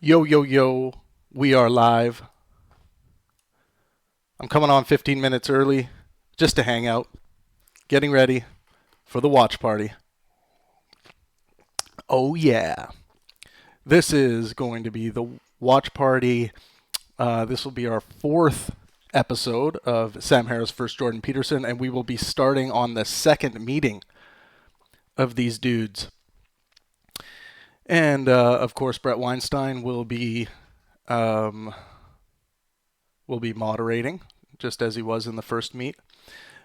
Yo, yo, yo, we are live. I'm coming on 15 minutes early just to hang out, getting ready for the watch party. Oh, yeah. This is going to be the watch party. This will be our fourth episode of Sam Harris vs. Jordan Peterson, and we will be starting on the second meeting of these dudes. And, of course, Brett Weinstein um, will be moderating, just as he was in the first meet.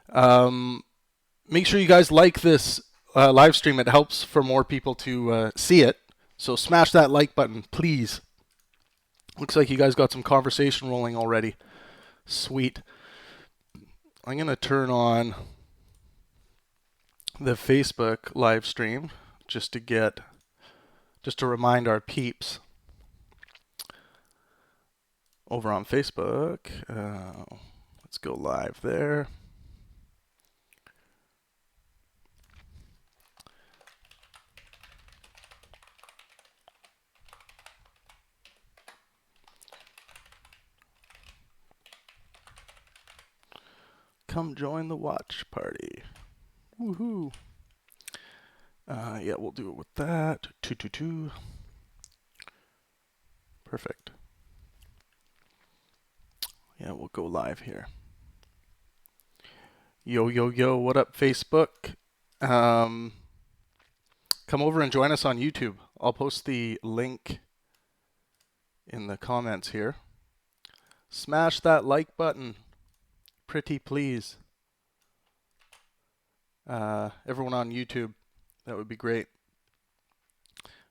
Make sure you guys like this live stream. It helps for more people to see it. So smash that like button, please. Looks like you guys got some conversation rolling already. Sweet. I'm going to turn on the Facebook live stream just to remind our peeps over on Facebook. Let's go live there. Come join the watch party. Woohoo. Yeah, we'll do it with that. 222. Perfect. Yeah, we'll go live here. Yo, yo, yo, what up, Facebook? Come over and join us on YouTube. I'll post the link in the comments here. Smash that like button. Pretty please. Everyone on YouTube, that would be great.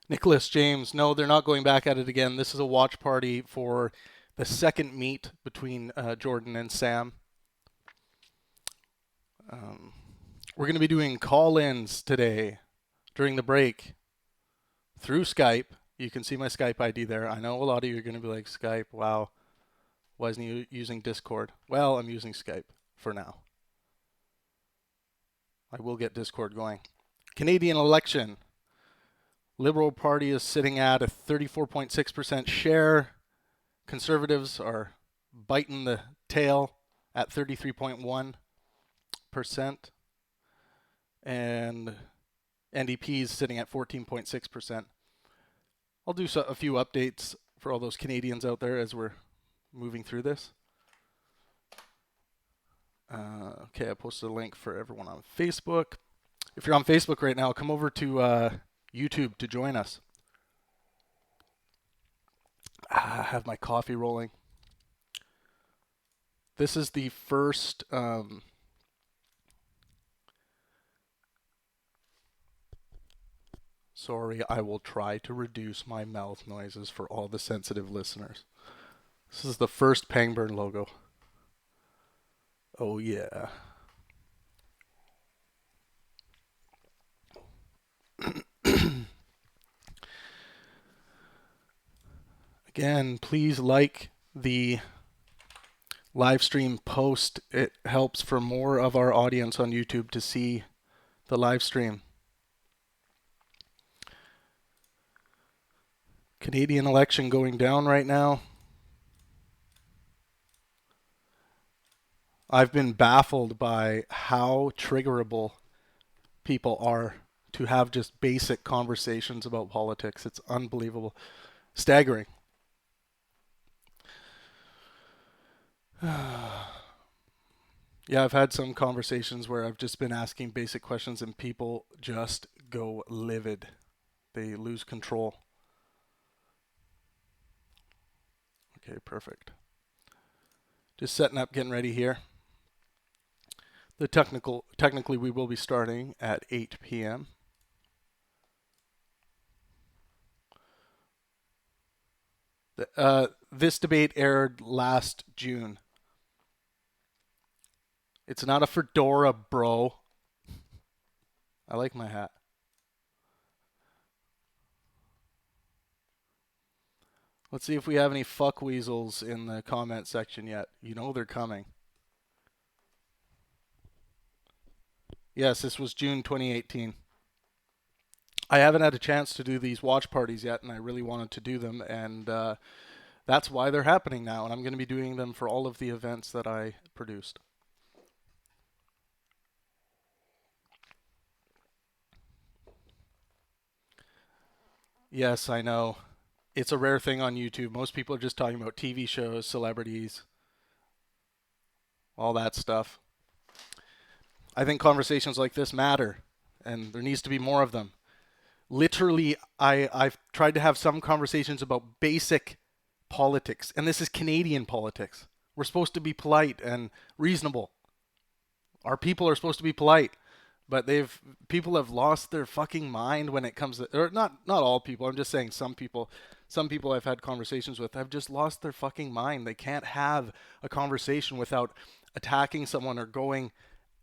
Nicholas James, no, they're not going back at it again. This is a watch party for the second meet between Jordan and Sam. We're going to be doing call-ins today during the break through Skype. You can see my Skype ID there. I know a lot of you are going to be like, Skype, wow, why isn't he using Discord? Well, I'm using Skype for now. I will get Discord going. Canadian election. Liberal Party is sitting at a 34.6% share. Conservatives are biting the tail at 33.1%. And NDP is sitting at 14.6%. I'll do a few updates for all those Canadians out there as we're moving through this. Okay, I posted a link for everyone on Facebook. If you're on Facebook right now, come over to YouTube to join us. I have my coffee rolling. This is the first sorry, I will try to reduce my mouth noises for all the sensitive listeners. This is the first Pangburn logo. Oh yeah. Again, please like the live stream post. It helps for more of our audience on YouTube to see the live stream. Canadian election going down right now. I've been baffled by how triggerable people are to have just basic conversations about politics. It's unbelievable. Staggering. Yeah, I've had some conversations where I've just been asking basic questions and people just go livid. They lose control. Okay, perfect. Just setting up, getting ready here. Technically we will be starting at 8 p.m. This debate aired last June. It's not a fedora, bro. I like my hat. Let's see if we have any fuckweasels in the comment section yet. You know they're coming. Yes, this was June 2018. I haven't had a chance to do these watch parties yet, and I really wanted to do them, and that's why they're happening now, and I'm going to be doing them for all of the events that I produced. Yes, I know. It's a rare thing on YouTube. Most people are just talking about TV shows, celebrities, all that stuff. I think conversations like this matter, and there needs to be more of them. Literally, I've tried to have some conversations about basic politics, and this is Canadian politics. We're supposed to be polite and reasonable. Our people are supposed to be polite, but people have lost their fucking mind when it comes to, or not all people. I'm just saying some people. Some people I've had conversations with have just lost their fucking mind. They can't have a conversation without attacking someone or going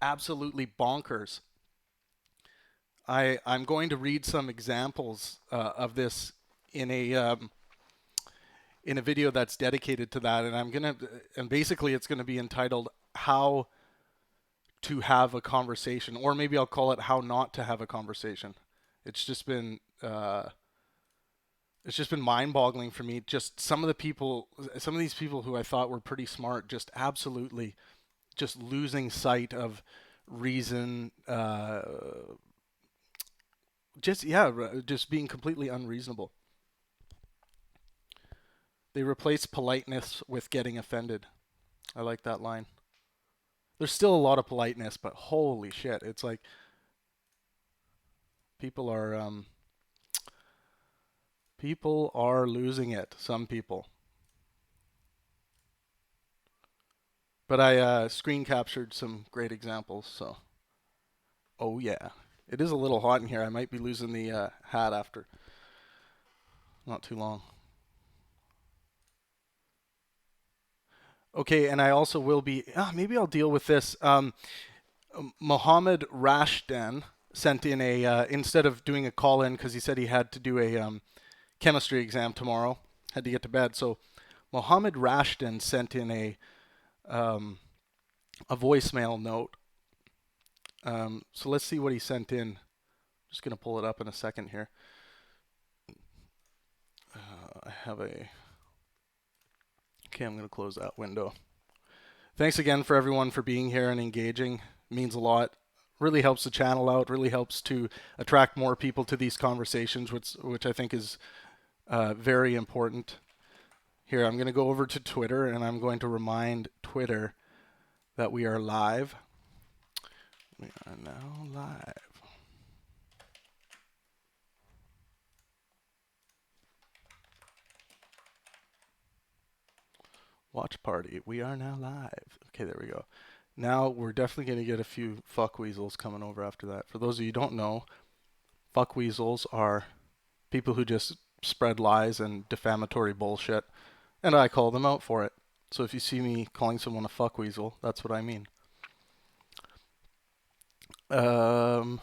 absolutely bonkers. I'm going to read some examples of this in a video that's dedicated to that, and basically it's gonna be entitled "How to Have a Conversation," or maybe I'll call it "How Not to Have a Conversation." It's just been mind-boggling for me. Just some of these people who I thought were pretty smart, just absolutely just losing sight of reason. Just being completely unreasonable. They replace politeness with getting offended. I like that line. There's still a lot of politeness, but holy shit, it's like people are losing it. Some people. But I screen captured some great examples. So, oh yeah, it is a little hot in here. I might be losing the hat after not too long. Okay, and I also will be. Maybe I'll deal with this. Mohammed Rashdan sent in a instead of doing a call in because he said he had to do a chemistry exam tomorrow, had to get to bed. So Mohammed Rashdan sent in a voicemail note. So let's see what he sent in. I'm just gonna pull it up in a second here. I have a. Okay, I'm gonna close that window. Thanks again for everyone for being here and engaging. It means a lot. Really helps the channel out. Really helps to attract more people to these conversations, which I think is very important. Here, I'm going to go over to Twitter, and I'm going to remind Twitter that we are live. We are now live. Watch party. We are now live. Okay, there we go. Now we're definitely going to get a few fuck weasels coming over after that. For those of you who don't know, fuck weasels are people who just spread lies and defamatory bullshit, and I call them out for it. So if you see me calling someone a fuck weasel, that's what I mean. It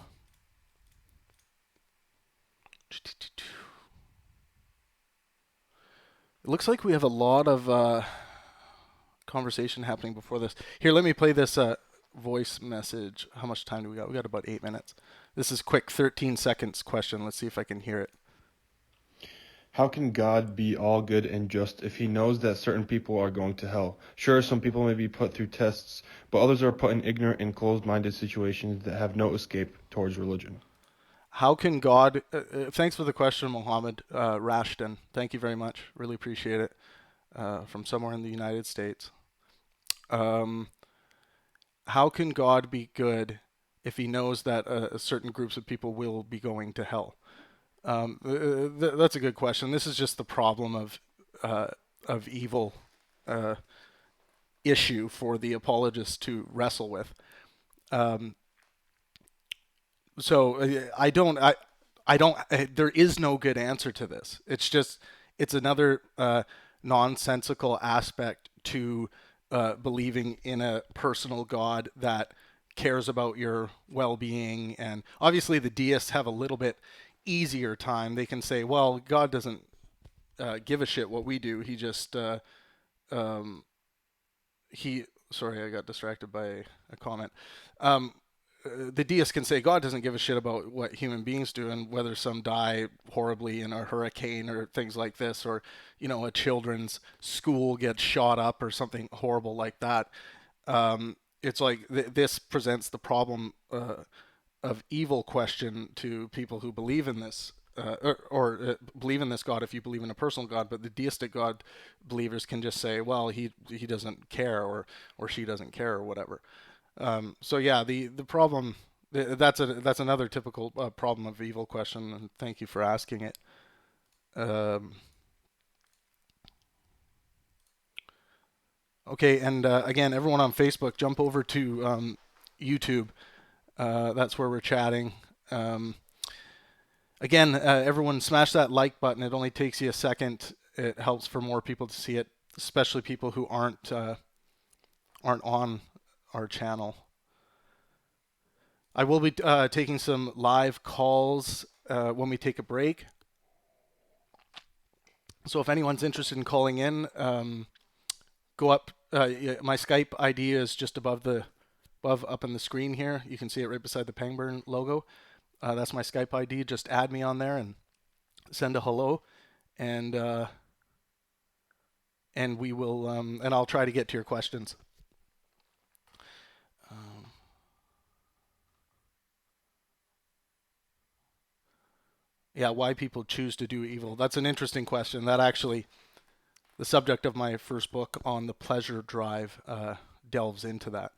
looks like we have a lot of conversation happening before this. Here, let me play this voice message. How much time do we got? We got about 8 minutes. This is quick, 13 seconds question. Let's see if I can hear it. How can God be all good and just if he knows that certain people are going to hell? Sure, some people may be put through tests, but others are put in ignorant and closed-minded situations that have no escape towards religion. How can God... thanks for the question, Mohammed Rashton. Thank you very much. Really appreciate it. From somewhere in the United States. How can God be good if he knows that certain groups of people will be going to hell? That's a good question. This is just the problem of evil issue for the apologists to wrestle with. There is no good answer to this. It's another nonsensical aspect to believing in a personal God that cares about your well-being. And obviously the deists have a little bit easier time. They can say, well, God doesn't give a shit what we do. He just sorry, I got distracted by a comment. the deist can say God doesn't give a shit about what human beings do and whether some die horribly in a hurricane or things like this, or a children's school gets shot up or something horrible like that. It's like this presents the problem of evil question to people who believe in this. Or believe in this God if you believe in a personal God, but the deistic God believers can just say, well, he doesn't care, or she doesn't care, or whatever. So yeah, the problem, that's another typical problem of evil question, and thank you for asking it. Okay, and again, everyone on Facebook, jump over to YouTube. That's where we're chatting. Um, Again, everyone smash that like button. It only takes you a second. It helps for more people to see it, especially people who aren't on our channel. I will be taking some live calls when we take a break. So if anyone's interested in calling in, go up. Yeah, my Skype ID is just above up on the screen here. You can see it right beside the Pangburn logo. That's my Skype ID. Just add me on there and send a hello, and we will and I'll try to get to your questions. Yeah, why people choose to do evil. That's an interesting question. That actually, the subject of my first book on the pleasure drive delves into that.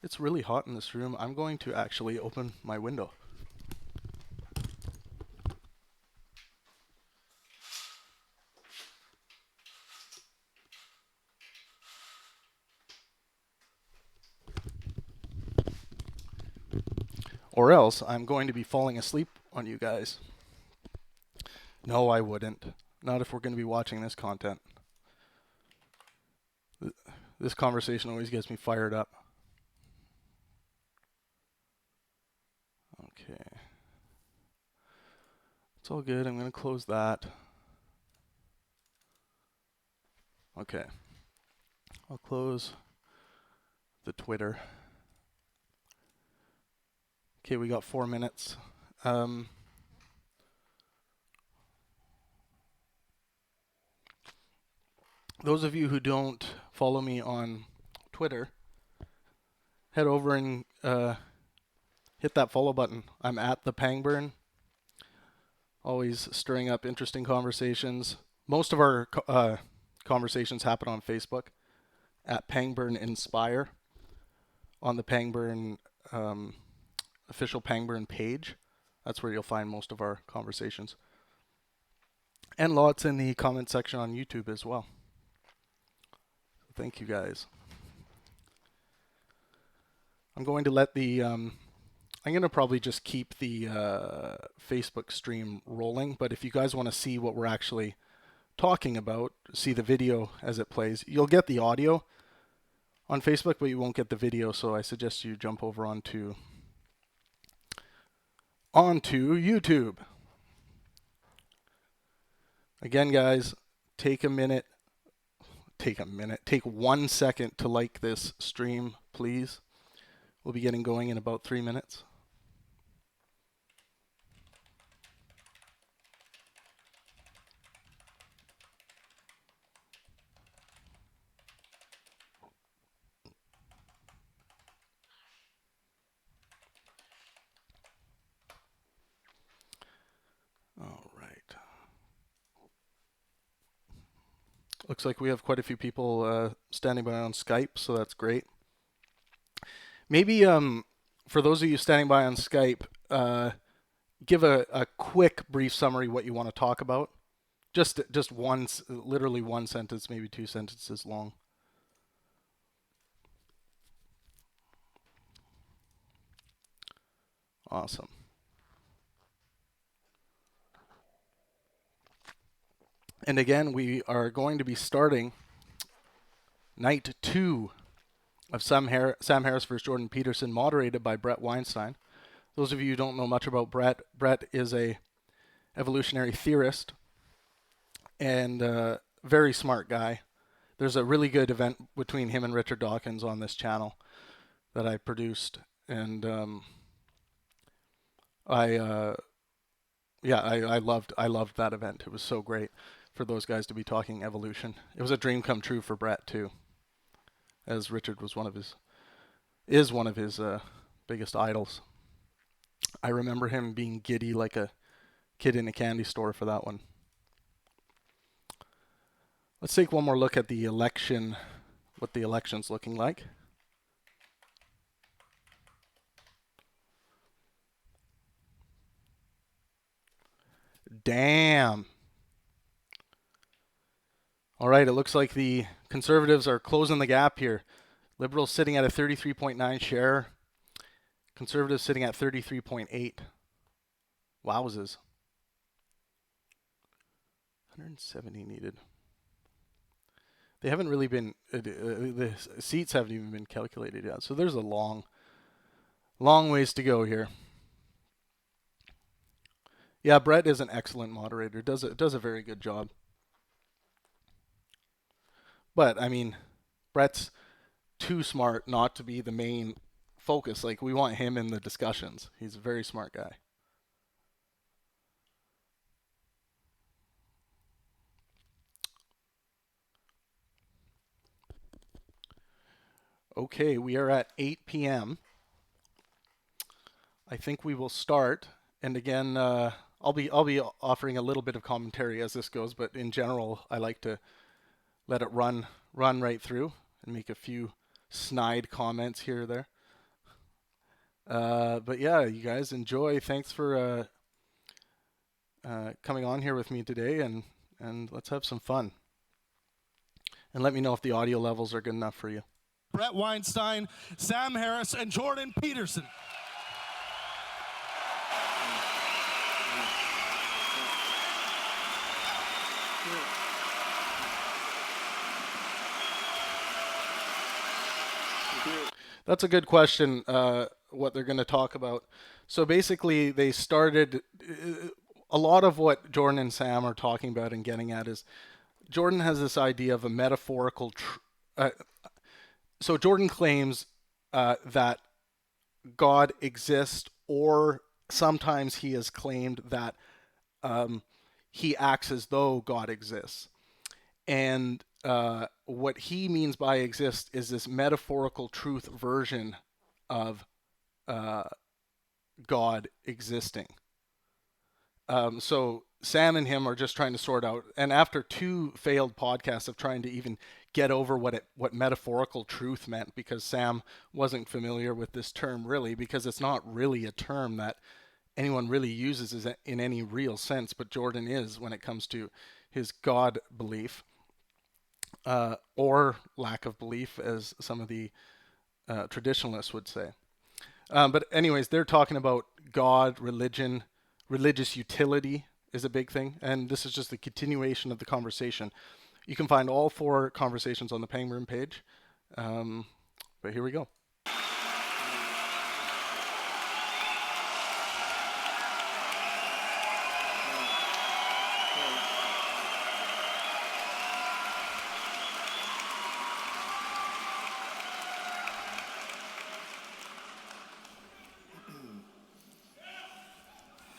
It's really hot in this room. I'm going to actually open my window. Or else I'm going to be falling asleep on you guys. No, I wouldn't. Not if we're going to be watching this content. This conversation always gets me fired up. Okay. It's all good. I'm going to close that. Okay. I'll close the Twitter. Okay, we got 4 minutes. Those of you who don't follow me on Twitter, head over and hit that follow button. I'm at the Pangburn, always stirring up interesting conversations. Most of our conversations happen on Facebook at Pangburn Inspire on the Pangburn official Pangburn page. That's where you'll find most of our conversations. And lots in the comment section on YouTube as well. Thank you guys. I'm going to let the I'm going to probably just keep the Facebook stream rolling, but if you guys want to see what we're actually talking about, see the video as it plays, you'll get the audio on Facebook, but you won't get the video, so I suggest you jump over onto YouTube. Again, guys, take 1 second to like this stream, please. We'll be getting going in about 3 minutes. All right. Looks like we have quite a few people standing by on Skype, so that's great. Maybe for those of you standing by on Skype, give a quick, brief summary what you want to talk about. Just literally one sentence, maybe 2 sentences long. Awesome. And again, we are going to be starting night 2 of Sam Harris versus Jordan Peterson, moderated by Brett Weinstein. Those of you who don't know much about Brett is a evolutionary theorist and very smart guy. There's a really good event between him and Richard Dawkins on this channel that I produced, and I yeah, I loved that event. It was so great for those guys to be talking evolution. It was a dream come true for Brett too, as Richard was one of his biggest idols. I remember him being giddy like a kid in a candy store for that one. Let's take one more look at the election, what the election's looking like. Damn. All right, it looks like the Conservatives are closing the gap here. Liberals sitting at a 33.9 share. Conservatives sitting at 33.8. Wowzers. 170 needed. They haven't really been, the seats haven't even been calculated yet. So there's a long ways to go here. Yeah, Brett is an excellent moderator. Does a very good job. But I mean, Brett's too smart not to be the main focus. Like, we want him in the discussions. He's a very smart guy. Okay, we are at 8 p.m. I think we will start. And again, I'll be offering a little bit of commentary as this goes, but in general, I like to let it run right through and make a few snide comments here or there. But yeah, you guys enjoy. Thanks for coming on here with me today, and let's have some fun. And let me know if the audio levels are good enough for you. Brett Weinstein, Sam Harris, and Jordan Peterson. That's a good question, what they're going to talk about. So basically, they started, a lot of what Jordan and Sam are talking about and getting at is, Jordan has this idea of a metaphorical so Jordan claims that God exists, or sometimes he has claimed that he acts as though God exists. And what he means by exist is this metaphorical truth version of God existing. So Sam and him are just trying to sort out, and after 2 failed podcasts of trying to even get over what metaphorical truth meant, because Sam wasn't familiar with this term really, because it's not really a term that anyone really uses in any real sense, but Jordan is when it comes to his God belief, or lack of belief, as some of the traditionalists would say. But anyways, they're talking about God, religion, religious utility is a big thing, and this is just the continuation of the conversation. You can find all 4 conversations on the Penguin page, but here we go.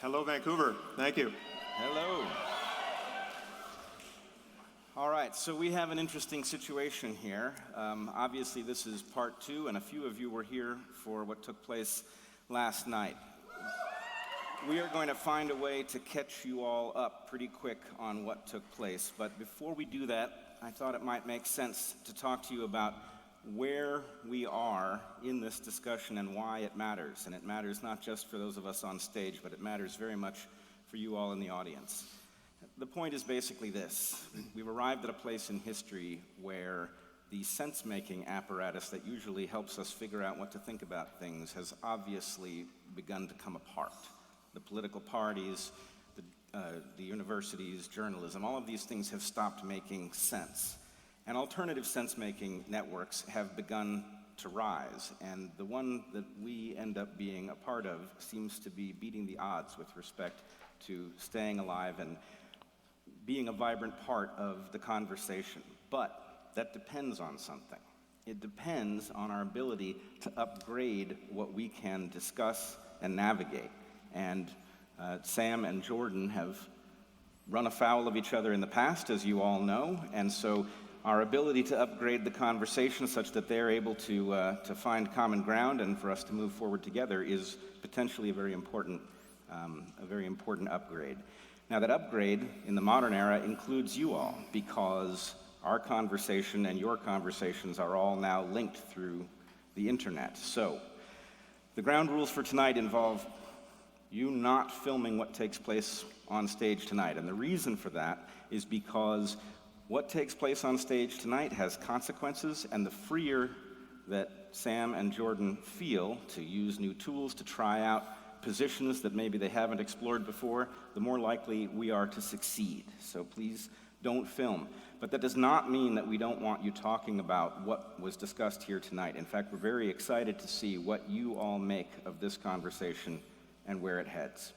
Hello, Vancouver. Thank you. Hello. All right, so we have an interesting situation here. Obviously, this is part 2, and a few of you were here for what took place last night. We are going to find a way to catch you all up pretty quick on what took place. But before we do that, I thought it might make sense to talk to you about where we are in this discussion and why it matters. And it matters not just for those of us on stage, but it matters very much for you all in the audience. The point is basically this. We've arrived at a place in history where the sense-making apparatus that usually helps us figure out what to think about things has obviously begun to come apart. The political parties, the universities, journalism, all of these things have stopped making sense. And alternative sense-making networks have begun to rise, and the one that we end up being a part of seems to be beating the odds with respect to staying alive and being a vibrant part of the conversation. But that depends on something. It depends on our ability to upgrade what we can discuss and navigate. And Sam and Jordan have run afoul of each other in the past, as you all know, and so our ability to upgrade the conversation such that they're able to find common ground and for us to move forward together is potentially a very important upgrade. Now, that upgrade in the modern era includes you all, because our conversation and your conversations are all now linked through the internet. So, the ground rules for tonight involve you not filming what takes place on stage tonight. And the reason for that is because what takes place on stage tonight has consequences, and the freer that Sam and Jordan feel to use new tools, to try out positions that maybe they haven't explored before, the more likely we are to succeed. So please don't film. But that does not mean that we don't want you talking about what was discussed here tonight. In fact, we're very excited to see what you all make of this conversation and where it heads.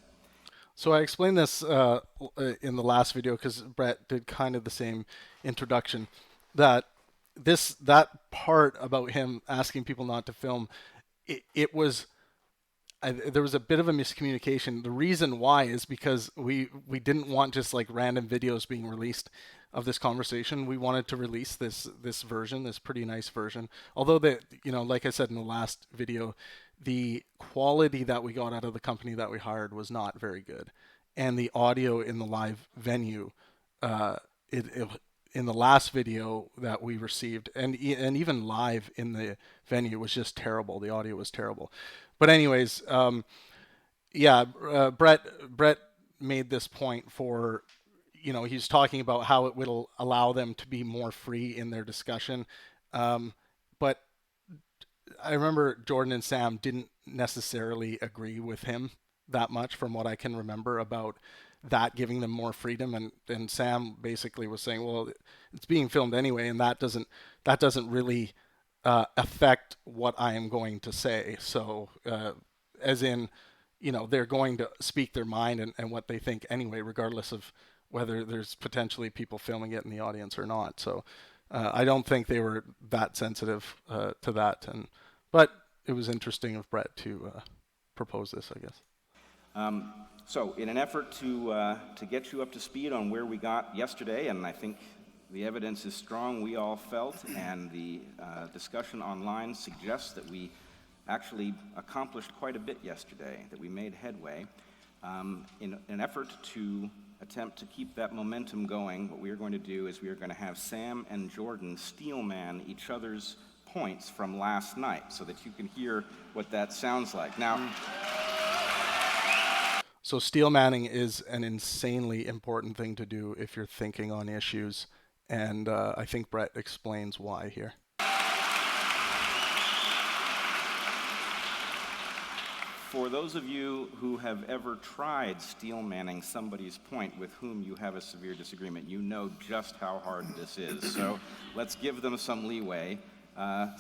So I explained this in the last video, because Brett did kind of the same introduction, that that part about him asking people not to film, there was a bit of a miscommunication. The reason why is because we didn't want just like random videos being released of this conversation. We wanted to release this version, this pretty nice version. Although like I said in the last video, the quality that we got out of the company that we hired was not very good, and the audio in the live venue, in the last video that we received, and even live in the venue, was just terrible. The audio was terrible. But anyways, Brett made this point for, he's talking about how it will allow them to be more free in their discussion, but I remember Jordan and Sam didn't necessarily agree with him that much, from what I can remember, about that giving them more freedom, and Sam basically was saying, well, it's being filmed anyway, and that doesn't really affect what I am going to say. So as in, they're going to speak their mind and what they think anyway, regardless of whether there's potentially people filming it in the audience or not. So I don't think they were that sensitive to that, but it was interesting of Brett to propose this, I guess. So in an effort to get you up to speed on where we got yesterday, and I think the evidence is strong, we all felt, and the discussion online suggests that we actually accomplished quite a bit yesterday, that we made headway. In an effort to attempt to keep that momentum going, what we are going to do is we are going to have Sam and Jordan steelman each other's points from last night so that you can hear what that sounds like. Now, so steelmanning is an insanely important thing to do if you're thinking on issues, and I think Brett explains why here. For those of you who have ever tried steelmanning somebody's point with whom you have a severe disagreement, you know just how hard this is. So let's give them some leeway.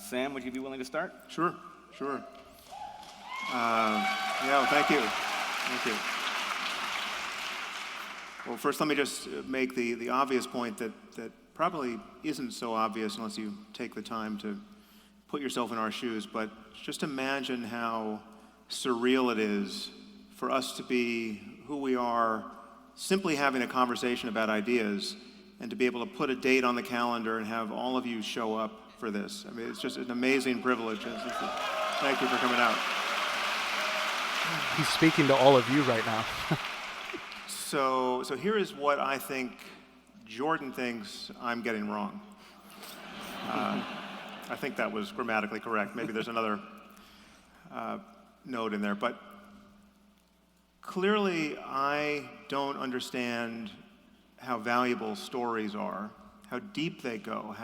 Sam, would you be willing to start? Sure. Yeah, thank you. Well, first let me just make the obvious point that probably isn't so obvious unless you take the time to put yourself in our shoes, but just imagine how surreal it is for us to be who we are, simply having a conversation about ideas, and to be able to put a date on the calendar and have all of you show up for this. I mean, it's just an amazing privilege. Thank you for coming out. He's speaking to all of you right now. So here is what I think Jordan thinks I'm getting wrong. I think that was grammatically correct. Maybe there's another note in there, but clearly I don't understand how valuable stories are, how deep they go,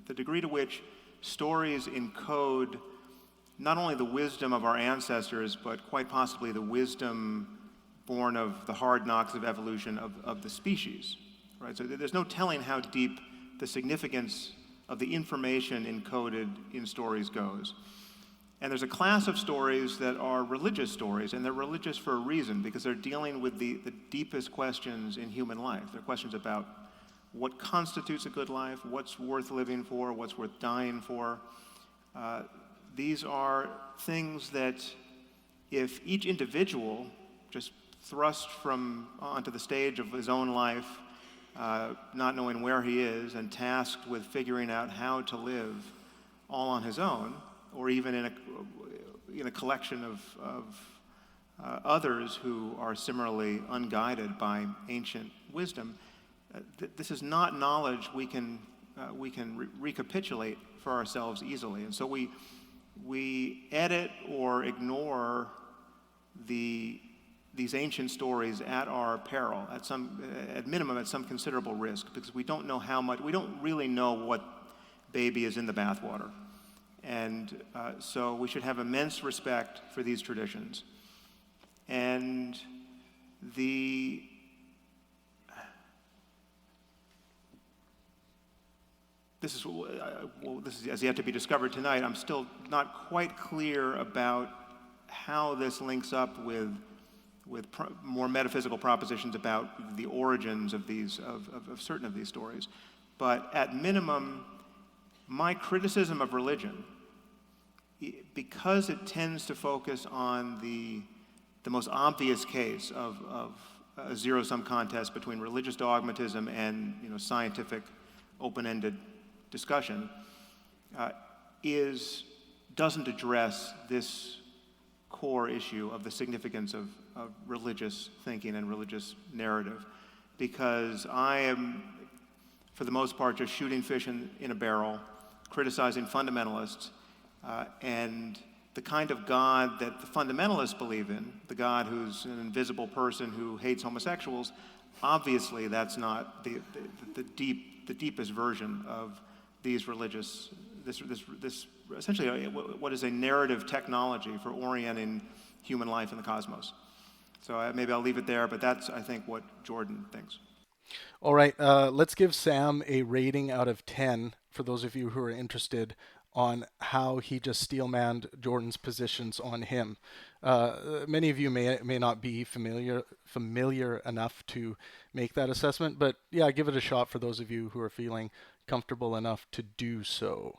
the degree to which stories encode not only the wisdom of our ancestors, but quite possibly the wisdom born of the hard knocks of evolution of the species, right? So there's no telling how deep the significance of the information encoded in stories goes. And there's a class of stories that are religious stories, and they're religious for a reason, because they're dealing with the deepest questions in human life. They're questions about what constitutes a good life, what's worth living for, what's worth dying for. These are things that if each individual just thrust onto the stage of his own life, not knowing where he is and tasked with figuring out how to live all on his own, or even in a collection of others who are similarly unguided by ancient wisdom, this is not knowledge we can recapitulate for ourselves easily. And so we edit or ignore these ancient stories at our peril, at minimum at some considerable risk, because we don't really know what baby is in the bathwater. And so we should have immense respect for these traditions. And this is yet to be discovered tonight. I'm still not quite clear about how this links up with more metaphysical propositions about the origins of certain of these stories. But at minimum, my criticism of religion, because it tends to focus on the most obvious case of a zero-sum contest between religious dogmatism and scientific open-ended discussion, doesn't address this core issue of the significance of religious thinking and religious narrative, because I am, for the most part, just shooting fish in a barrel, criticizing fundamentalists, and the kind of God that the fundamentalists believe in, the God who's an invisible person who hates homosexuals, obviously that's not the deepest version of these religious, this essentially what is a narrative technology for orienting human life in the cosmos. So maybe I'll leave it there, but that's, I think, what Jordan thinks. All right, let's give Sam a rating out of 10 for those of you who are interested on how he just steel-manned Jordan's positions on him. Many of you may not be familiar enough to make that assessment, but yeah, give it a shot for those of you who are feeling comfortable enough to do so.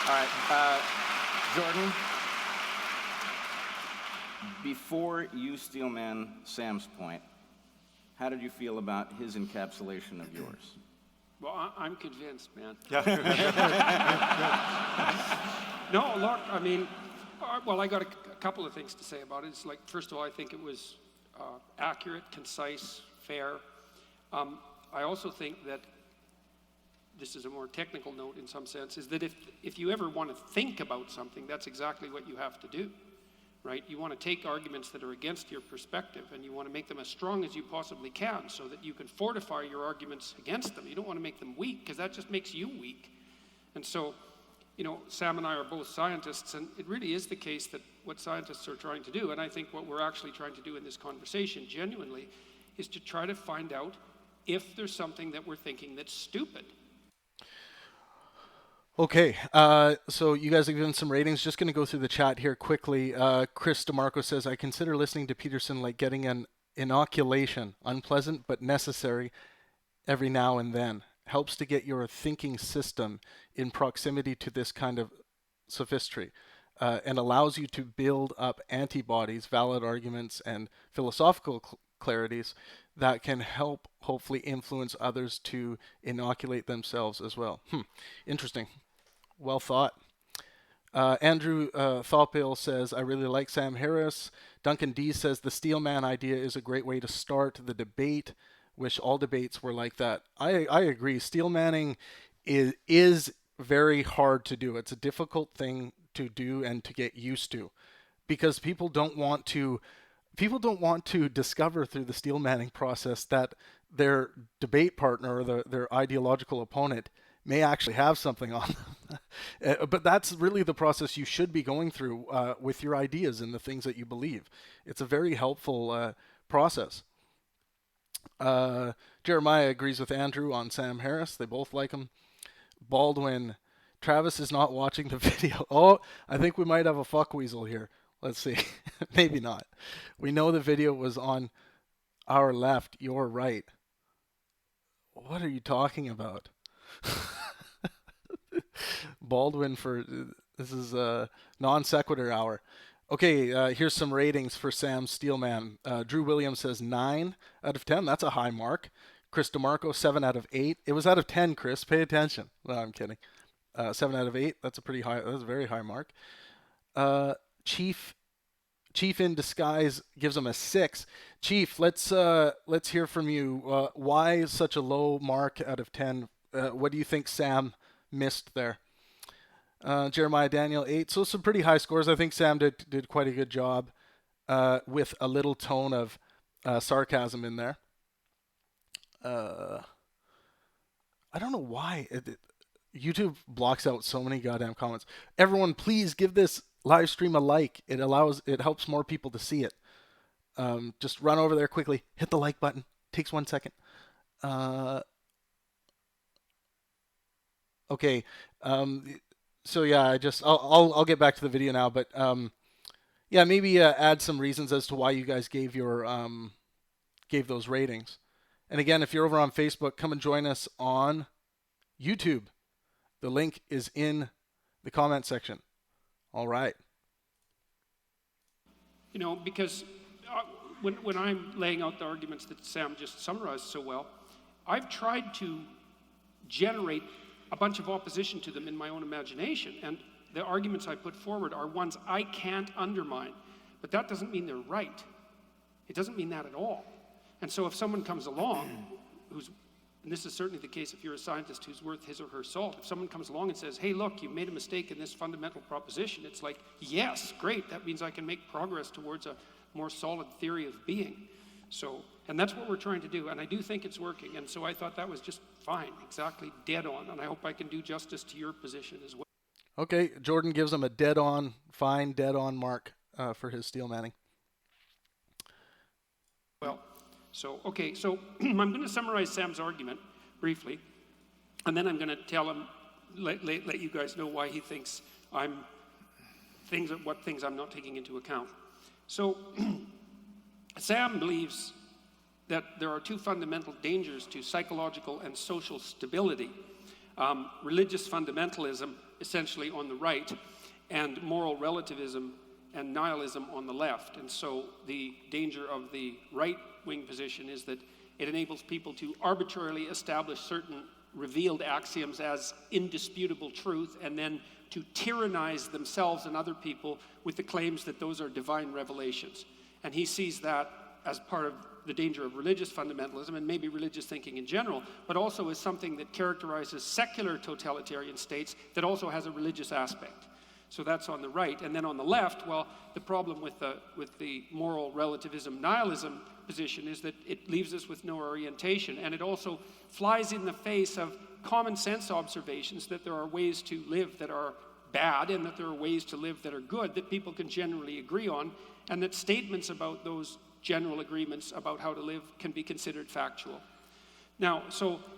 All right, Jordan, before you steelman Sam's point, how did you feel about his encapsulation of yours? Well, I'm convinced, man. No, look, I mean, well, I got a couple of things to say about it. It's like, first of all, I think it was accurate, concise, fair. I also think that, this is a more technical note in some sense, is that if you ever want to think about something, that's exactly what you have to do, right? You want to take arguments that are against your perspective, and you want to make them as strong as you possibly can so that you can fortify your arguments against them. You don't want to make them weak, because that just makes you weak. And so, Sam and I are both scientists, and it really is the case that what scientists are trying to do, and I think what we're actually trying to do in this conversation genuinely, is to try to find out if there's something that we're thinking that's stupid. Okay, so you guys have given some ratings. Just going to go through the chat here quickly. Chris DeMarco says, I consider listening to Peterson like getting an inoculation, unpleasant but necessary every now and then. Helps to get your thinking system in proximity to this kind of sophistry, and allows you to build up antibodies, valid arguments, and philosophical clarities that can help hopefully influence others to inoculate themselves as well. Interesting. Well thought. Andrew Thopil says, I really like Sam Harris. Duncan D says, the Steelman idea is a great way to start the debate. Wish all debates were like that. I agree. Steelmanning is very hard to do. It's a difficult thing to do and to get used to, because people don't want to discover through the steelmanning process that their debate partner or their ideological opponent may actually have something on them. But that's really the process you should be going through with your ideas and the things that you believe. It's a very helpful process. Jeremiah agrees with Andrew on Sam Harris. They both like him. Baldwin, Travis is not watching the video. Oh, I think we might have a fuckweasel here. Let's see. Maybe not. We know the video was on our left, your right. What are you talking about? Baldwin for this is a non sequitur hour. Okay, here's some ratings for Sam Steelman. Drew Williams says 9 out of 10. That's a high mark. Chris DeMarco 7 out of 8. It was out of 10. Chris, pay attention. No, I'm kidding. 7 out of 8. That's a pretty high. That's a very high mark. Chief in Disguise gives him a 6. Chief, let's hear from you. Why such a low mark out of 10? What do you think Sam missed there? Jeremiah Daniel 8. So some pretty high scores. I think Sam did quite a good job with a little tone of sarcasm in there. I don't know why YouTube blocks out so many goddamn comments. Everyone, please give this live stream a like. It helps more people to see it. Just run over there quickly, hit the like button. Takes 1 second. Okay. So yeah, I'll get back to the video now, but yeah, maybe add some reasons as to why you guys gave those ratings. And again, if you're over on Facebook, come and join us on YouTube. The link is in the comment section. All right. You know, because when I'm laying out the arguments that Sam just summarized so well, I've tried to generate a bunch of opposition to them in my own imagination. And the arguments I put forward are ones I can't undermine. But that doesn't mean they're right. It doesn't mean that at all. And so if someone comes along and this is certainly the case if you're a scientist who's worth his or her salt, if someone comes along and says, hey, look, you made a mistake in this fundamental proposition, it's like, yes, great, that means I can make progress towards a more solid theory of being. So, and that's what we're trying to do, and I do think it's working, and so I thought that was just fine, exactly dead on, and I hope I can do justice to your position as well. Okay, Jordan gives him a dead on, fine, dead on mark for his steel manning. Well, so I'm going to summarize Sam's argument briefly, and then I'm going to tell him, let you guys know why he thinks what things I'm not taking into account. So Sam believes that there are two fundamental dangers to psychological and social stability. Religious fundamentalism, essentially on the right, and moral relativism and nihilism on the left. And so the danger of the right-wing position is that it enables people to arbitrarily establish certain revealed axioms as indisputable truth and then to tyrannize themselves and other people with the claims that those are divine revelations. And he sees that as part of the danger of religious fundamentalism and maybe religious thinking in general, but also as something that characterizes secular totalitarian states that also has a religious aspect. So that's on the right. And then on the left, well, the problem with the moral relativism nihilism position is that it leaves us with no orientation, and it also flies in the face of common sense observations that there are ways to live that are bad and that there are ways to live that are good that people can generally agree on, and that statements about those general agreements about how to live can be considered factual. Now,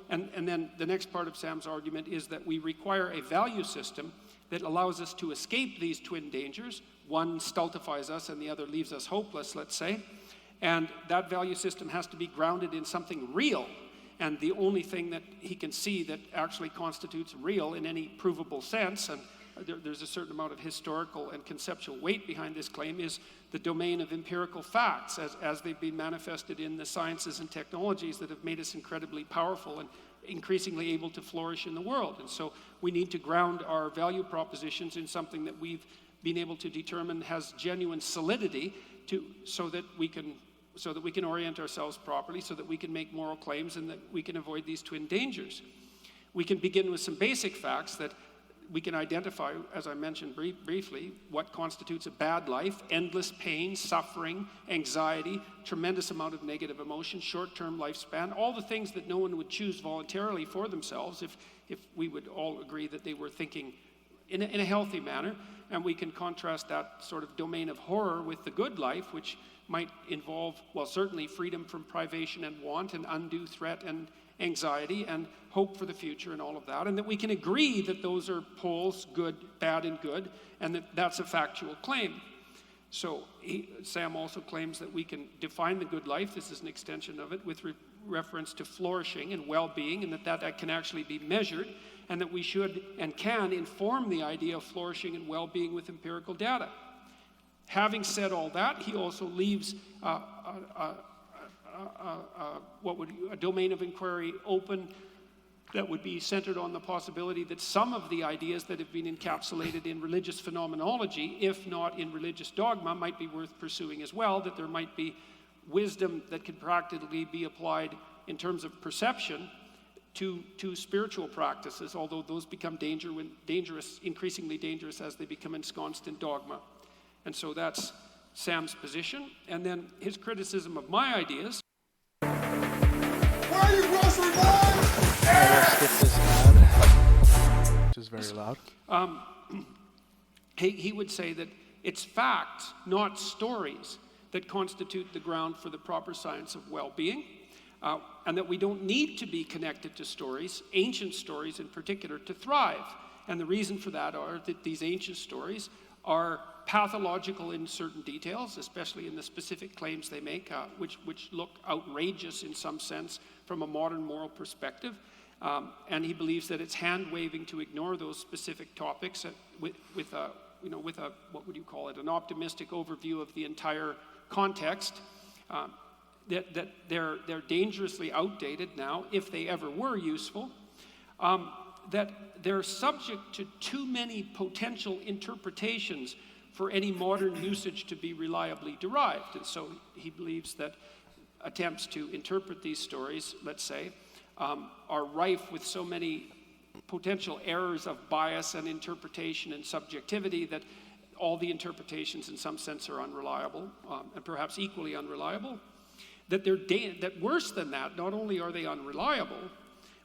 and then the next part of Sam's argument is that we require a value system that allows us to escape these twin dangers. One stultifies us and the other leaves us hopeless, let's say. And that value system has to be grounded in something real. And the only thing that he can see that actually constitutes real in any provable sense, and there's a certain amount of historical and conceptual weight behind this claim, is the domain of empirical facts as they've been manifested in the sciences and technologies that have made us incredibly powerful and increasingly able to flourish in the world. And so we need to ground our value propositions in something that we've been able to determine has genuine solidity so that we can orient ourselves properly, so that we can make moral claims and that we can avoid these twin dangers. We can begin with some basic facts that we can identify, as I mentioned briefly, what constitutes a bad life: endless pain, suffering, anxiety, tremendous amount of negative emotion, short-term lifespan, all the things that no one would choose voluntarily for themselves if we would all agree that they were thinking in a healthy manner. And we can contrast that sort of domain of horror with the good life, which might involve, well, certainly freedom from privation and want and undue threat and anxiety and hope for the future and all of that, and that we can agree that those are poles, good, bad, and good, and that that's a factual claim. So Sam also claims that we can define the good life, this is an extension of it, with reference to flourishing and well-being, and that can actually be measured, and that we should and can inform the idea of flourishing and well-being with empirical data. Having said all that, he also leaves a domain of inquiry open that would be centered on the possibility that some of the ideas that have been encapsulated in religious phenomenology, if not in religious dogma, might be worth pursuing as well, that there might be wisdom that could practically be applied in terms of perception to spiritual practices, although those become increasingly dangerous as they become ensconced in dogma. And so that's Sam's position. And then his criticism of my ideas. Where are you, grocery boy? Let's skip this ad, which is very loud. He would say that it's facts, not stories, that constitute the ground for the proper science of well-being, and that we don't need to be connected to stories, ancient stories in particular, to thrive. And the reason for that are that these ancient stories are pathological in certain details, especially in the specific claims they make, which look outrageous in some sense from a modern moral perspective. And he believes that it's hand-waving to ignore those specific topics with a what would you call it, an optimistic overview of the entire context. That they're dangerously outdated now, if they ever were useful. That they're subject to too many potential interpretations for any modern usage to be reliably derived. And so he believes that attempts to interpret these stories, let's say, are rife with so many potential errors of bias and interpretation and subjectivity that all the interpretations in some sense are unreliable, and perhaps equally unreliable. That worse than that, not only are they unreliable,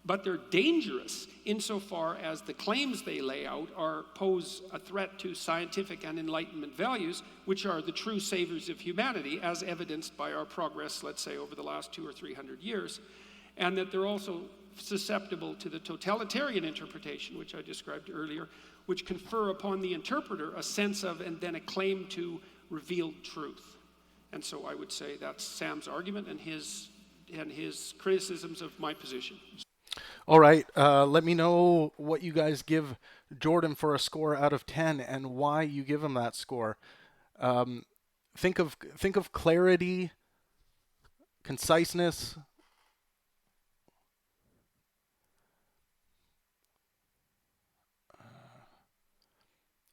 but they're dangerous insofar as the claims they lay out pose a threat to scientific and enlightenment values, which are the true saviors of humanity, as evidenced by our progress, let's say, over the last 200 or 300 years, and that they're also susceptible to the totalitarian interpretation, which I described earlier, which confer upon the interpreter a sense of and then a claim to revealed truth. And so I would say that's Sam's argument and his criticisms of my position. All right, let me know what you guys give Jordan for a score out of 10 and why you give him that score. Think of clarity, conciseness.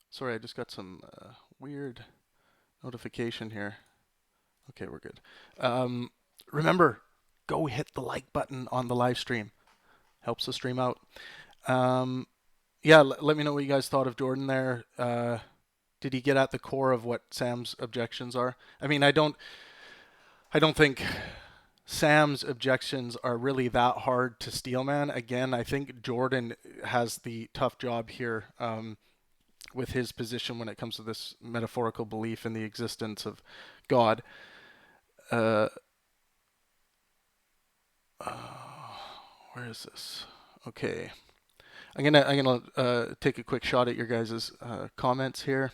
Sorry, I just got some weird notification here. Okay, we're good. Remember, go hit the like button on the live stream. Helps the stream out. Let me know what you guys thought of Jordan there. Did he get at the core of what Sam's objections are? I mean, I don't think Sam's objections are really that hard to steelman. Again, I think Jordan has the tough job here with his position when it comes to this metaphorical belief in the existence of God. Where is this? Okay, I'm gonna take a quick shot at your guys' comments here.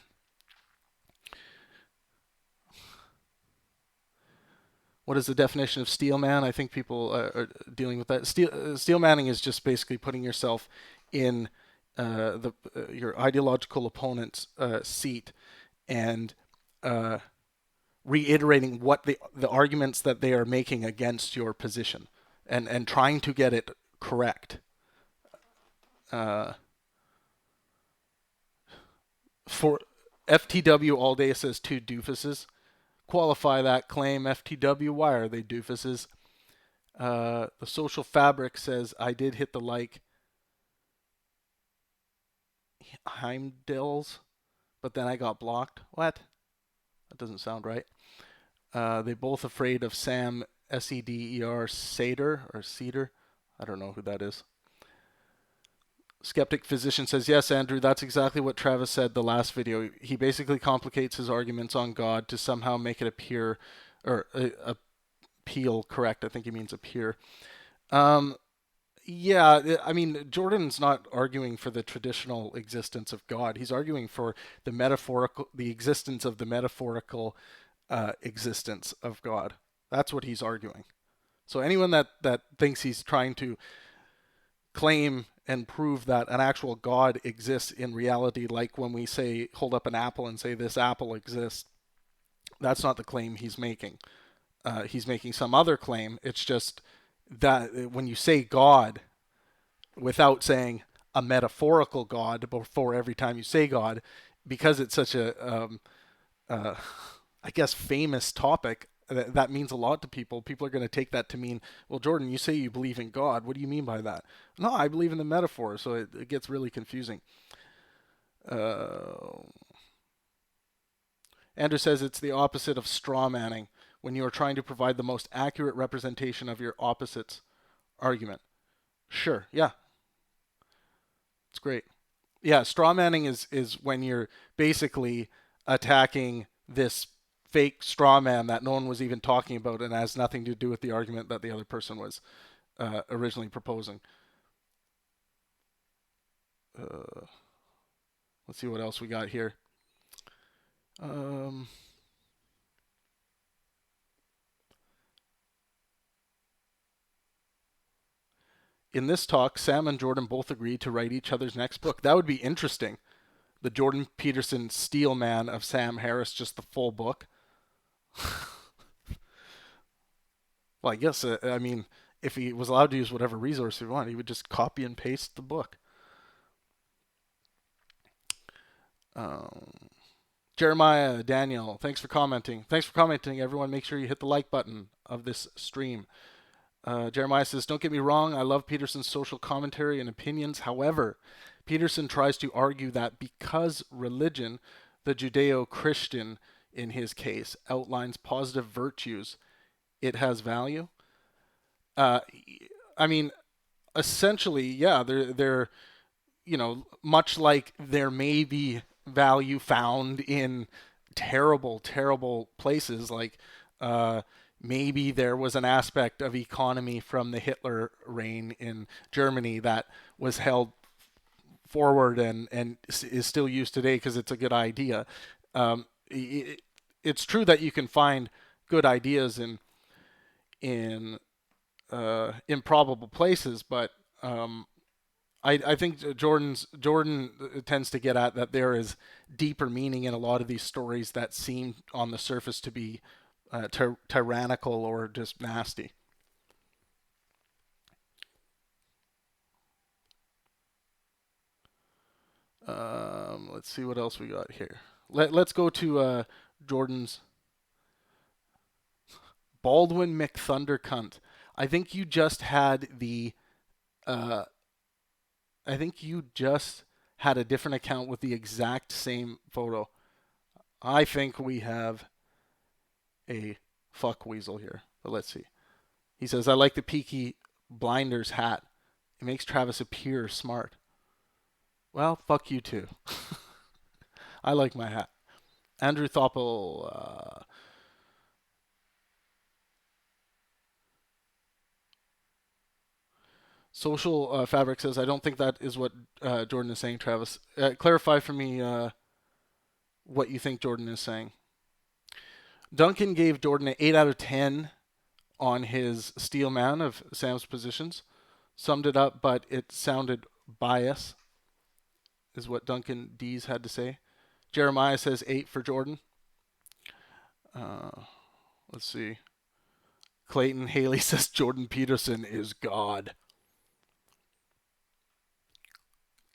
What is the definition of steelman? I think people are dealing with that. Steelmanning is just basically putting yourself in your ideological opponent's seat and reiterating what the arguments that they are making against your position. And trying to get it correct. For FTW all day says 2 doofuses. Qualify that claim, FTW. Why are they doofuses? The social fabric says I did hit the like. Heimdall's, but then I got blocked. What? That doesn't sound right. They both afraid of Sam. SEDER, Seder, or Cedar. I don't know who that is. Skeptic Physician says, yes, Andrew, that's exactly what Travis said the last video. He basically complicates his arguments on God to somehow make it appear, or appeal correct. I think he means appear. Yeah, I mean, Jordan's not arguing for the traditional existence of God. He's arguing for the existence of the metaphorical existence of God. That's what he's arguing. So anyone that thinks he's trying to claim and prove that an actual God exists in reality, like when we say, hold up an apple and say this apple exists, that's not the claim he's making. He's making some other claim. It's just that when you say God, without saying a metaphorical God before every time you say God, because it's such a, I guess, famous topic, that means a lot to people. People are going to take that to mean, well, Jordan, you say you believe in God. What do you mean by that? No, I believe in the metaphor. So it gets really confusing. Andrew says it's the opposite of straw manning, when you are trying to provide the most accurate representation of your opposite's argument. Sure, yeah. It's great. Yeah, straw manning is when you're basically attacking this fake straw man that no one was even talking about and has nothing to do with the argument that the other person was originally proposing. Let's see what else we got here. In this talk, Sam and Jordan both agreed to write each other's next book. That would be interesting. The Jordan Peterson Steel Man of Sam Harris, just the full book. Well, I guess, I mean, if he was allowed to use whatever resource he wanted, he would just copy and paste the book. Jeremiah, Daniel, thanks for commenting. Thanks for commenting, everyone. Make sure you hit the like button of this stream. Jeremiah says, don't get me wrong, I love Peterson's social commentary and opinions. However, Peterson tries to argue that because religion, the Judeo-Christian in his case, outlines positive virtues, it has value. I mean, essentially, yeah, they're much like there may be value found in terrible, terrible places, like maybe there was an aspect of economy from the Hitler reign in Germany that was held forward and is still used today because it's a good idea. It's true that you can find good ideas in improbable places, but I think Jordan tends to get at that there is deeper meaning in a lot of these stories that seem on the surface to be tyrannical or just nasty. Let's see what else we got here. Let's go to Jordan's Baldwin McThundercunt. I think you just had the I think you just had a different account with the exact same photo. I think we have a fuck weasel here, but let's see. He says, I like the Peaky Blinders hat. It makes Travis appear smart. Well, fuck you too. I like my hat. Andrew Thoppel, Social Fabric says, I don't think that is what Jordan is saying, Travis. Clarify for me what you think Jordan is saying. Duncan gave Jordan an 8 out of 10 on his Steel Man of Sam's positions. Summed it up, but it sounded bias, is what Duncan Dees had to say. Jeremiah says 8 for Jordan. Let's see. Clayton Haley says Jordan Peterson is God.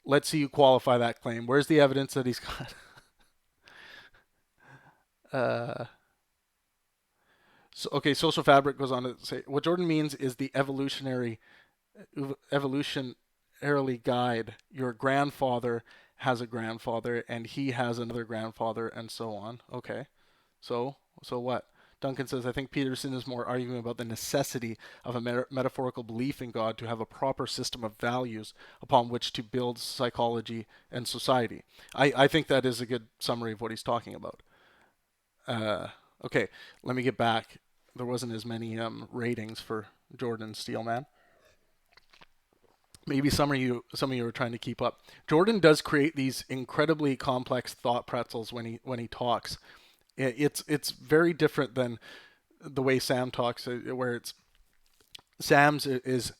Let's see you qualify that claim. Where's the evidence that he's God? Okay, Social Fabric goes on to say, what Jordan means is the evolutionarily guide. Your grandfather has a grandfather, and he has another grandfather, and so on. Okay, so what? Duncan says, I think Peterson is more arguing about the necessity of a metaphorical belief in God to have a proper system of values upon which to build psychology and society. I think that is a good summary of what he's talking about. Okay, let me get back. There wasn't as many ratings for Jordan Steelman. Maybe some of you are trying to keep up. Jordan does create these incredibly complex thought pretzels when he talks. It's very different than the way Sam talks, where it's Sam's is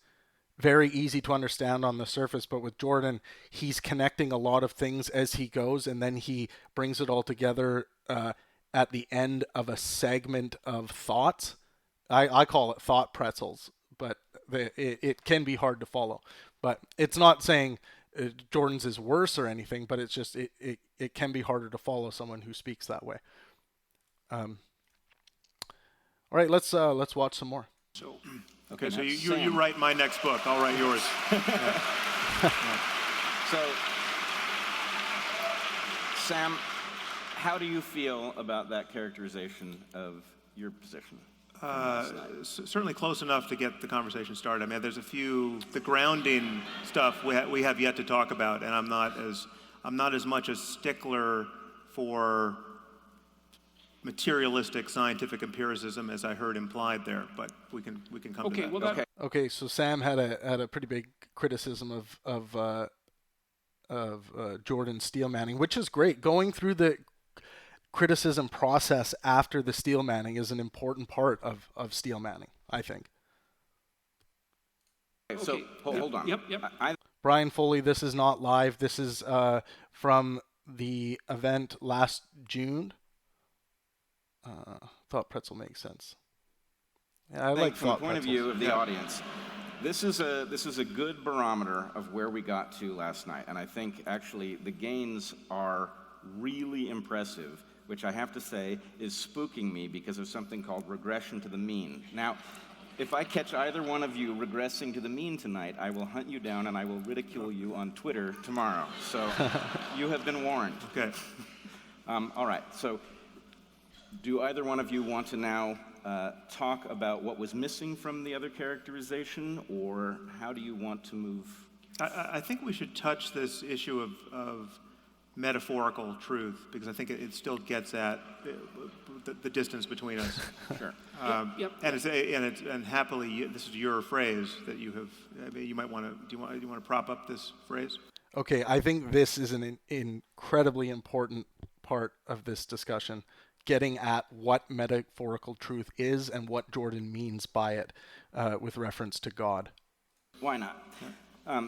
very easy to understand on the surface, but with Jordan, he's connecting a lot of things as he goes, and then he brings it all together at the end of a segment of thoughts. I call it thought pretzels, but it can be hard to follow. But it's not saying Jordan's is worse or anything, but it's just it can be harder to follow someone who speaks that way. All right, let's watch some more. So, okay, so you Sam. write my next book. I'll write yours. So, Sam, how do you feel about that characterization of your position? Certainly close enough to get the conversation started. I mean, there's the grounding stuff we have yet to talk about, and I'm not as much a stickler for materialistic scientific empiricism as I heard implied there, but we can come to that. Well, Okay, so Sam had a pretty big criticism of Jordan steel manning, which is great. Going through the criticism process after the steel manning is an important part of steel manning, I think. So hold on. Yep. Brian Foley, this is not live. This is from the event last June. Thought pretzel makes sense. Yeah, I like from the thought point pretzels. of view of the audience, this is a good barometer of where we got to last night, and I think actually the gains are really impressive, which I have to say is spooking me because of something called regression to the mean. Now, if I catch either one of you regressing to the mean tonight, I will hunt you down and I will ridicule you on Twitter tomorrow. So you have been warned. Okay. All right. So do either one of you want to now talk about what was missing from the other characterization, or how do you want to move? I think we should touch this issue of metaphorical truth, because I think it still gets at the distance between us. Sure. And happily, this is your phrase that you have. I mean, you might want to. Do you want to prop up this phrase? Okay, I think this is an incredibly important part of this discussion, getting at what metaphorical truth is and what Jordan means by it with reference to God. Why not?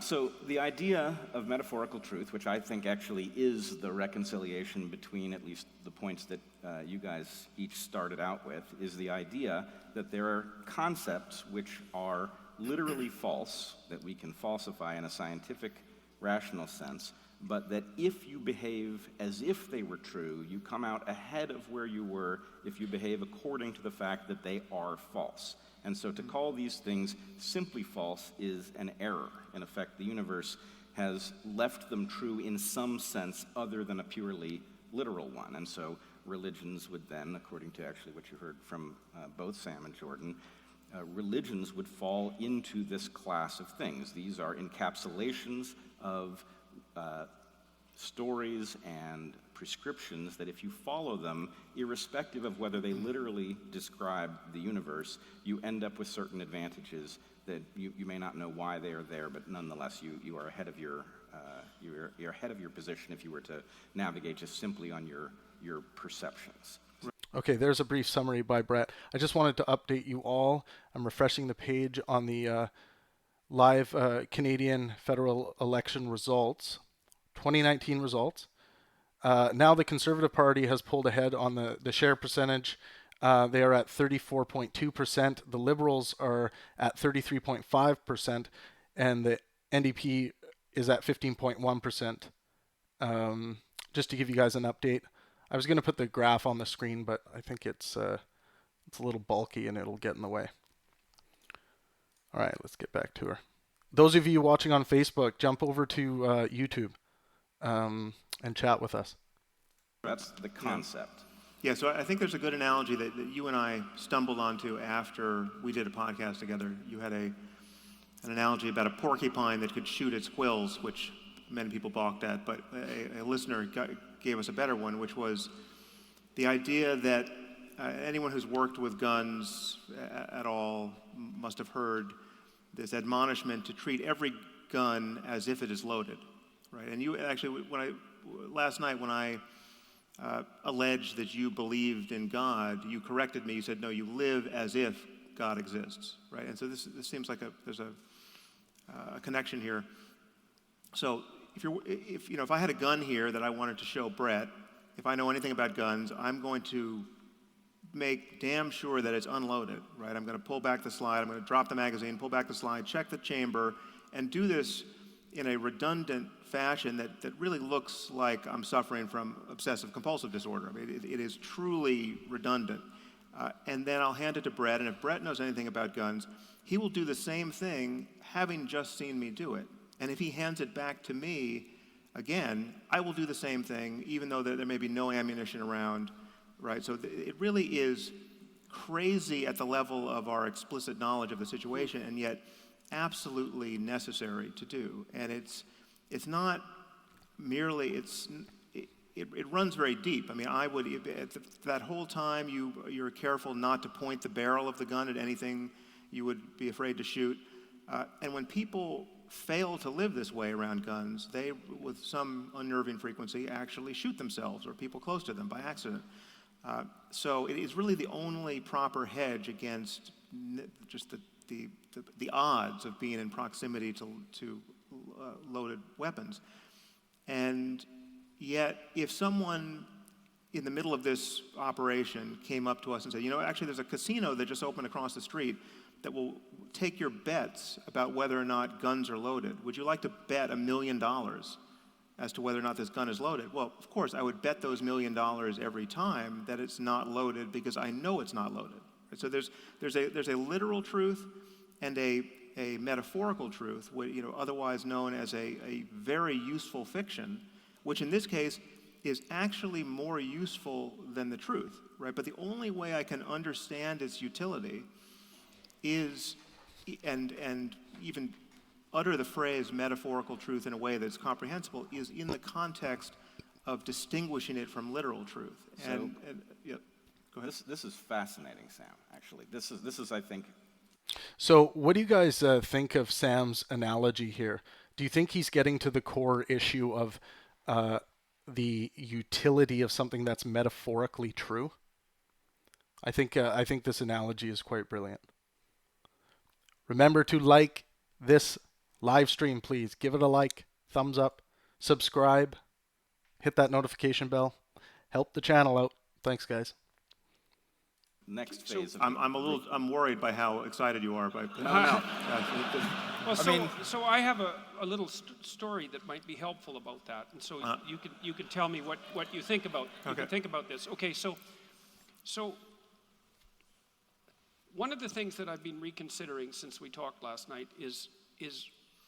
So the idea of metaphorical truth, which I think actually is the reconciliation between at least the points that you guys each started out with, is the idea that there are concepts which are literally false, that we can falsify in a scientific, rational sense, but that if you behave as if they were true, you come out ahead of where you were if you behave according to the fact that they are false. And so to call these things simply false is an error. In effect, the universe has left them true in some sense other than a purely literal one. And so religions would then, according to actually what you heard from both Sam and Jordan, religions would fall into this class of things. These are encapsulations of stories and prescriptions that if you follow them, irrespective of whether they literally describe the universe, you end up with certain advantages that you may not know why they are there, but nonetheless you are ahead of your you're ahead of your position if you were to navigate just simply on your perceptions. Okay, there's a brief summary by Brett. I just wanted to update you all. I'm refreshing the page on the live Canadian federal election results, 2019 results. Now the Conservative Party has pulled ahead on the share percentage. They are at 34.2%. The Liberals are at 33.5%. And the NDP is at 15.1%. Just to give you guys an update. I was going to put the graph on the screen, but I think it's a little bulky and it'll get in the way. All right, let's get back to her. Those of you watching on Facebook, jump over to YouTube and chat with us. That's the concept. Yeah, so I think there's a good analogy that you and I stumbled onto after we did a podcast together. You had an analogy about a porcupine that could shoot its quills, which many people balked at, but a listener gave us a better one, which was the idea that anyone who's worked with guns at all must have heard this admonishment to treat every gun as if it is loaded, right? And you actually, last night when I alleged that you believed in God, you corrected me. You said, no, you live as if God exists, right? And so this seems like there's a connection here. So if I had a gun here that I wanted to show Brett, if I know anything about guns, I'm going to make damn sure that it's unloaded, right? I'm going to pull back the slide, I'm going to drop the magazine, pull back the slide, check the chamber, and do this in a redundant fashion that really looks like I'm suffering from obsessive compulsive disorder. I mean, it is truly redundant. And then I'll hand it to Brett, and if Brett knows anything about guns, he will do the same thing having just seen me do it. And if he hands it back to me, again, I will do the same thing, even though there may be no ammunition around, right? So it really is crazy at the level of our explicit knowledge of the situation, and yet absolutely necessary to do. And it's not merely, it runs very deep. I mean, I would, that whole time you're careful not to point the barrel of the gun at anything you would be afraid to shoot. And when people fail to live this way around guns, they, with some unnerving frequency, actually shoot themselves or people close to them by accident. So it is really the only proper hedge against just the odds of being in proximity to loaded weapons. And yet, if someone in the middle of this operation came up to us and said, actually there's a casino that just opened across the street that will take your bets about whether or not guns are loaded. Would you like to bet $1 million as to whether or not this gun is loaded? Well, of course, I would bet those $1 million every time that it's not loaded because I know it's not loaded. So there's a literal truth and a metaphorical truth, otherwise known as a very useful fiction, which in this case is actually more useful than the truth, right? But the only way I can understand its utility is, and even utter the phrase metaphorical truth in a way that's comprehensible, is in the context of distinguishing it from literal truth. And yeah, go ahead. This is fascinating, Sam, actually. This is, I think... So what do you guys think of Sam's analogy here? Do you think he's getting to the core issue of the utility of something that's metaphorically true? I think this analogy is quite brilliant. Remember to like this live stream, please. Give it a like, thumbs up, subscribe, hit that notification bell. Help the channel out. Thanks, guys. Next phase of I'm worried by how excited you are. So I have a little story that might be helpful about that, and so you can tell me what you think about. You can think about this. Okay, so one of the things that I've been reconsidering since we talked last night is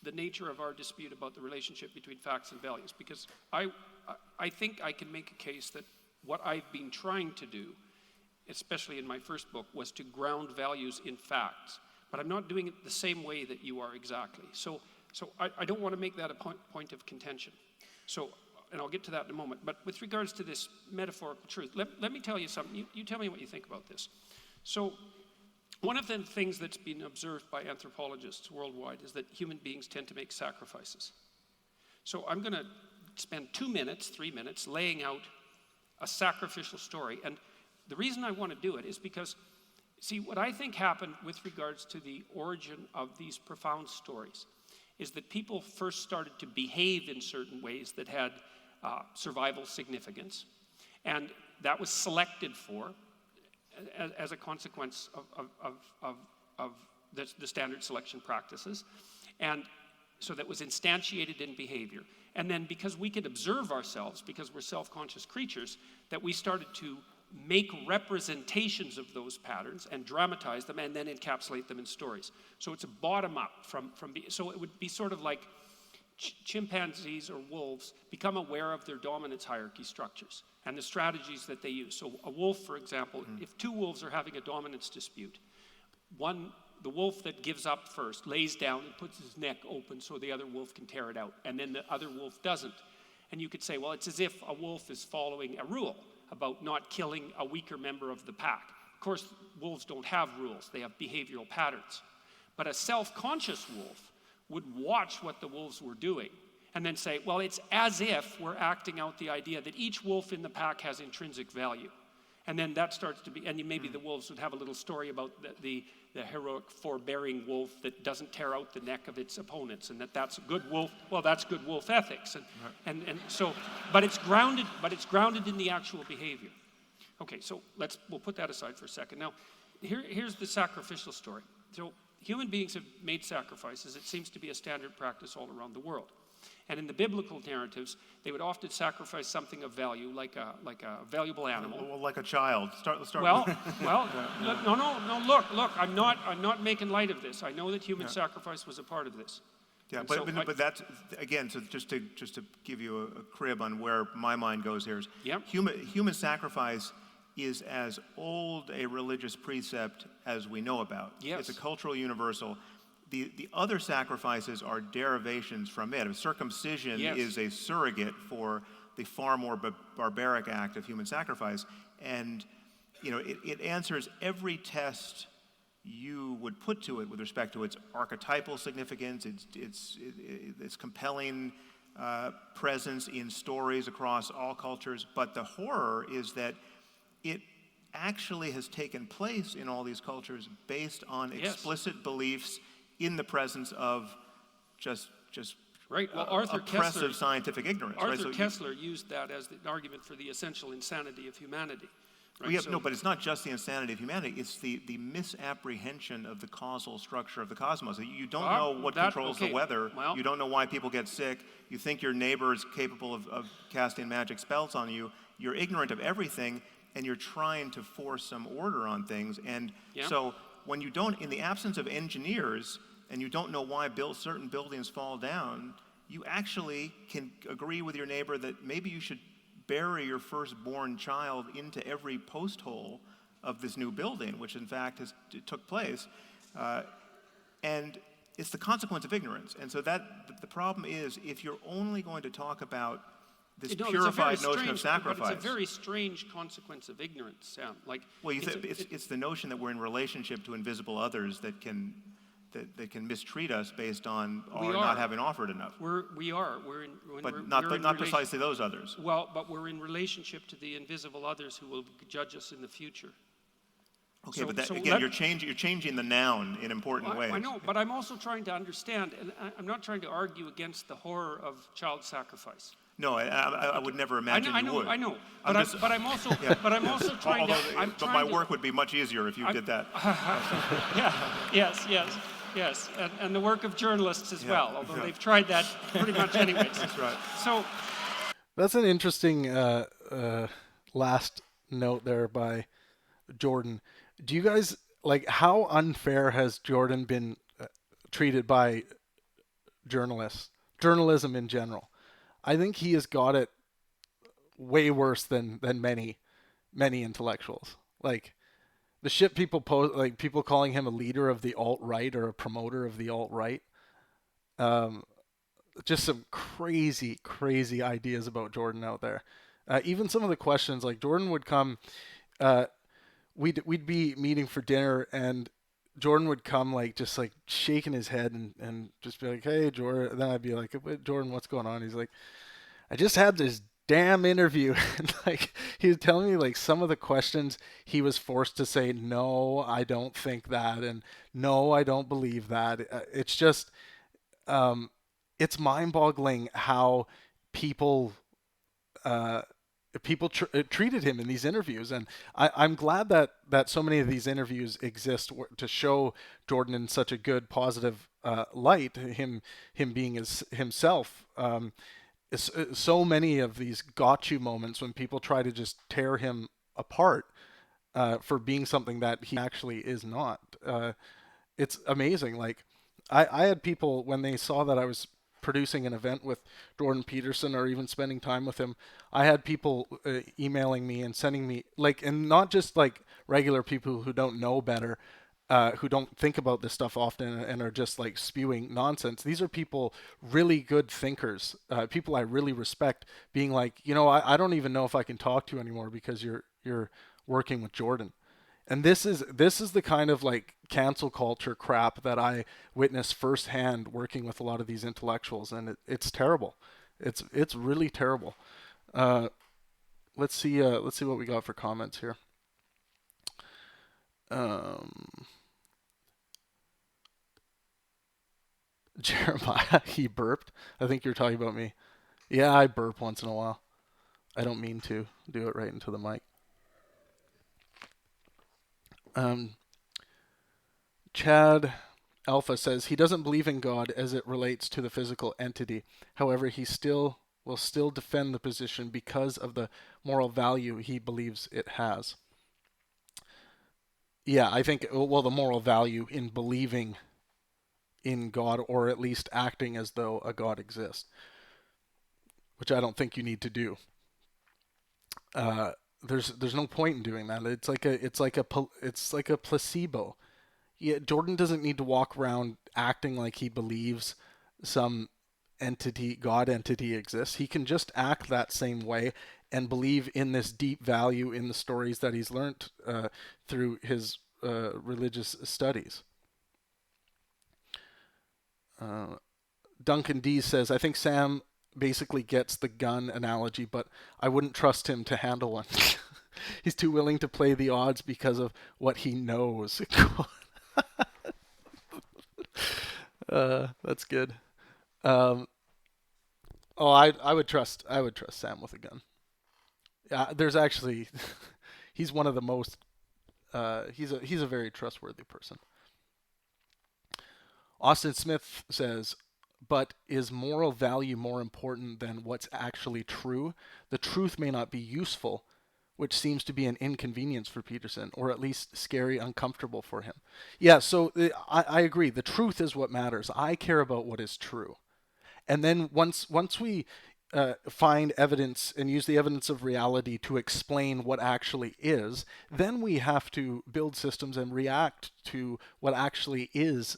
the nature of our dispute about the relationship between facts and values, because I think I can make a case that what I've been trying to do, especially in my first book, was to ground values in facts. But I'm not doing it the same way that you are exactly. So I don't want to make that a point of contention. And I'll get to that in a moment. But with regards to this metaphorical truth, let me tell you something. You tell me what you think about this. So one of the things that's been observed by anthropologists worldwide is that human beings tend to make sacrifices. So I'm going to spend 3 minutes, laying out a sacrificial story. And the reason I want to do it is because, see, what I think happened with regards to the origin of these profound stories is that people first started to behave in certain ways that had survival significance, and that was selected for as a consequence of the standard selection practices, and so that was instantiated in behavior. And then because we could observe ourselves, because we're self-conscious creatures, that we started to make representations of those patterns and dramatize them and then encapsulate them in stories. So it's a bottom-up so it would be sort of like chimpanzees or wolves become aware of their dominance hierarchy structures and the strategies that they use. So a wolf, for example, if two wolves are having a dominance dispute, the wolf that gives up first lays down and puts his neck open so the other wolf can tear it out, and then the other wolf doesn't. And you could say, well, it's as if a wolf is following a rule about not killing a weaker member of the pack. Of course, wolves don't have rules. They have behavioral patterns. But a self-conscious wolf would watch what the wolves were doing and then say, well, it's as if we're acting out the idea that each wolf in the pack has intrinsic value. And then that starts to be, and maybe the wolves would have a little story about the heroic forbearing wolf that doesn't tear out the neck of its opponents, and that's a good wolf. Well, that's good wolf ethics, and so, but it's grounded in the actual behavior. Okay, so we'll put that aside for a second. Now, here's the sacrificial story. So human beings have made sacrifices. It seems to be a standard practice all around the world. And in the biblical narratives, they would often sacrifice something of value, like a valuable animal. Well, like a child. Let's start. Well, no. Look. I'm not making light of this. I know that human sacrifice was a part of this. Yeah, but that's again. So just to give you a crib on where my mind goes here is human sacrifice is as old a religious precept as we know about. Yes. It's a cultural universal. The other sacrifices are derivations from it. Circumcision is a surrogate for the far more barbaric act of human sacrifice, and it answers every test you would put to it with respect to its archetypal significance, its compelling presence in stories across all cultures. But the horror is that it actually has taken place in all these cultures based on explicit beliefs in the presence of just right. Well, Arthur oppressive scientific ignorance. Arthur Kessler used that as an argument for the essential insanity of humanity. Right? No, but it's not just the insanity of humanity. It's the misapprehension of the causal structure of the cosmos. You don't know what controls the weather. Well, you don't know why people get sick. You think your neighbor is capable of casting magic spells on you. You're ignorant of everything, and you're trying to force some order on things. And so when you don't, in the absence of engineers, and you don't know why certain buildings fall down, you actually can agree with your neighbor that maybe you should bury your firstborn child into every post hole of this new building, which in fact took place. And it's the consequence of ignorance. And so the problem is, if you're only going to talk about this purified notion of sacrifice. But it's a very strange consequence of ignorance, Sam. It's the notion that we're in relationship to invisible others that can mistreat us based on our not having offered enough. We are. But not precisely those others. Well, but we're in relationship to the invisible others who will judge us in the future. Okay, but you're changing the noun in important ways. I know, but I'm also trying to understand, and I'm not trying to argue against the horror of child sacrifice. No, I would never imagine you would. I know. But I'm also trying to. But my work would be much easier if you did that. Yes, and the work of journalists as well, although they've tried that pretty much anyways. That's right. So that's an interesting last note there by Jordan. Do you guys, how unfair has Jordan been treated by journalism in general? I think he has got it way worse than many intellectuals. The shit people post, people calling him a leader of the alt-right or a promoter of the alt-right. Just some crazy ideas about Jordan out there. Even some of the questions, Jordan would come, we'd be meeting for dinner, and Jordan would come just shaking his head and just be like, "Hey, Jordan." And then I'd be like, "Jordan, what's going on?" He's like, "I just had this damn interview." And he was telling me some of the questions he was forced to say, "No, I don't think that," and "No, I don't believe that." It's just it's mind-boggling how people treated him in these interviews, and I'm glad that so many of these interviews exist to show Jordan in such a good, positive light. Him being himself. So many of these got you moments when people try to just tear him apart for being something that he actually is not. It's amazing. I had people, when they saw that I was producing an event with Jordan Peterson or even spending time with him, I had people emailing me and sending me and not just regular people who don't know better, who don't think about this stuff often and are just spewing nonsense. These are people, really good thinkers, people I really respect, being I don't even know if I can talk to you anymore because you're working with Jordan. And this is the kind of cancel culture crap that I witnessed firsthand working with a lot of these intellectuals, and it's terrible. It's really terrible. Let's see what we got for comments here. Jeremiah, he burped. I think you're talking about me. Yeah, I burp once in a while. I don't mean to do it right into the mic. Chad Alpha says he doesn't believe in God as it relates to the physical entity. However, he will still defend the position because of the moral value he believes it has. Yeah, I think, well, the moral value in believing in God, or at least acting as though a God exists, which I don't think you need to do. There's no point in doing that. It's like a placebo. Yeah, Jordan doesn't need to walk around acting like he believes some entity, God entity exists. He can just act that same way and believe in this deep value in the stories that he's learned through his religious studies. Duncan D says, I think Sam basically gets the gun analogy, but I wouldn't trust him to handle one. He's too willing to play the odds because of what he knows. That's good. Oh, I would trust Sam with a gun. Yeah, there's actually he's one of the most he's a very trustworthy person. Austin Smith says, but is moral value more important than what's actually true? The truth may not be useful, which seems to be an inconvenience for Peterson, or at least scary, uncomfortable for him. Yeah, so I agree. The truth is what matters. I care about what is true. And then once we find evidence and use the evidence of reality to explain what actually is, then we have to build systems and react to what actually is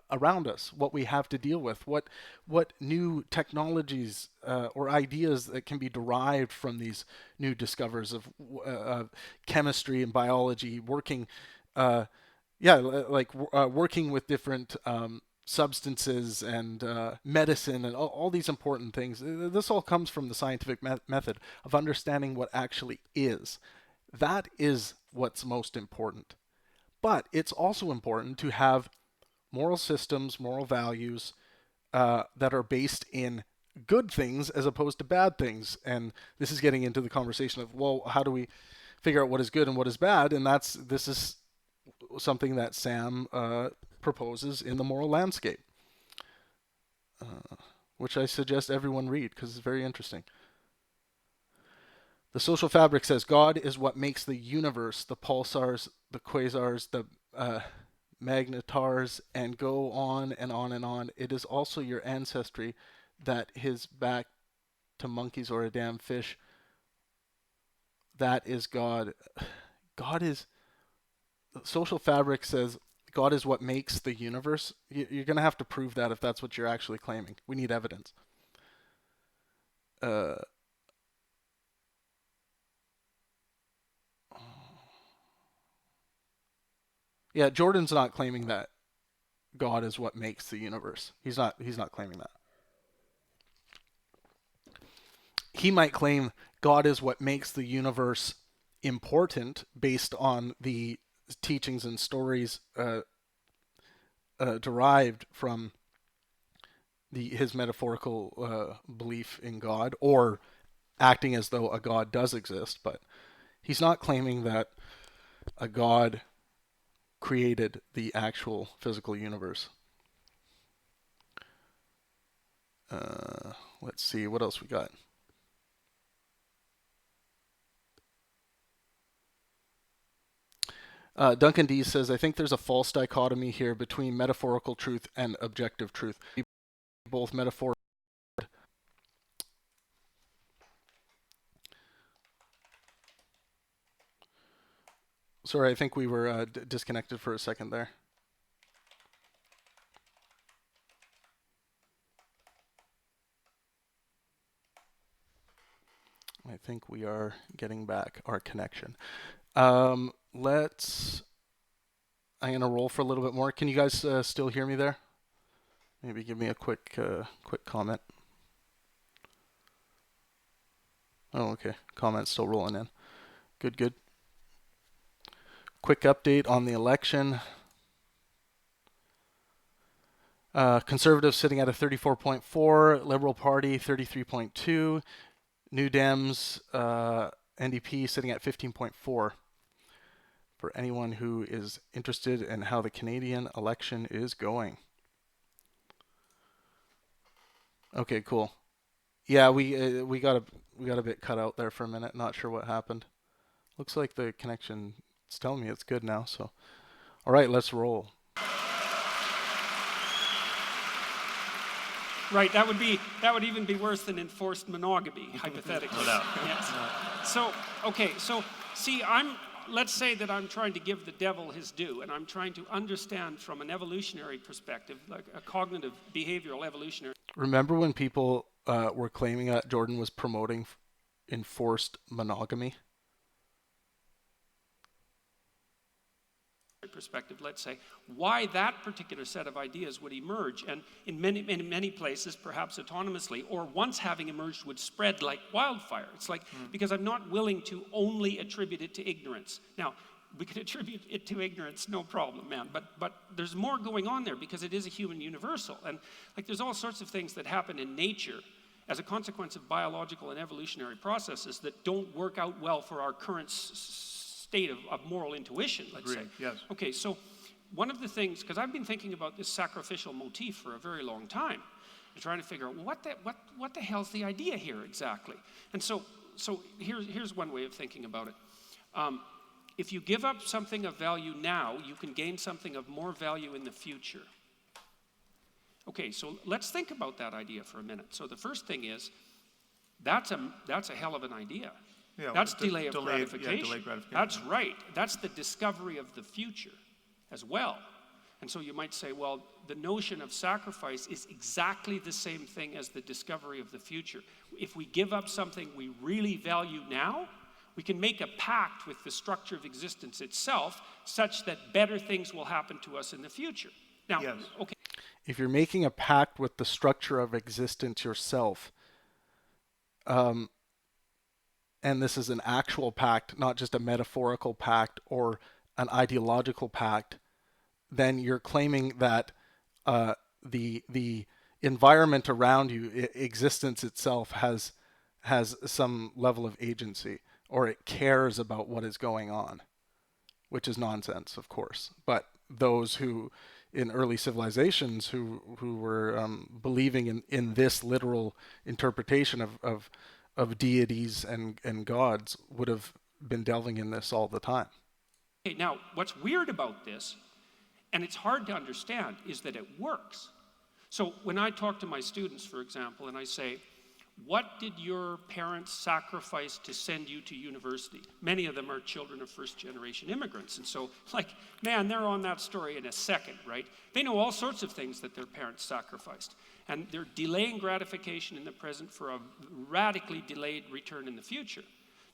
around us, what we have to deal with, what new technologies or ideas that can be derived from these new discoveries of chemistry and biology, working working with different substances and medicine and all these important things. This all comes from the scientific method of understanding what actually is. That is what's most important. But it's also important to have moral systems, moral values that are based in good things as opposed to bad things. And this is getting into the conversation of, well, how do we figure out what is good and what is bad? And this is something that Sam proposes in The Moral Landscape, which I suggest everyone read because it's very interesting. The Social Fabric says God is what makes the universe, the pulsars, the quasars, the magnetars, and go on and on and on. It is also your ancestry that is back to monkeys or a damn fish. That is God. God is... Social Fabric says God is what makes the universe. You're going to have to prove that if that's what you're actually claiming. We need evidence. Yeah, Jordan's not claiming that God is what makes the universe. He's not claiming that. He might claim God is what makes the universe important based on the teachings and stories derived from his metaphorical belief in God, or acting as though a God does exist. But he's not claiming that a God created the actual physical universe. Let's see, what else we got? Duncan D says, I think there's a false dichotomy here between metaphorical truth and objective truth. Both metaphor. Sorry, I think we were disconnected for a second there. I think we are getting back our connection. I'm going to roll for a little bit more. Can you guys still hear me there? Maybe give me a quick comment. Oh, okay. Comments still rolling in. Good. quick update on the election. Conservatives sitting at a 34.4, Liberal Party 33.2, New Dems, NDP sitting at 15.4. For anyone who is interested in how the Canadian election is going. Okay, cool. Yeah, we got a bit cut out there for a minute. Not sure what happened. Looks like the connection. It's telling me it's good now. So, all right, let's roll. Right, that would even be worse than enforced monogamy, hypothetically. No doubt. Yes. So see, let's say that I'm trying to give the devil his due, and I'm trying to understand from an evolutionary perspective, like a cognitive behavioral evolutionary. Remember when people were claiming that Jordan was promoting enforced monogamy? Perspective, let's say, why that particular set of ideas would emerge, and in many places, perhaps autonomously, or once having emerged, would spread like wildfire. It's like, because I'm not willing to only attribute it to ignorance. Now, we can attribute it to ignorance, no problem, man, but there's more going on there, because it is a human universal, and like there's all sorts of things that happen in nature as a consequence of biological and evolutionary processes that don't work out well for our current state of moral intuition, let's say. Yes. Okay, so one of the things, because I've been thinking about this sacrificial motif for a very long time, and trying to figure out what the hell's the idea here exactly. And so here's one way of thinking about it. If you give up something of value now, you can gain something of more value in the future. Okay, so let's think about that idea for a minute. So the first thing is, that's a hell of an idea. Yeah, that's delayed gratification. Yeah, delayed gratification. That's right. That's the discovery of the future as well. And so you might say, well, the notion of sacrifice is exactly the same thing as the discovery of the future. If we give up something we really value now, we can make a pact with the structure of existence itself such that better things will happen to us in the future. Now, yes. Okay. If you're making a pact with the structure of existence yourself, and this is an actual pact, not just a metaphorical pact or an ideological pact, then you're claiming that the environment around you, existence itself, has some level of agency, or it cares about what is going on, which is nonsense, of course. But those who, in early civilizations, who were believing in this literal interpretation of deities and gods, would have been delving in this all the time. Okay, now, what's weird about this, and it's hard to understand, is that it works. So when I talk to my students, for example, and I say, what did your parents sacrifice to send you to university? Many of them are children of first-generation immigrants. And so, like, man, they're on that story in a second, right? They know all sorts of things that their parents sacrificed. And they're delaying gratification in the present for a radically delayed return in the future.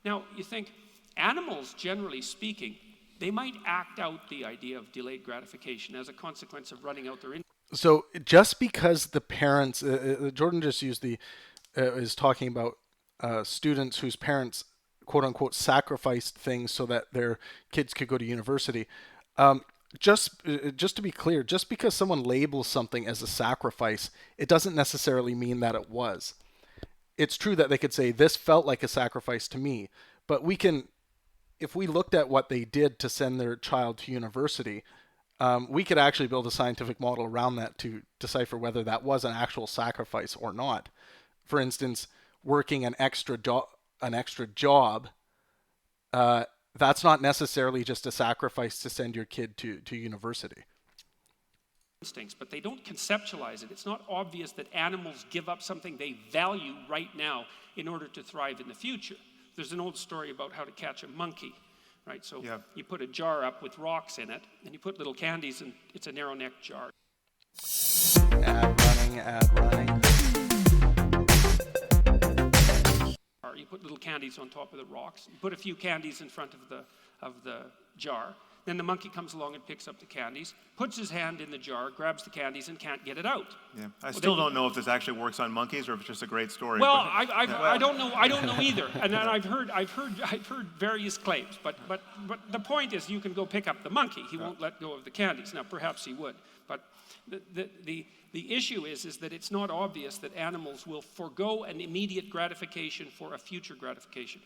Now, you think, animals, generally speaking, they might act out the idea of delayed gratification as a consequence of running out their income. So just because the parents, Jordan just used is talking about students whose parents, quote unquote, sacrificed things so that their kids could go to university. Just to be clear, just because someone labels something as a sacrifice, it doesn't necessarily mean that it was. It's true that they could say, this felt like a sacrifice to me, but we can, if we looked at what they did to send their child to university, we could actually build a scientific model around that to decipher whether that was an actual sacrifice or not. For instance, working an extra job, that's not necessarily just a sacrifice to send your kid to university. Instincts, but they don't conceptualize it. It's not obvious that animals give up something they value right now in order to thrive in the future. There's an old story about how to catch a monkey, right? So you put a jar up with rocks in it, and you put little candies, and it's a narrow-necked jar. Ad running. You put little candies on top of the rocks. You put a few candies in front of the jar. Then the monkey comes along and picks up the candies, puts his hand in the jar, grabs the candies, and can't get it out. Yeah, I still don't know if this actually works on monkeys or if it's just a great story. Well, I don't know. I don't know either. And I've heard various claims. But the point is, you can go pick up the monkey. He won't let go of the candies. Now, perhaps he would. But the issue is that it's not obvious that animals will forego an immediate gratification for a future gratification.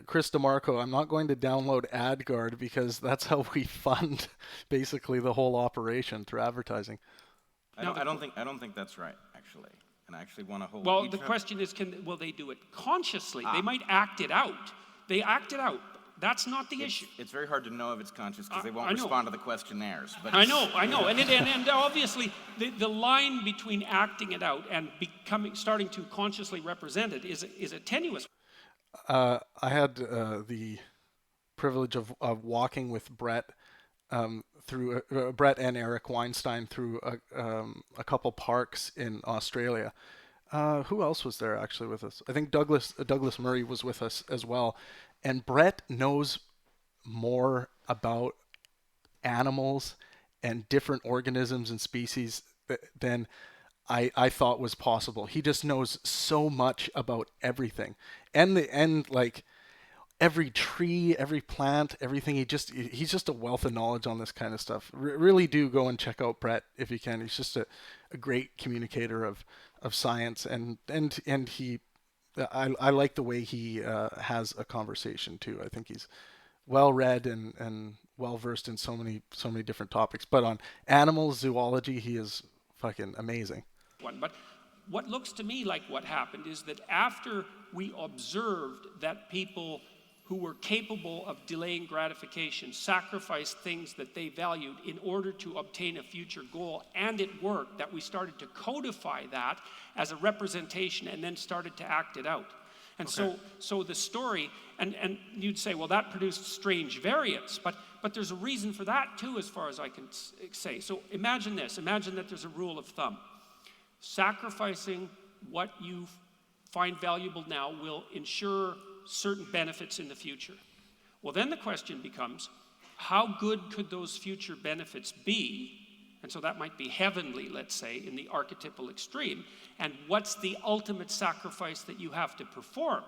Chris DeMarco, I'm not going to download AdGuard because that's how we fund basically the whole operation through advertising. I don't think that's right, actually. And I actually want to hold. Well, the question is, will they do it consciously? They might act it out. They act it out. That's not the issue. It's very hard to know if it's conscious because they won't respond to the questionnaires. But I know. And obviously, the line between acting it out and starting to consciously represent it is a tenuous. I had the privilege of walking with Brett through Brett and Eric Weinstein through a couple parks in Australia. Who else was there actually with us? I think Douglas Murray was with us as well. And Brett knows more about animals and different organisms and species than I thought was possible. He just knows so much about everything, and like every tree, every plant, everything. He's just a wealth of knowledge on this kind of stuff. Really do go and check out Brett if you can. He's just a great communicator of science, and he. I like the way he has a conversation too. I think he's well read and well versed in so many different topics. But on animals, zoology, he is fucking amazing. But what looks to me like what happened is that after we observed that people who were capable of delaying gratification sacrificed things that they valued in order to obtain a future goal, and it worked, that we started to codify that as a representation and then started to act it out. And so the story, and you'd say, well, that produced strange variants, but there's a reason for that too, as far as I can say. So imagine this. Imagine that there's a rule of thumb. Sacrificing what you find valuable now will ensure certain benefits in the future. Well, then the question becomes, how good could those future benefits be? And so that might be heavenly, let's say, in the archetypal extreme. And what's the ultimate sacrifice that you have to perform?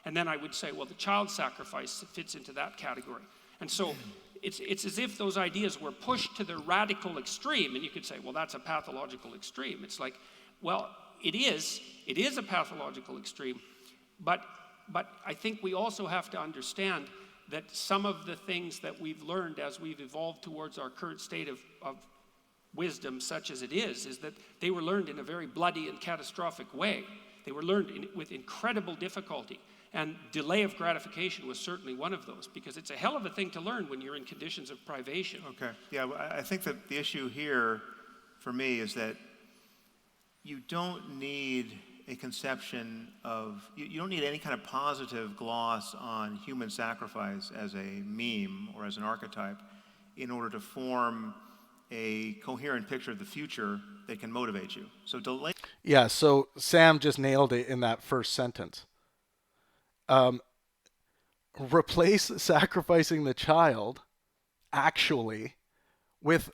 And then I would say, well, the child sacrifice fits into that category. And so it's as if those ideas were pushed to the radical extreme. And you could say, well, that's a pathological extreme. It's like, well, it is a pathological extreme. But I think we also have to understand that some of the things that we've learned as we've evolved towards our current state of wisdom, such as it is that they were learned in a very bloody and catastrophic way. They were learned with incredible difficulty. And delay of gratification was certainly one of those, because it's a hell of a thing to learn when you're in conditions of privation. Okay. Yeah, I think that the issue here for me is that you don't need a conception of, you don't need any kind of positive gloss on human sacrifice as a meme or as an archetype in order to form a coherent picture of the future that can motivate you. So delay. Yeah, so Sam just nailed it in that first sentence. Replace sacrificing the child actually with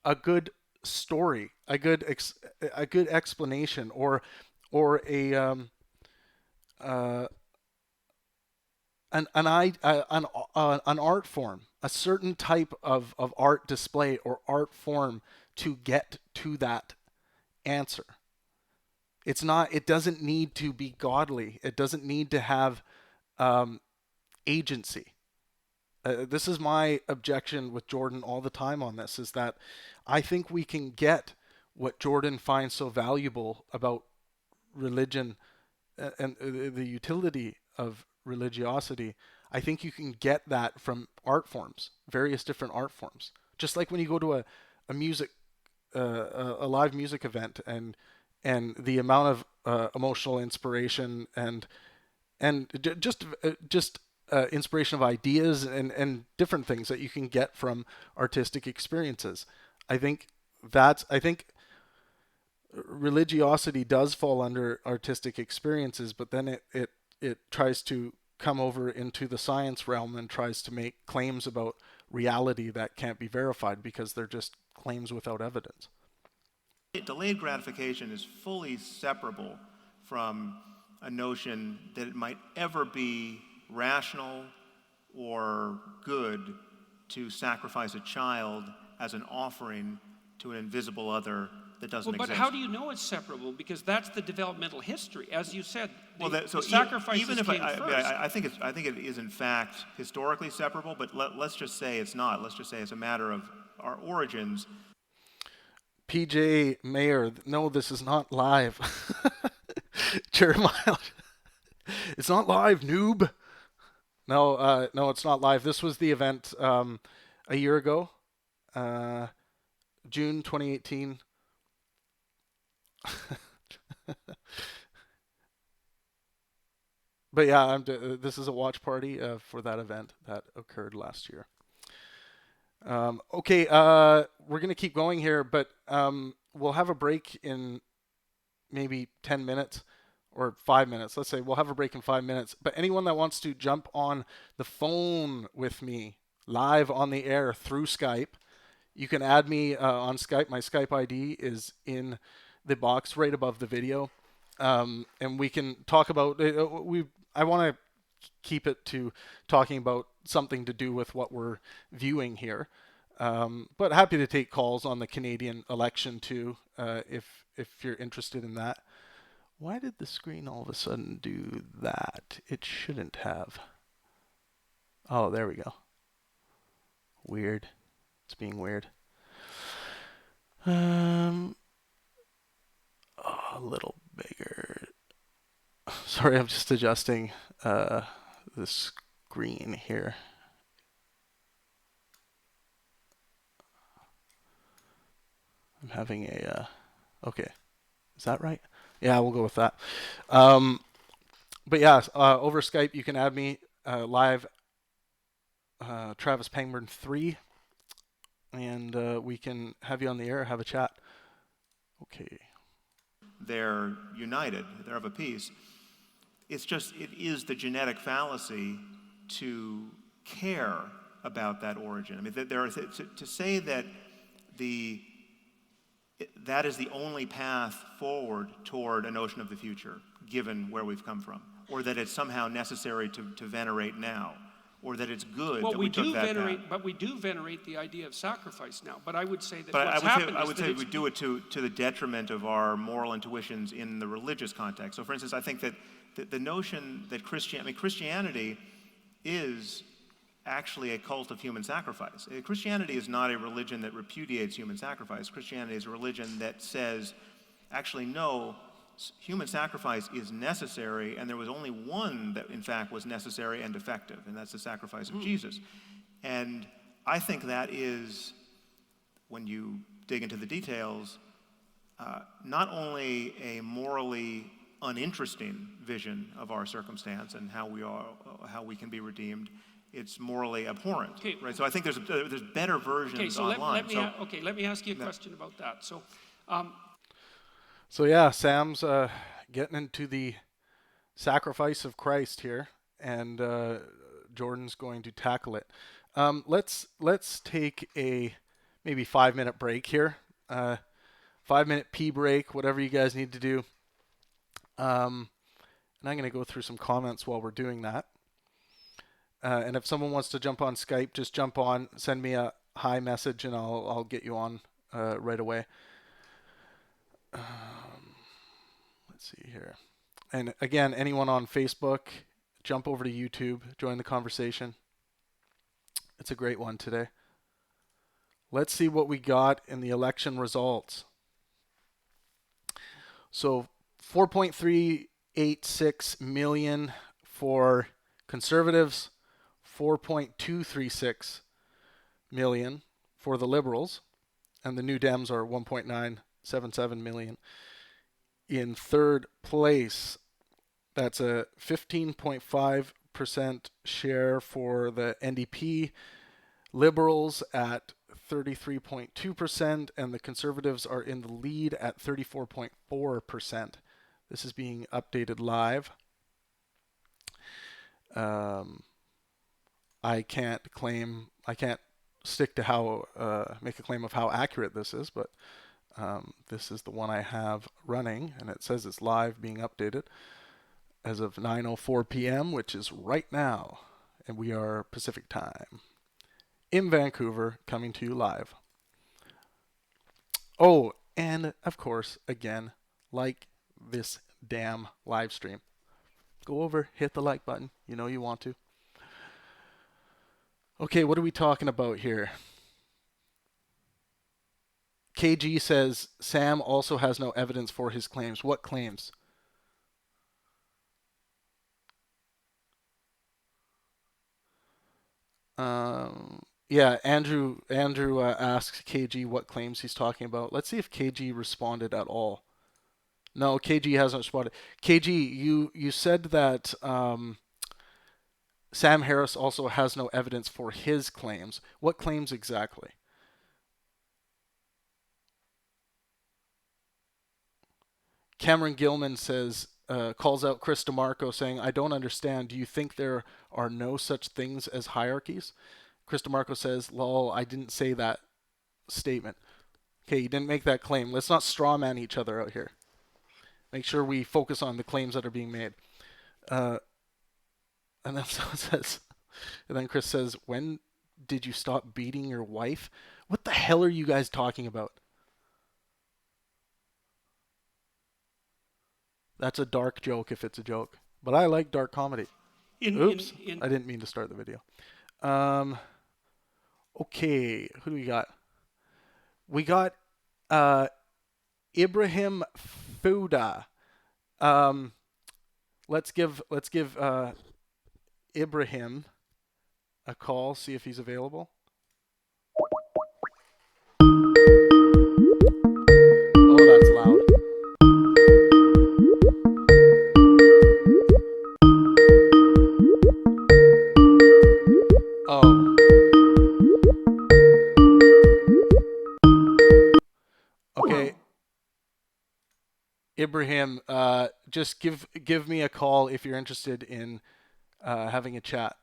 a good story, a good explanation, or an art form, a certain type of art display or art form to get to that answer. It doesn't need to be godly. It doesn't need to have agency. This is my objection with Jordan all the time on this, is that I think we can get what Jordan finds so valuable about religion and the utility of religiosity. I think you can get that from art forms, various different art forms. Just like when you go to a live music event, and the amount of emotional inspiration and just inspiration of ideas and different things that you can get from artistic experiences. I think religiosity does fall under artistic experiences, but then it tries to come over into the science realm and tries to make claims about reality that can't be verified because they're just claims without evidence. Delayed gratification is fully separable from a notion that it might ever be rational or good to sacrifice a child as an offering to an invisible other that doesn't But exist. how do you know it's separable? Because that's the developmental history. As you said, the So sacrifices even if came first. I think it is in fact historically separable, but let's just say it's not. Let's just say it's a matter of our origins. PJ Mayer, no, this is not live. Jeremiah, it's not live, noob. No, no, it's not live. This was the event a year ago, June 2018. But yeah, this is a watch party for that event that occurred last year. Okay, we're going to keep going here, but we'll have a break in maybe 10 minutes or 5 minutes. Let's say we'll have a break in 5 minutes. But anyone that wants to jump on the phone with me live on the air through Skype, you can add me on Skype. My Skype ID is in the box right above the video. And we can talk about I want to keep it to talking about something to do with what we're viewing here. But happy to take calls on the Canadian election too, if you're interested in that. Why did the screen all of a sudden do that? It shouldn't have. Oh, there we go. Weird. It's being weird. A little bigger. Sorry, I'm just adjusting the screen here. I'm having a okay. Is that right? Yeah, we'll go with that. But yeah, over Skype you can add me live, Travis Pangburn 3, and we can have you on the air, have a chat. Okay. They're united. They're of a piece. It is the genetic fallacy to care about that origin. I mean, to say that that is the only path forward toward a notion of the future, given where we've come from, or that it's somehow necessary to venerate now, or that it's good that we took that path. But we do venerate the idea of sacrifice now. But I would say that but what's happened I would say we do it to the detriment of our moral intuitions in the religious context. So, for instance, I think that the notion that Christianity is actually a cult of human sacrifice. Christianity is not a religion that repudiates human sacrifice. Christianity is a religion that says, actually, no, human sacrifice is necessary, and there was only one that, in fact, was necessary and effective, and that's the sacrifice of Jesus. And I think that is, when you dig into the details, not only a morally uninteresting vision of our circumstance and how we can be redeemed, it's morally abhorrent, right? So I think there's better versions online. Let me ask you a question about that. So yeah, Sam's getting into the sacrifice of Christ here, and Jordan's going to tackle it. Let's take a maybe 5-minute break here. 5-minute pee break, whatever you guys need to do. And I'm going to go through some comments while we're doing that. And if someone wants to jump on Skype, just jump on, send me a hi message, and I'll get you on right away. Let's see here. And again, anyone on Facebook, jump over to YouTube, join the conversation. It's a great one today. Let's see what we got in the election results. So 4.386 million for Conservatives, 4.236 million for the Liberals, and the New Dems are 1.977 million. In third place, that's a 15.5% share for the NDP, Liberals at 33.2%, and the Conservatives are in the lead at 34.4%. This is being updated live. I can't stick to how make a claim of how accurate this is, but this is the one I have running, and it says it's live, being updated as of 9:04 p.m., which is right now, and we are Pacific time in Vancouver, coming to you live. Oh, and of course, again, like this damn live stream. Go over, hit the like button. You know you want to. Okay, what are we talking about here? KG says Sam also has no evidence for his claims. What claims? Yeah, Andrew asks KG what claims he's talking about. Let's see if KG responded at all. No, KG hasn't responded. KG, you said that Sam Harris also has no evidence for his claims. What claims exactly? Cameron Gilman says, calls out Chris DeMarco saying, I don't understand. Do you think there are no such things as hierarchies? Chris DeMarco says, lol, I didn't say that statement. Okay, you didn't make that claim. Let's not straw man each other out here. Make sure we focus on the claims that are being made. And then someone says, and then Chris says, when did you stop beating your wife? What the hell are you guys talking about? That's a dark joke if it's a joke. But I like dark comedy. Oops, I didn't mean to start the video. Okay, who do we got? We got Ibrahim Fouda. Let's give Ibrahim a call, see if he's available. Oh, that's loud. Oh. Okay. Ibrahim, just give me a call if you're interested in having a chat.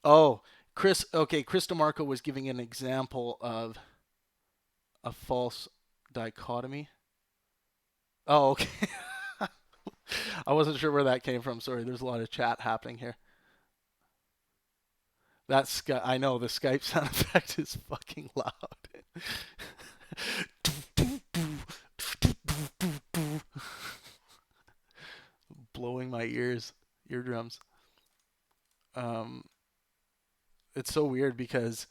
Oh, Chris DeMarco was giving an example of a false dichotomy. Oh, okay. I wasn't sure where that came from. Sorry, there's a lot of chat happening here. I know the Skype sound effect is fucking loud. Blowing my eardrums. It's so weird because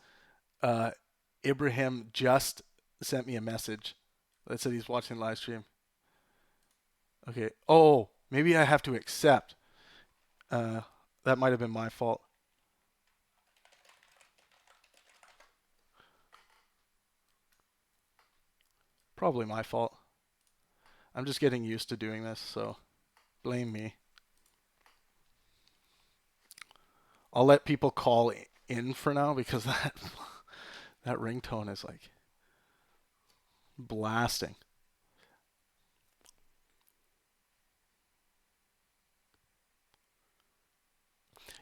Ibrahim just sent me a message that said he's watching the live stream. Okay. Oh, maybe I have to accept. That might have been my fault. Probably my fault. I'm just getting used to doing this, so blame me. I'll let people call in for now because that ringtone is like blasting.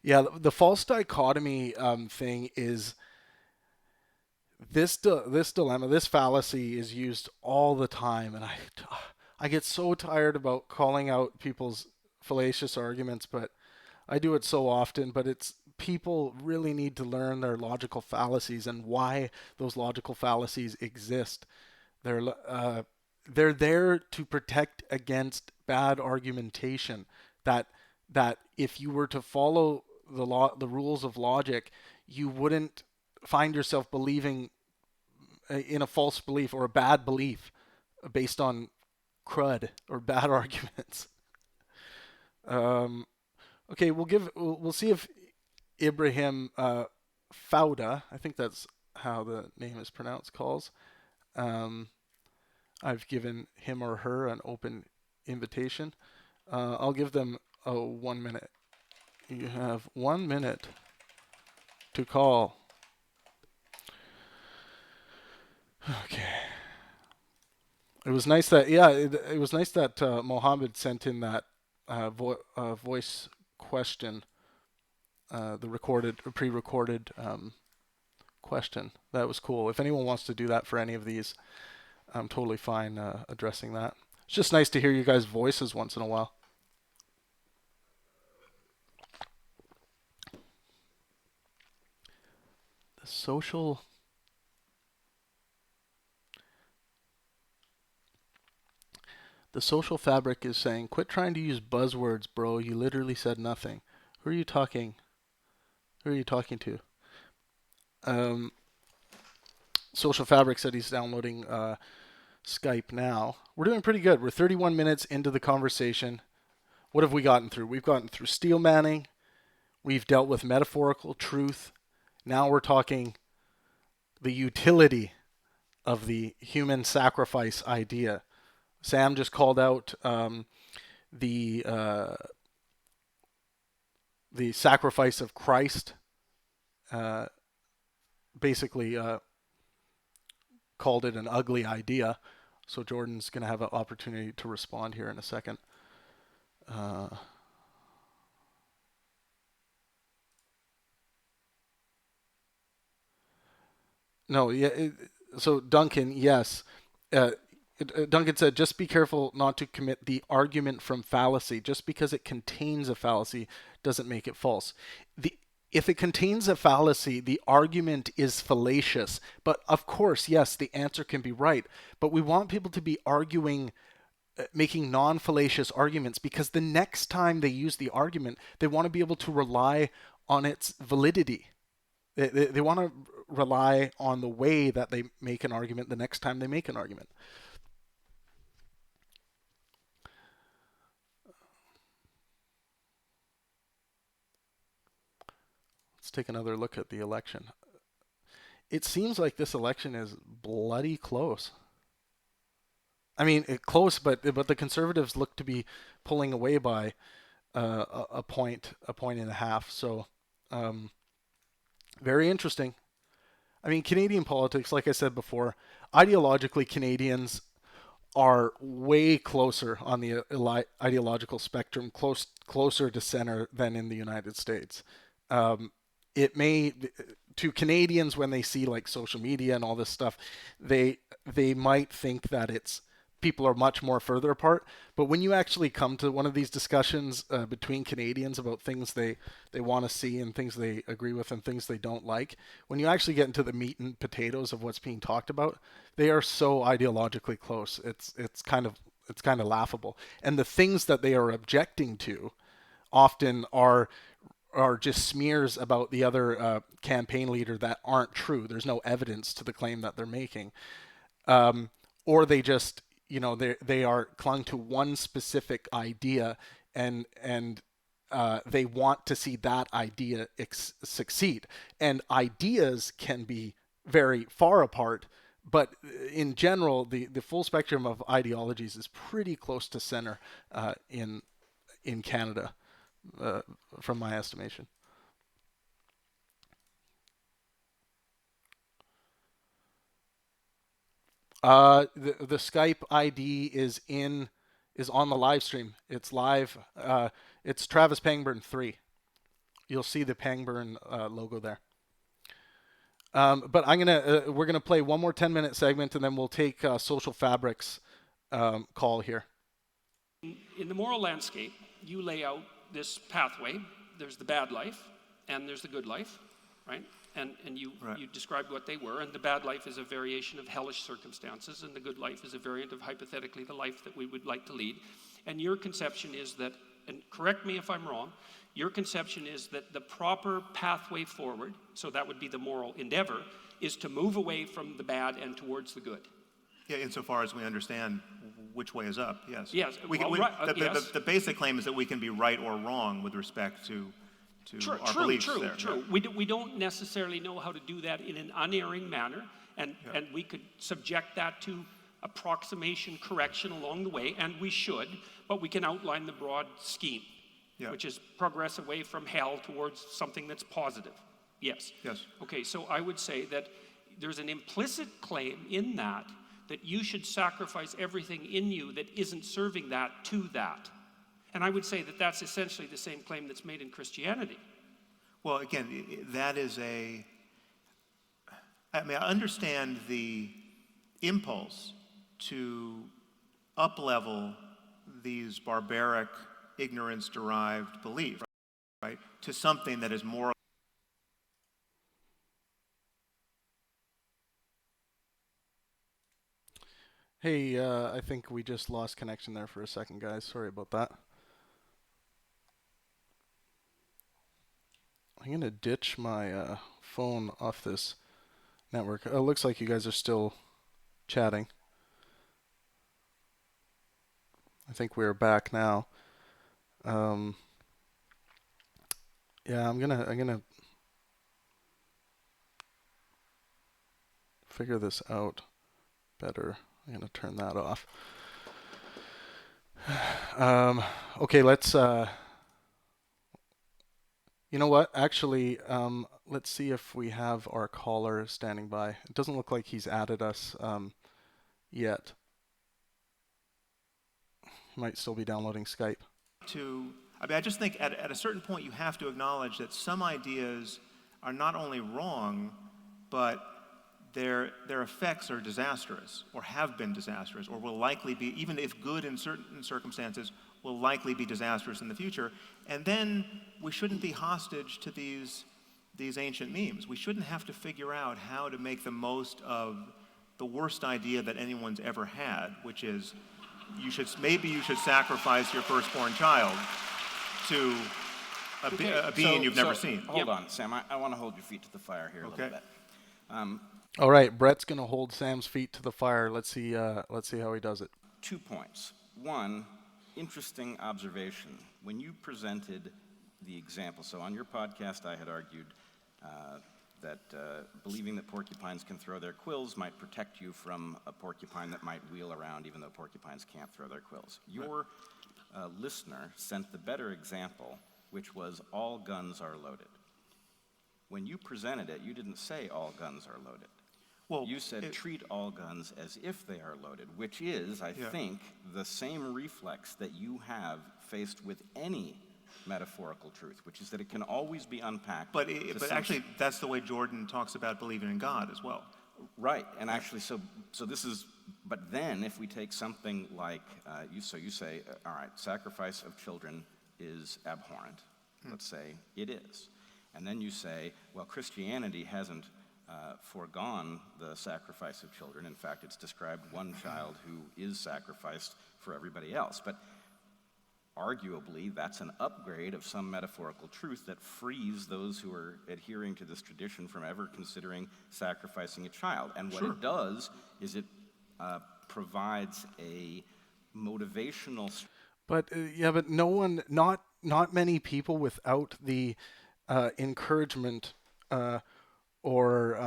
Yeah, the false dichotomy thing is this dilemma, this fallacy is used all the time, and I get so tired about calling out people's fallacious arguments, but I do it so often. But it's people really need to learn their logical fallacies and why those logical fallacies exist. They're there to protect against bad argumentation. That if you were to follow the rules of logic, you wouldn't find yourself believing in a false belief or a bad belief based on crud or bad arguments. Okay, we'll see if Ibrahim Fouda, I think that's how the name is pronounced, calls. I've given him or her an open invitation. I'll give them 1 minute. You have 1 minute to call. Okay. It was nice that it was nice that Mohammed sent in that voice question. the pre-recorded question. That was cool. If anyone wants to do that for any of these, I'm totally fine addressing that. It's just nice to hear you guys' voices once in a while. The social fabric is saying, quit trying to use buzzwords, bro. You literally said nothing. Who are you talking to? Social fabric said he's downloading Skype now. We're doing pretty good. We're 31 minutes into the conversation. What have we gotten through? We've gotten through steel manning. We've dealt with metaphorical truth. Now we're talking the utility of the human sacrifice idea. Sam just called out the sacrifice of Christ. Basically called it an ugly idea. So Jordan's going to have an opportunity to respond here in a second. No, yeah. So Duncan, yes. Duncan said, just be careful not to commit the argument from fallacy. Just because it contains a fallacy doesn't make it false. If it contains a fallacy, the argument is fallacious. But of course, yes, the answer can be right. But we want people to be arguing, making non-fallacious arguments, because the next time they use the argument, they want to be able to rely on its validity. They want to rely on the way that they make an argument the next time they make an argument. Let's take another look at the election. It seems like this election is bloody close. I mean, close, but the Conservatives look to be pulling away by a point and a half. So, very interesting. I mean, Canadian politics, like I said before, ideologically, Canadians are way closer on the ideological spectrum, closer to center than in the United States. It may, to Canadians, when they see like social media and all this stuff, they might think that people are much more further apart. But when you actually come to one of these discussions between Canadians about things they want to see and things they agree with and things they don't like, when you actually get into the meat and potatoes of what's being talked about, they are so ideologically close. It's kind of laughable. And the things that they are objecting to often are just smears about the other campaign leader that aren't true. There's no evidence to the claim that they're making. Or they just, they are clung to one specific idea and they want to see that idea succeed. And ideas can be very far apart, but in general, the full spectrum of ideologies is pretty close to center in Canada. From my estimation. The Skype ID is on the live stream. It's live. It's Travis Pangburn 3. You'll see the Pangburn logo there. But we're gonna play one more 10-minute segment, and then we'll take Social Fabric's call here. In the moral landscape, you lay out this pathway. There's the bad life and there's the good life, right? And you described what they were, and the bad life is a variation of hellish circumstances, and the good life is a variant of hypothetically the life that we would like to lead. And your conception is that, and correct me if I'm wrong, your conception is that the proper pathway forward, so that would be the moral endeavor, is to move away from the bad and towards the good. Yeah, insofar as we understand which way is up, yes. Yes. The basic claim is that we can be right or wrong with respect to our beliefs there. True. Yeah. We don't necessarily know how to do that in an unerring manner, and we could subject that to approximation correction along the way, and we should, but we can outline the broad scheme, which is progress away from hell towards something that's positive. Yes. Yes. Okay, so I would say that there's an implicit claim in that you should sacrifice everything in you that isn't serving that to that. And I would say that that's essentially the same claim that's made in Christianity. Well, again, that is I understand the impulse to up-level these barbaric, ignorance-derived beliefs, right, to something that is more. Hey, I think we just lost connection there for a second, guys. Sorry about that. I'm going to ditch my phone off this network. It looks like you guys are still chatting. I think we're back now. Yeah, I'm gonna figure this out better. I'm gonna turn that off. Okay, let's. You know what? Actually, let's see if we have our caller standing by. It doesn't look like he's added us yet. He might still be downloading Skype. I just think at a certain point you have to acknowledge that some ideas are not only wrong, but their effects are disastrous, or have been disastrous, or will likely be, even if good in certain circumstances, will likely be disastrous in the future. And then we shouldn't be hostage to these ancient memes. We shouldn't have to figure out how to make the most of the worst idea that anyone's ever had, which is maybe you should sacrifice your firstborn child to a being you've never seen. Hold on, Sam. I want to hold your feet to the fire here a little bit. All right, Brett's gonna hold Sam's feet to the fire. Let's see how he does it. 2 points. One, interesting observation. When you presented the example, so on your podcast, I had argued that believing that porcupines can throw their quills might protect you from a porcupine that might wheel around, even though porcupines can't throw their quills. Your listener sent the better example, which was all guns are loaded. When you presented it, you didn't say all guns are loaded. Well, you said treat all guns as if they are loaded, which is, I think, the same reflex that you have faced with any metaphorical truth, which is that it can always be unpacked. But actually, that's the way Jordan talks about believing in God as well. Right, and actually, so this is. But then, if we take something like you say, all right, sacrifice of children is abhorrent. Let's say it is, and then you say, well, Christianity hasn't foregone the sacrifice of children. In fact, it's described one child who is sacrificed for everybody else. But arguably, that's an upgrade of some metaphorical truth that frees those who are adhering to this tradition from ever considering sacrificing a child. And what it does is it provides a motivational. But but no one, not many people without the encouragement or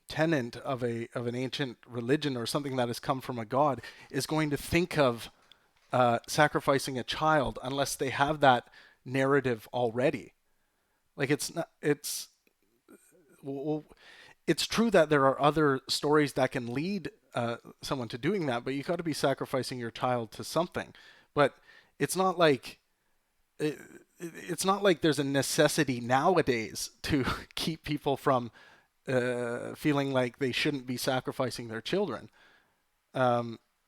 tenet of an ancient religion or something that has come from a god is going to think of sacrificing a child unless they have that narrative already. Like it's true that there are other stories that can lead someone to doing that, but you got to be sacrificing your child to something. But it's not like it's not like there's a necessity nowadays to keep people from feeling like they shouldn't be sacrificing their children.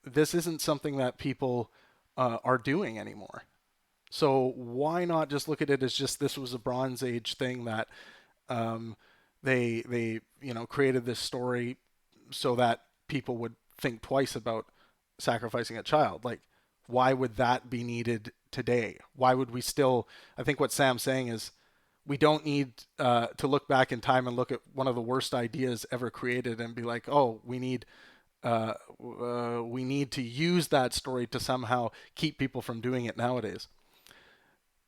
This isn't something that people are doing anymore. So why not just look at it as just this was a Bronze Age thing that they created this story so that people would think twice about sacrificing a child. Like, why would that be needed today? Why would we still? I think what Sam's saying is we don't need to look back in time and look at one of the worst ideas ever created and be like, oh, we need to use that story to somehow keep people from doing it nowadays.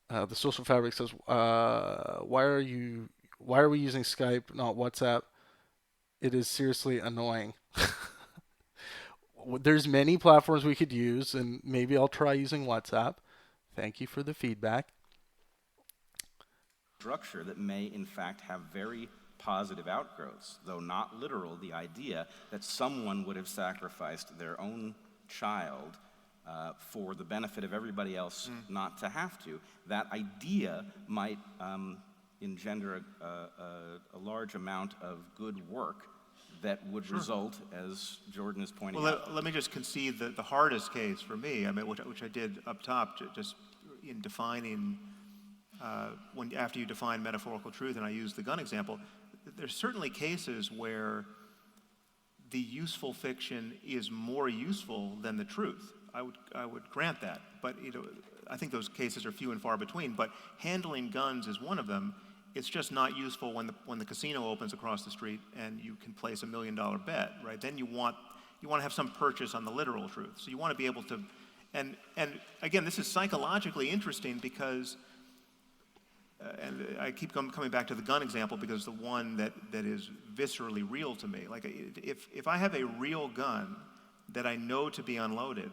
The Social Fabric says, why are we using Skype, not WhatsApp? It is seriously annoying. There's many platforms we could use, and maybe I'll try using WhatsApp. Thank you for the feedback. Structure that may, in fact, have very positive outgrowths, though not literal. The idea that someone would have sacrificed their own child for the benefit of everybody else not to have to, that idea might engender a large amount of good work that would result, as Jordan is pointing out. Let me just concede that the hardest case for me, I mean, which I did up top, just in defining, after you define metaphorical truth, and I used the gun example, there's certainly cases where the useful fiction is more useful than the truth. I would grant that, but I think those cases are few and far between. But handling guns is one of them. It's just not useful when the casino opens across the street and you can place $1 million bet, right? Then you want to have some purchase on the literal truth. So you want to be able to, and again, this is psychologically interesting because, and I keep coming back to the gun example because it's the one that is viscerally real to me. Like if I have a real gun that I know to be unloaded,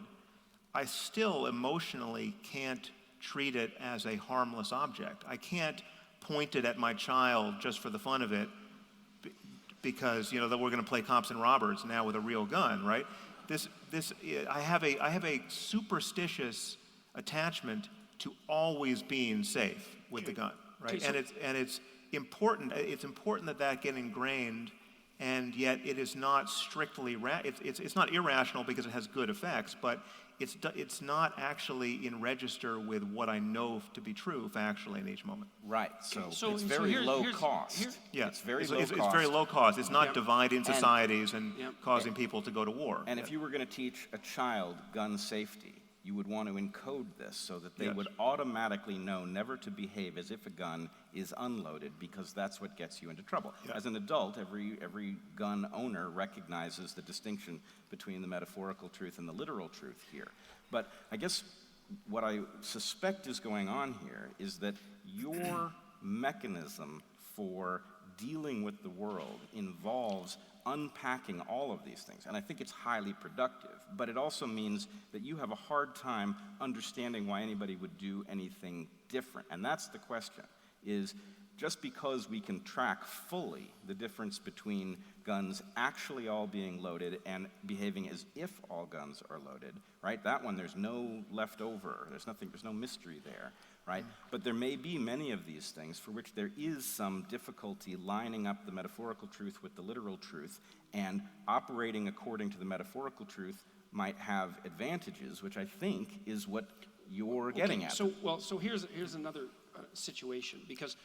I still emotionally can't treat it as a harmless object. I can't point it at my child just for the fun of it because that we're going to play cops and robbers now with a real gun, right? I have a superstitious attachment to always being safe with the gun, right? Okay, and it's important. It's important that get ingrained, and yet it is not strictly it's not irrational because it has good effects, but it's not actually in register with what I know to be true factually in each moment. Right. So it's very low cost. Yeah, it's very it's low cost. very low cost. It's not dividing societies and Yep. causing people to go to war. And if you were going to teach a child gun safety, you would want to encode this so that they would automatically know never to behave as if a gun is unloaded, because that's what gets you into trouble. Yeah. As an adult, every gun owner recognizes the distinction between the metaphorical truth and the literal truth here. But I guess what I suspect is going on here is that your mechanism for dealing with the world involves unpacking all of these things. And I think it's highly productive, but it also means that you have a hard time understanding why anybody would do anything different. And that's the question, is just because we can track fully the difference between guns actually all being loaded and behaving as if all guns are loaded, right? That one, there's no leftover, there's no mystery there, right? But there may be many of these things for which there is some difficulty lining up the metaphorical truth with the literal truth, and operating according to the metaphorical truth might have advantages, which I think is what you're getting at. So here's another situation, because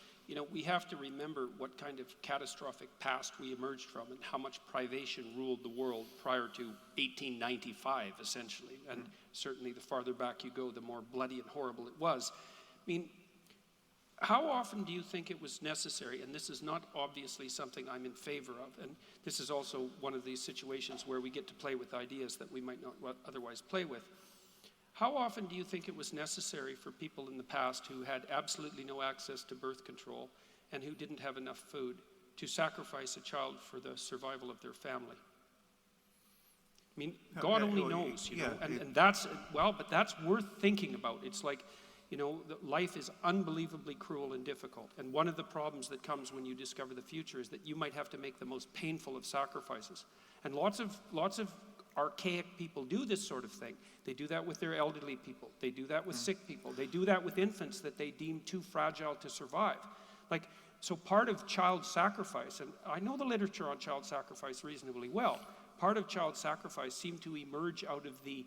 we have to remember what kind of catastrophic past we emerged from and how much privation ruled the world prior to 1895, essentially. And certainly the farther back you go, the more bloody and horrible it was. I mean, how often do you think it was necessary, and this is not obviously something I'm in favor of, and this is also one of these situations where we get to play with ideas that we might not otherwise play with. How often do you think it was necessary for people in the past who had absolutely no access to birth control and who didn't have enough food to sacrifice a child for the survival of their family? I mean, God only knows, and that's, but that's worth thinking about. It's like, life is unbelievably cruel and difficult. And one of the problems that comes when you discover the future is that you might have to make the most painful of sacrifices. And lots of archaic people do this sort of thing. They do that with their elderly people. They do that with sick people. They do that with infants that they deem too fragile to survive. So part of child sacrifice, and I know the literature on child sacrifice reasonably well, part of child sacrifice seemed to emerge out of the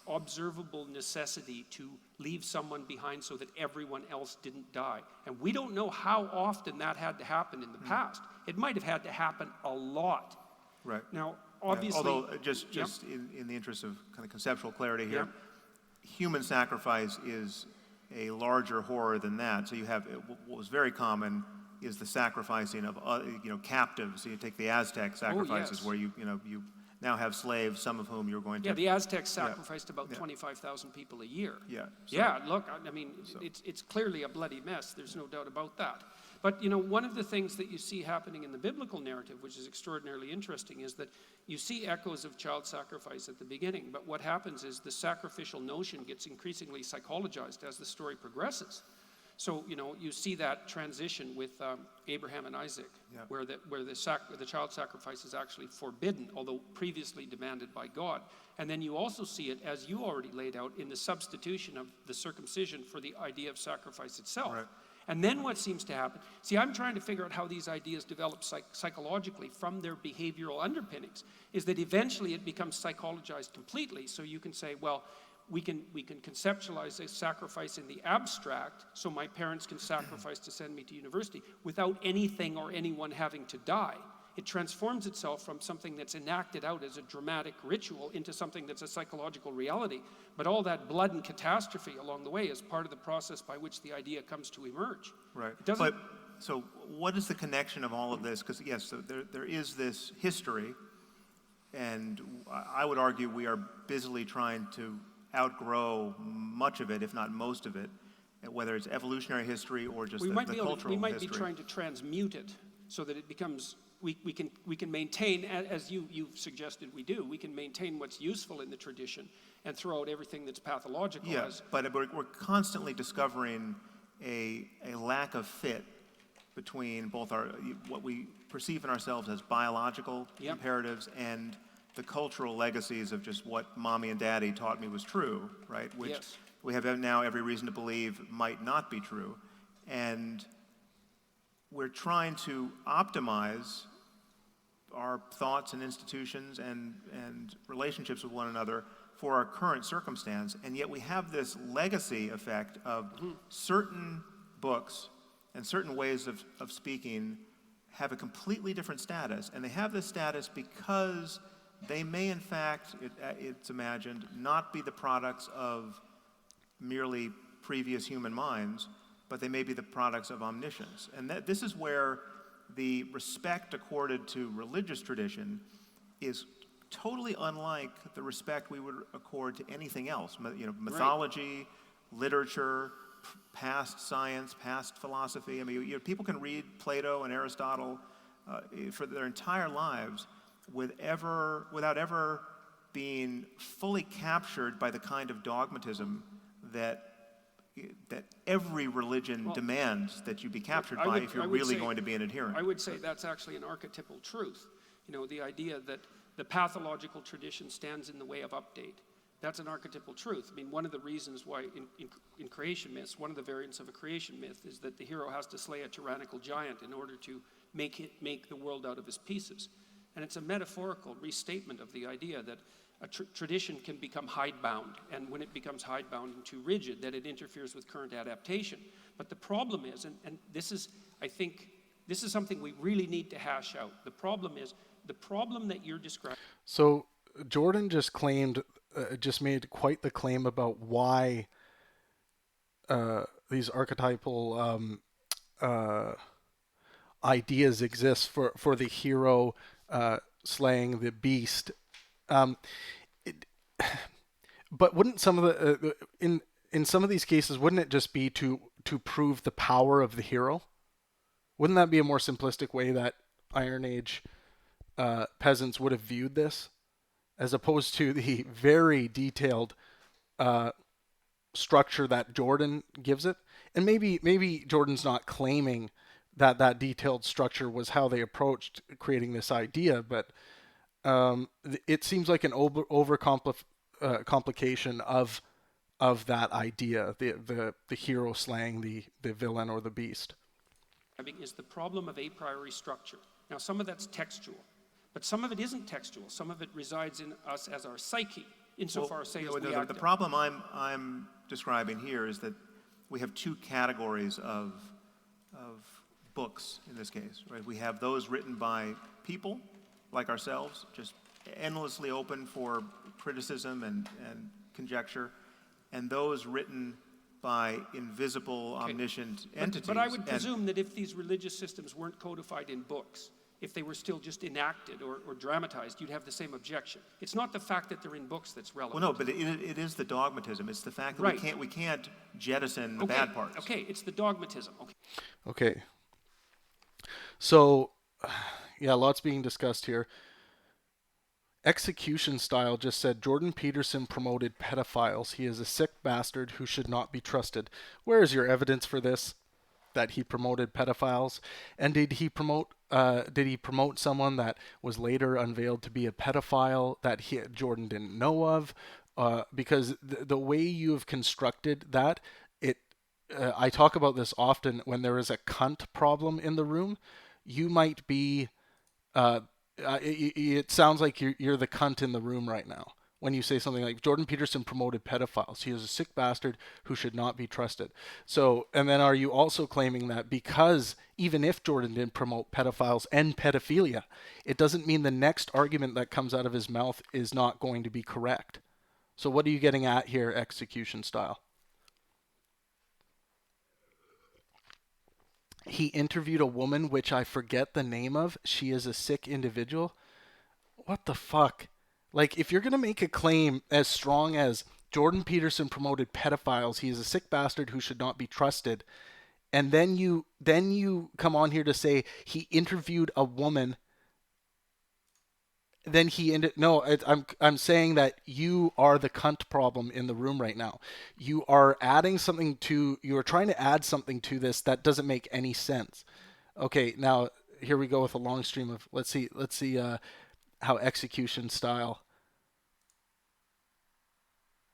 observable necessity to leave someone behind so that everyone else didn't die. And we don't know how often that had to happen in the past. It might have had to happen a lot. Right. Now, obviously, although just in the interest of kind of conceptual clarity here, human sacrifice is a larger horror than that. So you have what was very common is the sacrificing of captives. So you take the Aztec sacrifices where you now have slaves, some of whom you're going to. Yeah, the Aztecs sacrificed about 25,000 people a year. Yeah. Look, I mean, it's clearly a bloody mess. There's no doubt about that. But, one of the things that you see happening in the biblical narrative, which is extraordinarily interesting, is that you see echoes of child sacrifice at the beginning. But what happens is the sacrificial notion gets increasingly psychologized as the story progresses. So, you see that transition with Abraham and Isaac, where the child sacrifice is actually forbidden, although previously demanded by God. And then you also see it, as you already laid out, in the substitution of the circumcision for the idea of sacrifice itself. Right. And then what seems to happen, see, I'm trying to figure out how these ideas develop psychologically from their behavioral underpinnings, is that eventually it becomes psychologized completely. So you can say, well, we can conceptualize a sacrifice in the abstract, so my parents can sacrifice to send me to university without anything or anyone having to die. It transforms itself from something that's enacted out as a dramatic ritual into something that's a psychological reality. But all that blood and catastrophe along the way is part of the process by which the idea comes to emerge. Right. It doesn't. But so what is the connection of all of this? Because yes, so there is this history, and I would argue we are busily trying to outgrow much of it, if not most of it, whether it's evolutionary history or just the cultural history. We might be trying to transmute it so that it becomes, we can maintain, as you've suggested we do, we can maintain what's useful in the tradition and throw out everything that's pathological. Yes, but we're constantly discovering a lack of fit between both what we perceive in ourselves as biological imperatives and the cultural legacies of just what mommy and daddy taught me was true, right? Which we have now every reason to believe might not be true. And we're trying to optimize our thoughts and institutions and relationships with one another for our current circumstance, and yet we have this legacy effect of certain books and certain ways of speaking have a completely different status, and they have this status because they may in fact, it's imagined, not be the products of merely previous human minds, but they may be the products of omniscience. And this is where the respect accorded to religious tradition is totally unlike the respect we would accord to anything else. Mythology, literature, past science, past philosophy. I mean, people can read Plato and Aristotle for their entire lives without ever being fully captured by the kind of dogmatism that every religion demands that you be captured by if you're really going to be an adherent. I would say that's actually an archetypal truth. The idea that the pathological tradition stands in the way of update. That's an archetypal truth. I mean, one of the reasons why in creation myths, one of the variants of a creation myth is that the hero has to slay a tyrannical giant in order to make the world out of his pieces. And it's a metaphorical restatement of the idea that a tradition can become hidebound, and when it becomes hidebound and too rigid, that it interferes with current adaptation. But the problem is, and this is, I think, this is something we really need to hash out. The problem is, the problem that you're describing. So Jordan just made quite the claim about why these archetypal ideas exist for the hero slaying the beast. But wouldn't some of the in some of these cases, wouldn't it just be to prove the power of the hero? Wouldn't that be a more simplistic way that Iron Age peasants would have viewed this, as opposed to the very detailed structure that Jordan gives it? And maybe Jordan's not claiming that detailed structure was how they approached creating this idea, but it seems like an complication of that idea, the hero slaying the villain or the beast. Is the problem of a priori structure. Now, some of that's textual, but some of it isn't textual. Some of it resides in us as our psyche, insofar as the problem I'm describing here is that we have two categories of books in this case, right? We have those written by people like ourselves, just endlessly open for criticism and conjecture, and those written by invisible, omniscient entities. But I would presume that if these religious systems weren't codified in books, if they were still just enacted or dramatized, you'd have the same objection. It's not the fact that they're in books that's relevant. Well, no, but it is the dogmatism. It's the fact that we can't jettison the bad parts. Okay, it's the dogmatism. Okay. So, yeah, lots being discussed here. Execution Style just said, Jordan Peterson promoted pedophiles. He is a sick bastard who should not be trusted. Where is your evidence for this? That he promoted pedophiles? And did he promote someone that was later unveiled to be a pedophile that Jordan didn't know of? Because the way you have constructed that, I talk about this often. When there is a cunt problem in the room, you might be. It sounds like you're the cunt in the room right now when you say something like Jordan Peterson promoted pedophiles. He is a sick bastard who should not be trusted. So, and then are you also claiming that because even if Jordan didn't promote pedophiles and pedophilia, it doesn't mean the next argument that comes out of his mouth is not going to be correct? So, what are you getting at here, execution style? He interviewed a woman, which I forget the name of. She is a sick individual. What the fuck? Like, if you're going to make a claim as strong as Jordan Peterson promoted pedophiles, he is a sick bastard who should not be trusted, and then you come on here to say he interviewed a woman, then he ended. No, I'm saying that you are the cunt problem in the room right now. You are adding something to. You are trying to add something to this that doesn't make any sense. Okay, now here we go with a long stream of. Let's see how execution style.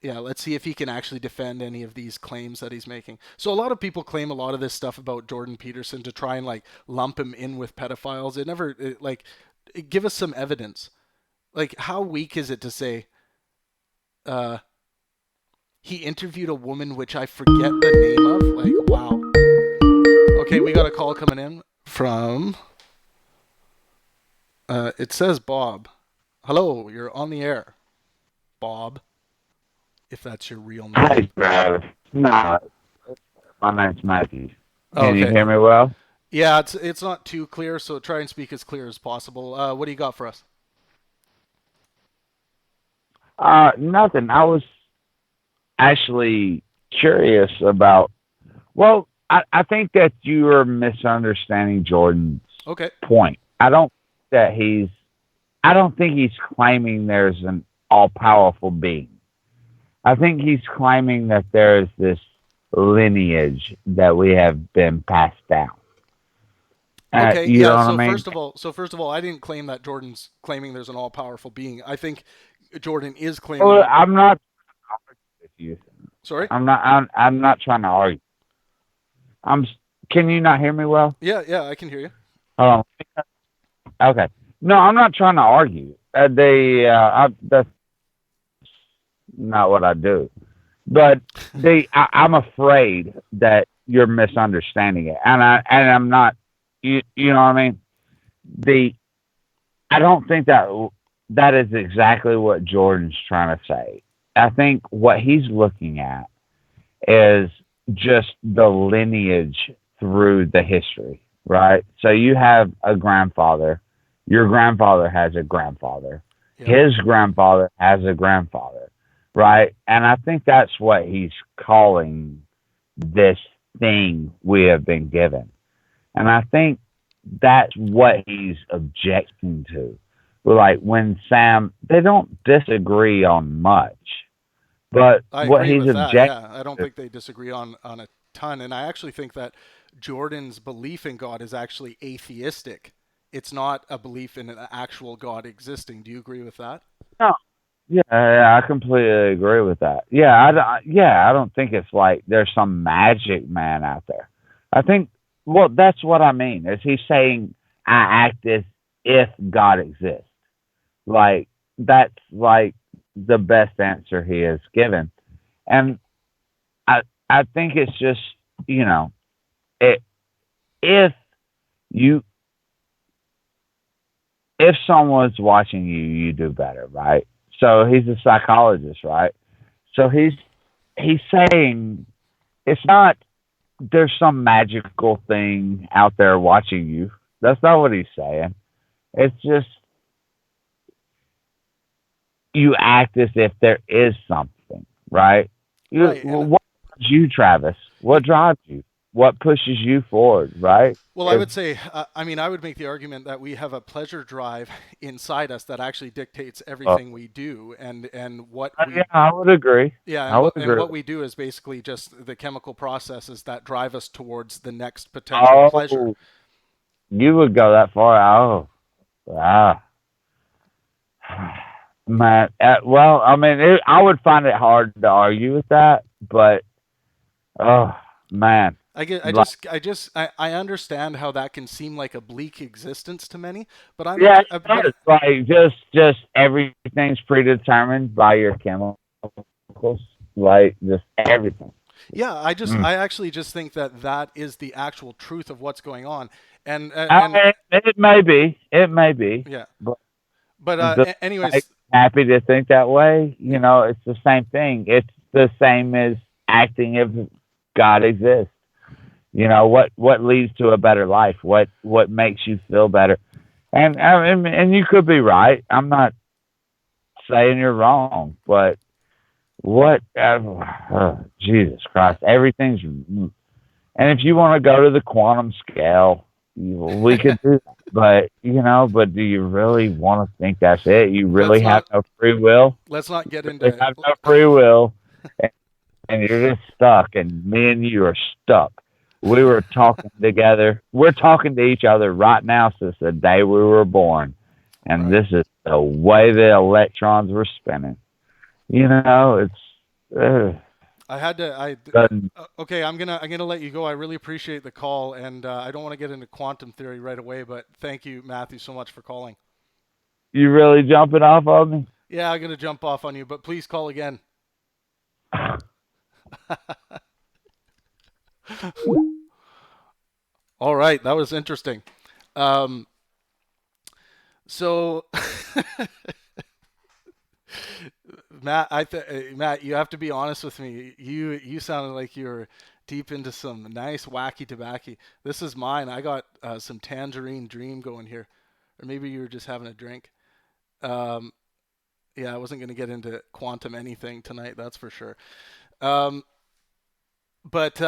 Yeah, let's see if he can actually defend any of these claims that he's making. So a lot of people claim a lot of this stuff about Jordan Peterson to try and like lump him in with pedophiles. Give us some evidence. Like, how weak is it to say uh, he interviewed a woman which I forget the name of? Like, wow. Okay, we got a call coming in from. It says Bob. Hello, you're on the air, Bob. If that's your real name. Hi, Trav. No, my name's Matthew. Oh, Can you okay. hear me well? Yeah, it's not too clear, so try and speak as clear as possible. What do you got for us? Nothing. I was actually curious about. Well, I think that you are misunderstanding Jordan's Okay. point. I don't think he's claiming there's an all-powerful being. I think he's claiming that there is this lineage that we have been passed down. Okay, you know yeah. what So I mean? first of all, I didn't claim that Jordan's claiming there's an all-powerful being. I think Jordan is claiming. Well, I'm not arguing with you. Sorry. I'm not trying to argue. Can you not hear me well? Yeah, I can hear you. Hold on. Okay. No, I'm not trying to argue. That's not what I do. But I'm afraid that you're misunderstanding it, and I'm not. You know what I mean? I don't think that is exactly what Jordan's trying to say. I think what he's looking at is just the lineage through the history, right? So you have a grandfather. Your grandfather has a grandfather. Yep. His grandfather has a grandfather, right? And I think that's what he's calling this thing we have been given. And I think that's what he's objecting to. Like when Sam, they don't disagree on much, but I what agree he's with that. objecting. Yeah, I don't think they disagree on a ton, and I actually think that Jordan's belief in God is actually atheistic. It's not a belief in an actual God existing. Do you agree with that? No, yeah, I completely agree with that. I don't think it's like there's some magic man out there. I think, well, that's what I mean. Is he saying I act as if God exists? Like that's like the best answer he has given, and I think it's just if you if someone's watching you, you do better, right? So he's a psychologist, right? So he's saying it's not there's some magical thing out there watching you. That's not what he's saying. It's just you act as if there is something, right? Right. What drives you, Travis? What drives you? What pushes you forward, right? Well, I would say, I would make the argument that we have a pleasure drive inside us that actually dictates everything we do, and what we. Yeah, I would agree. Yeah, I would agree. and what we do is basically just the chemical processes that drive us towards the next potential pleasure. You would go that far? Oh, wow. Man, well, I mean, I would find it hard to argue with that, but man, like, I understand how that can seem like a bleak existence to many, but yeah, it does. Like just everything's predetermined by your chemicals, like just everything. yeah, Mm. I actually just think that that is the actual truth of what's going on, I and mean, it may be, yeah, but but it doesn't make anyways, me happy to think that way. You know, it's the same thing. It's the same as acting if God exists. You know, what leads to a better life? What makes you feel better? And you could be right. I'm not saying you're wrong, but what? Jesus Christ! Everything's. And if you want to go to the quantum scale, we could do that. But but do you really want to think that's it? You really let's have not no free will. let's not get Really into have no free will, and you're just stuck. And me and you are stuck. We were talking together. We're talking to each other right now since the day we were born. And right. this is the way the electrons were spinning. It's I had to. doesn't Okay, I'm gonna let you go. I really appreciate the call, and I don't want to get into quantum theory right away, but thank you, Matthew, so much for calling. you really jumping off of me? Yeah, I'm gonna jump off on you, but please call again. All right, that was interesting. Um, so, Matt, you have to be honest with me. You sounded like you were deep into some nice wacky tobacco. This is mine. I got some Tangerine Dream going here, or maybe you were just having a drink. Um, yeah, I wasn't going to get into quantum anything tonight, that's for sure. Um, but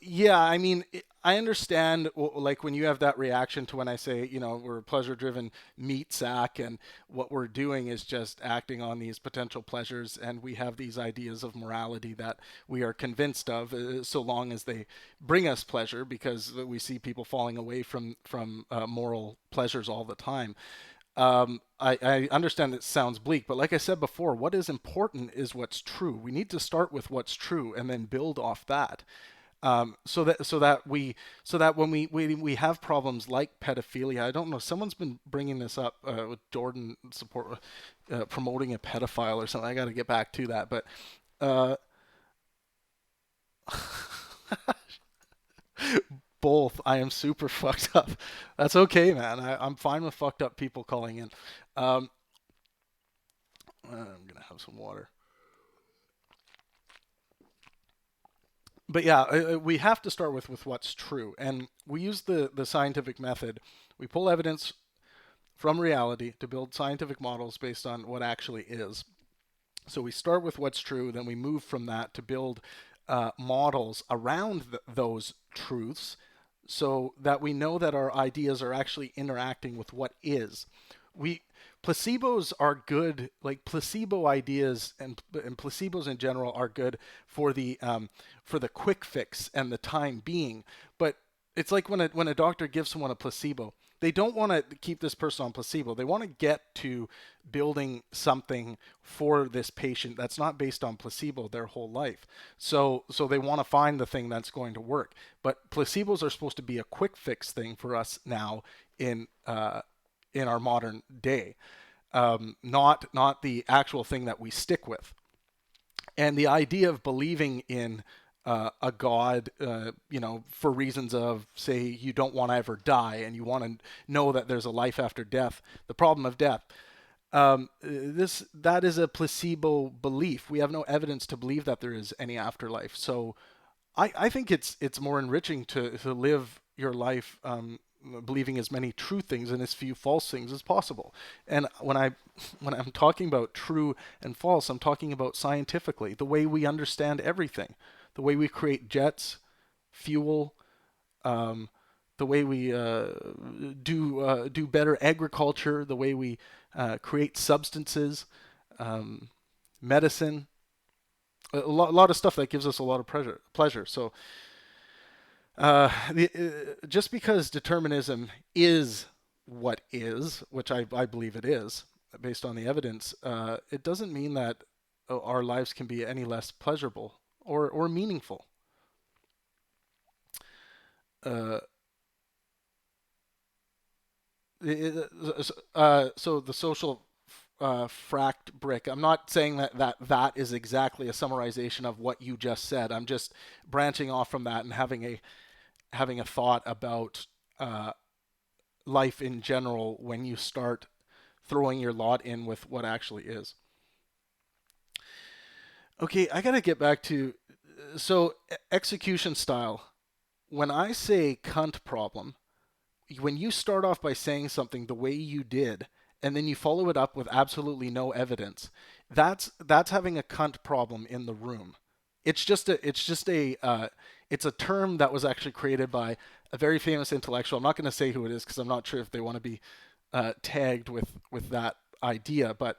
yeah, I mean, I understand like when you have that reaction to when I say, we're a pleasure driven meat sack, and what we're doing is just acting on these potential pleasures, and we have these ideas of morality that we are convinced of, so long as they bring us pleasure, because we see people falling away from moral pleasures all the time. I understand it sounds bleak, but like I said before, what is important is what's true. We need to start with what's true and then build off that. So that when we have problems like pedophilia, I don't know. Someone's been bringing this up with Jordan support, promoting a pedophile or something. I got to get back to that, but. Uh, Both. I am super fucked up. That's okay, man. I'm fine with fucked up people calling in. Um, I'm gonna have some water. But yeah, we have to start with what's true, and we use the scientific method. We pull evidence from reality to build scientific models based on what actually is. So we start with what's true, then we move from that to build models around those truths, so that we know that our ideas are actually interacting with what is. We Placebos are good, like placebo ideas and placebos in general are good for the quick fix and the time being. But it's like when a doctor gives someone a placebo, they don't want to keep this person on placebo. They want to get to building something for this patient that's not based on placebo their whole life. So they want to find the thing that's going to work. But placebos are supposed to be a quick fix thing for us now in our modern day, not the actual thing that we stick with. And the idea of believing in a God, for reasons of, say, you don't want to ever die and you want to know that there's a life after death, the problem of death. That is a placebo belief. We have no evidence to believe that there is any afterlife. So I think it's more enriching to live your life believing as many true things and as few false things as possible. And when I'm talking about true and false, I'm talking about scientifically, the way we understand everything, the way we create jets, fuel, the way we do better agriculture, the way we create substances, medicine, a lot of stuff that gives us a lot of pleasure. So just because determinism is what is, which I believe it is, based on the evidence, it doesn't mean that our lives can be any less pleasurable or meaningful. uh, so the social fract brick. I'm not saying that is exactly a summarization of what you just said. I'm just branching off from that and having a thought about life in general when you start throwing your lot in with what actually is. Okay, I gotta get back to execution style. When I say cunt problem, when you start off by saying something the way you did and then you follow it up with absolutely no evidence, that's having a cunt problem in the room. It's a term that was actually created by a very famous intellectual. I'm not going to say who it is because I'm not sure if they want to be tagged with that idea, but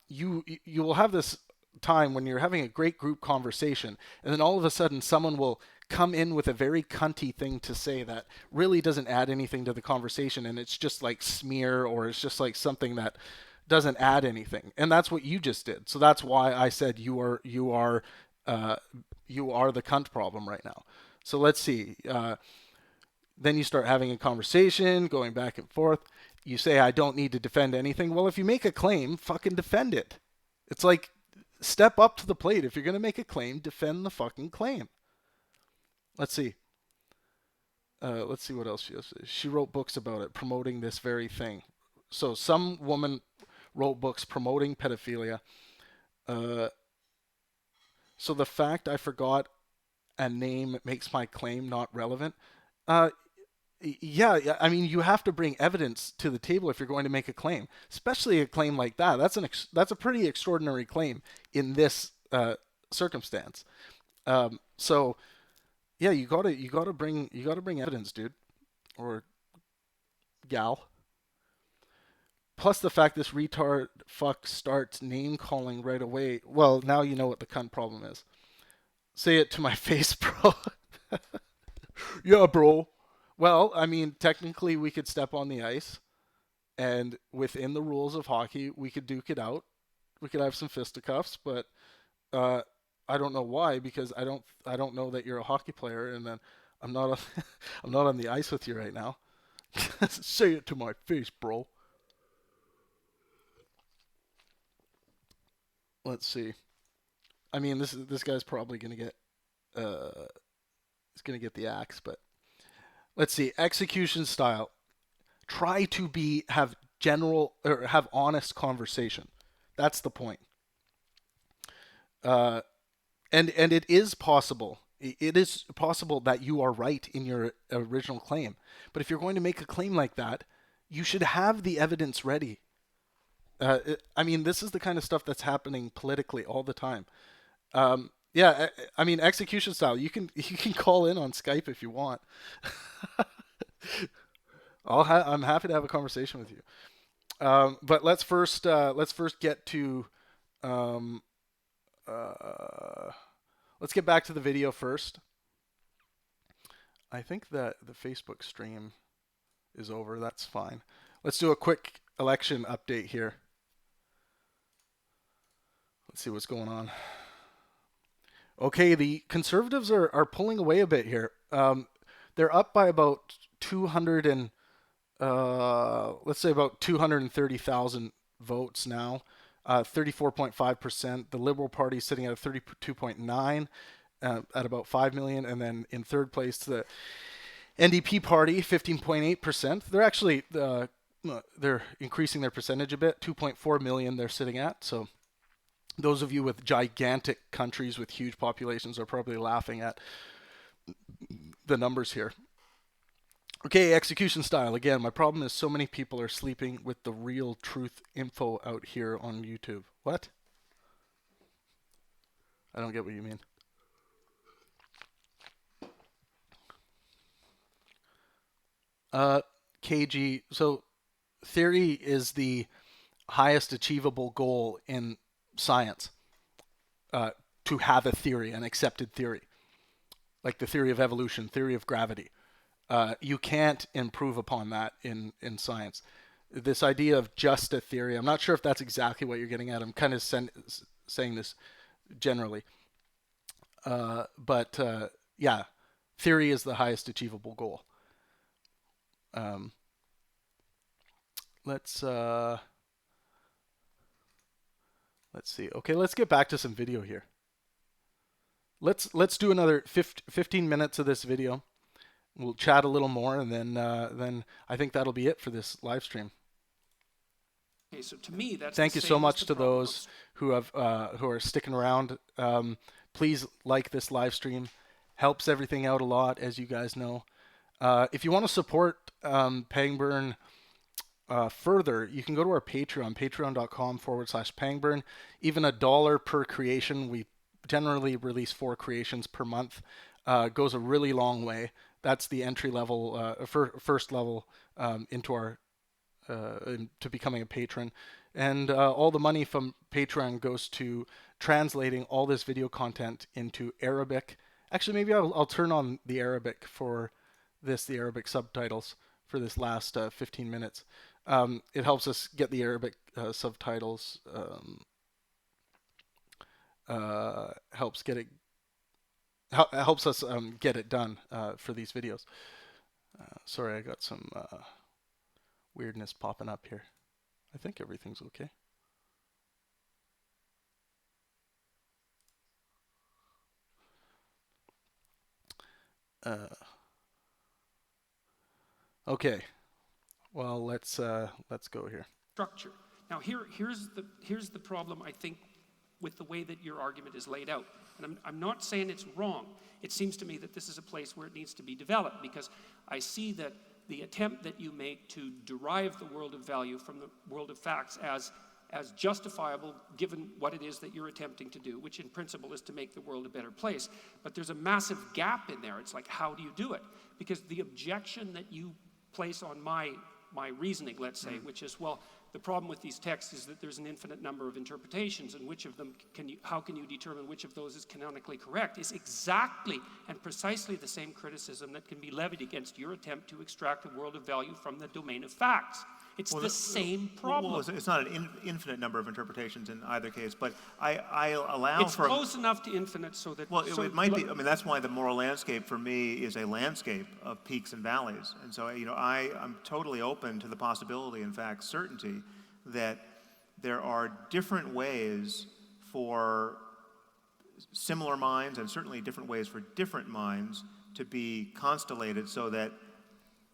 you will have this time when you're having a great group conversation, and then all of a sudden someone will come in with a very cunty thing to say that really doesn't add anything to the conversation, and it's just like smear, or it's just like something that doesn't add anything. And that's what you just did. So that's why I said you are the cunt problem right now. So let's see. Then you start having a conversation, going back and forth. You say, I don't need to defend anything. Well, if you make a claim, fucking defend it. It's like, step up to the plate. If you're going to make a claim, defend the fucking claim. Let's see. Let's see what else she has. She wrote books about it, promoting this very thing. So some woman wrote books promoting pedophilia. So the fact I forgot a name makes my claim not relevant. Yeah, I mean, you have to bring evidence to the table if you're going to make a claim, especially a claim like that. That's a pretty extraordinary claim in this circumstance. So yeah, you gotta bring evidence, dude, or gal. Plus the fact this retard fuck starts name calling right away. Well, now you know what the cunt problem is. Say it to my face, bro. Yeah, bro. Well, I mean, technically we could step on the ice, and within the rules of hockey, we could duke it out. We could have some fisticuffs, but I don't know why, because I don't know that you're a hockey player, and then I'm not on, I'm not on the ice with you right now. Say it to my face, bro. Let's see. I mean, this guy's probably gonna get he's gonna get the axe, but let's see. Execution style. Try to have general or have honest conversation. That's the point. And it is possible. It is possible that you are right in your original claim. But if you're going to make a claim like that, you should have the evidence ready. I mean, this is the kind of stuff that's happening politically all the time. Yeah, I mean, execution style. You can call in on Skype if you want. I'm happy to have a conversation with you. But let's first get to let's get back to the video first. I think that the Facebook stream is over. That's fine. Let's do a quick election update here. Let's see what's going on. Okay, the Conservatives are pulling away a bit here. They're up by about 200 and let's say about 230,000 votes now. 34.5%. The Liberal Party sitting at 32.9 at about 5 million, and then in third place the NDP Party 15.8%. They're actually they're increasing their percentage a bit. 2.4 million they're sitting at. So those of you with gigantic countries with huge populations are probably laughing at the numbers here. Okay, execution style. Again, my problem is so many people are sleeping with the real truth info out here on YouTube. What? I don't get what you mean. KG. So theory is the highest achievable goal in science. To have a theory, an accepted theory. Like the theory of evolution, theory of gravity. You can't improve upon that in science. This idea of just a theory, I'm not sure if that's exactly what you're getting at. I'm kind of saying this generally. But yeah, theory is the highest achievable goal. Let's see. Okay, let's get back to some video here. Let's do another 15 minutes of this video. We'll chat a little more, and then I think that'll be it for this live stream. Okay, so to me, that's Thank you so much to those who are sticking around. Please like this live stream. Helps everything out a lot, as you guys know. If you want to support Pangburn further, you can go to our Patreon, patreon.com/Pangburn. Even $1 per creation. We generally release 4 creations per month. Goes a really long way. That's the entry level, first level into our to becoming a patron. And all the money from Patreon goes to translating all this video content into Arabic. Actually, maybe I'll turn on the Arabic for this, the Arabic subtitles for this last 15 minutes. It helps us get the Arabic subtitles. Helps us get it done for these videos. Sorry, I got some weirdness popping up here. I think everything's okay. Okay. Well, let's go here. Structure. Now, here's the problem, I think, with the way that your argument is laid out. And I'm not saying it's wrong. It seems to me that this is a place where it needs to be developed, because I see that the attempt that you make to derive the world of value from the world of facts as justifiable given what it is that you're attempting to do, which in principle is to make the world a better place. But there's a massive gap in there. It's like, how do you do it? Because the objection that you place on my reasoning, let's say, which is, well, the problem with these texts is that there's an infinite number of interpretations, and which of them how can you determine which of those is canonically correct, is exactly and precisely the same criticism that can be levied against your attempt to extract a world of value from the domain of facts. It's the same problem. Well, it's not an infinite number of interpretations in either case, but I allow it's for... It's close enough to infinite so that... Well, it might be. I mean, that's why the moral landscape for me is a landscape of peaks and valleys. And so, I'm totally open to the possibility, in fact, certainty, that there are different ways for similar minds, and certainly different ways for different minds, to be constellated so that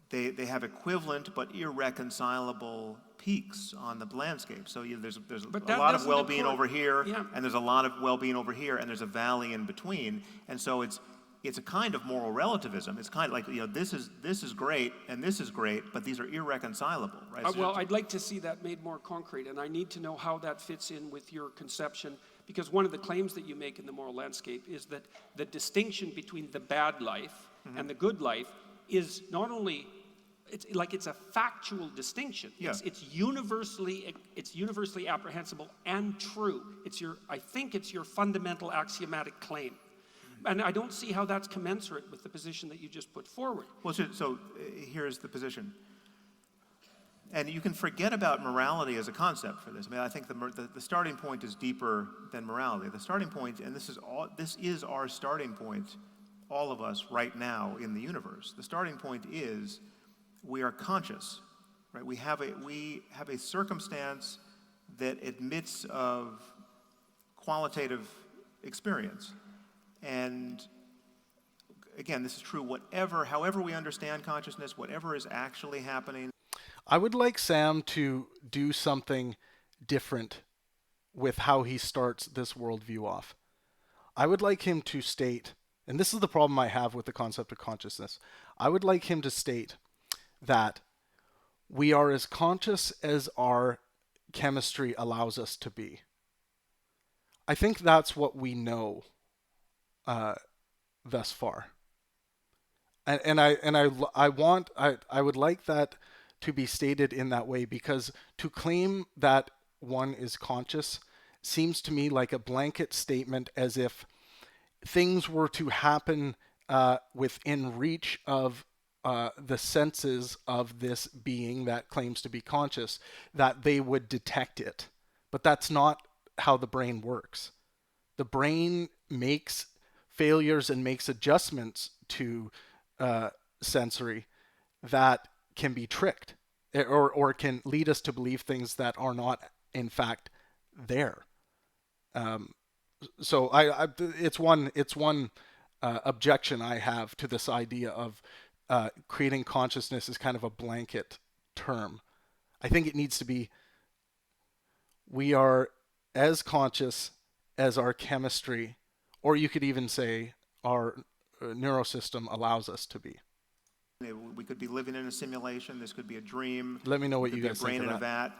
they have equivalent but irreconcilable peaks on the landscape. So there's a lot of well-being over here, and there's a lot of well-being over here, and there's a valley in between. And so it's a kind of moral relativism. It's kind of like, this is great and this is great, but these are irreconcilable, right? Well, I'd like to see that made more concrete, and I need to know how that fits in with your conception, because one of the claims that you make in the moral landscape is that the distinction between the bad life and the good life is not only... It's a factual distinction. Yeah. It's universally apprehensible and true. I think it's your fundamental axiomatic claim. And I don't see how that's commensurate with the position that you just put forward. Well, so here's the position. And you can forget about morality as a concept for this. I mean, I think the starting point is deeper than morality. The starting point, and this is our starting point, all of us right now in the universe. The starting point is we are conscious, right? We have a circumstance that admits of qualitative experience. And again, this is true however we understand consciousness, whatever is actually happening. I would like Sam to do something different with how he starts this worldview off. I would like him to state, and this is the problem I have with the concept of consciousness, I would like him to state that we are as conscious as our chemistry allows us to be. I think that's what we know thus far. And I would like that to be stated in that way, because to claim that one is conscious seems to me like a blanket statement, as if things were to happen within reach of the senses of this being that claims to be conscious, that they would detect it. But that's not how the brain works. The brain makes failures and makes adjustments to sensory that can be tricked, or can lead us to believe things that are not, in fact, there. So it's one objection I have to this idea of creating consciousness as kind of a blanket term. I think it needs to be, we are as conscious as our chemistry, or you could even say our neurosystem allows us to be. We could be living in a simulation. This could be a dream. Let me know what you guys think of that. Brain in a vat.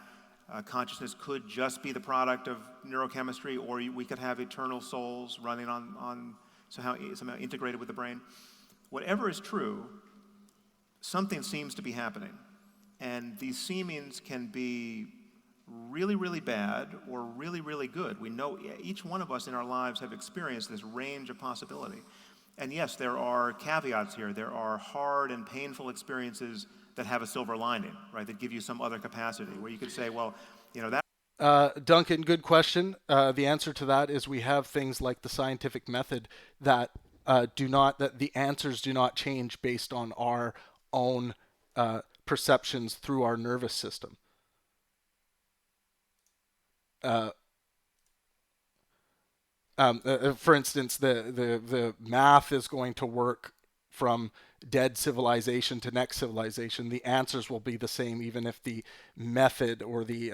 Consciousness could just be the product of neurochemistry, or we could have eternal souls running on somehow integrated with the brain. Whatever is true, something seems to be happening. And these seemings can be really, really bad or really, really good. We know each one of us in our lives have experienced this range of possibility. And yes, there are caveats here. There are hard and painful experiences that have a silver lining, right? That give you some other capacity where you could say, well, that. Duncan, good question. The answer to that is we have things like the scientific method that that the answers do not change based on our own perceptions through our nervous system. For instance, the math is going to work from dead civilization to next civilization. The answers will be the same, even if the method or the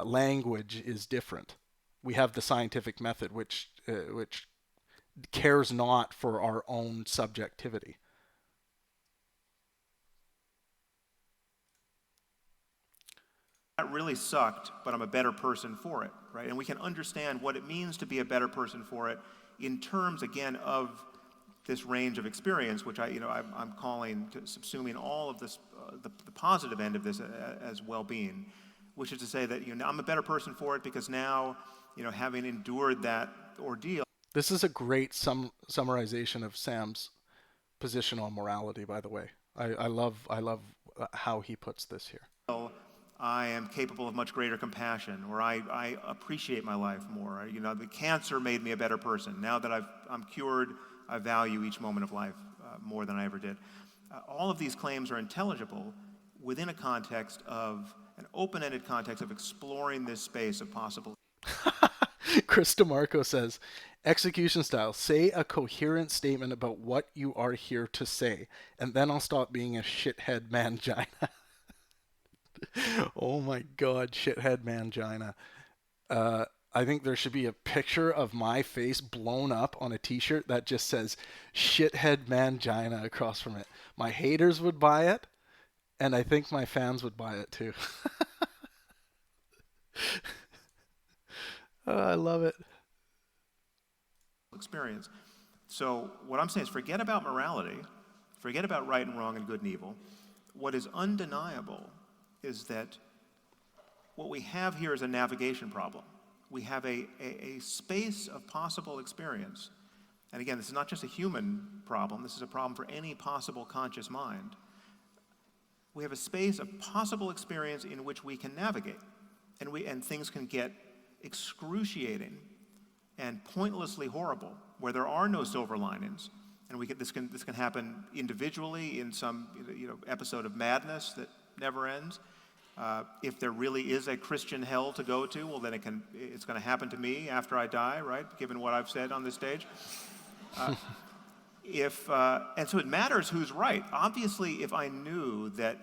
language is different. We have the scientific method, which cares not for our own subjectivity. That really sucked, but I'm a better person for it, right? And we can understand what it means to be a better person for it in terms, again, of this range of experience, which I'm calling, subsuming all of this, the positive end of this as well-being, which is to say that I'm a better person for it because now, having endured that ordeal. This is a great summarization of Sam's position on morality, by the way. I love how he puts this here. I am capable of much greater compassion, or I appreciate my life more. The cancer made me a better person. Now that I'm cured, I value each moment of life more than I ever did. All of these claims are intelligible within a context of an open-ended context of exploring this space of possible. Chris DeMarco says, execution style, say a coherent statement about what you are here to say, and then I'll stop being a shithead mangina. Oh my God, shithead mangina. I think there should be a picture of my face blown up on a t-shirt that just says shithead mangina across from it. My haters would buy it, and I think my fans would buy it too. Oh, I love it. Experience. So what I'm saying is forget about morality, forget about right and wrong and good and evil. What is undeniable is that what we have here is a navigation problem. We have a space of possible experience. And again, this is not just a human problem. This is a problem for any possible conscious mind. We have a space of possible experience in which we can navigate. And things can get excruciating and pointlessly horrible, where there are no silver linings. And this can happen individually in some episode of madness that never ends. If there really is a Christian hell to go to, well, then it's going to happen to me after I die, right? Given what I've said on this stage. And so it matters who's right. Obviously, if I knew that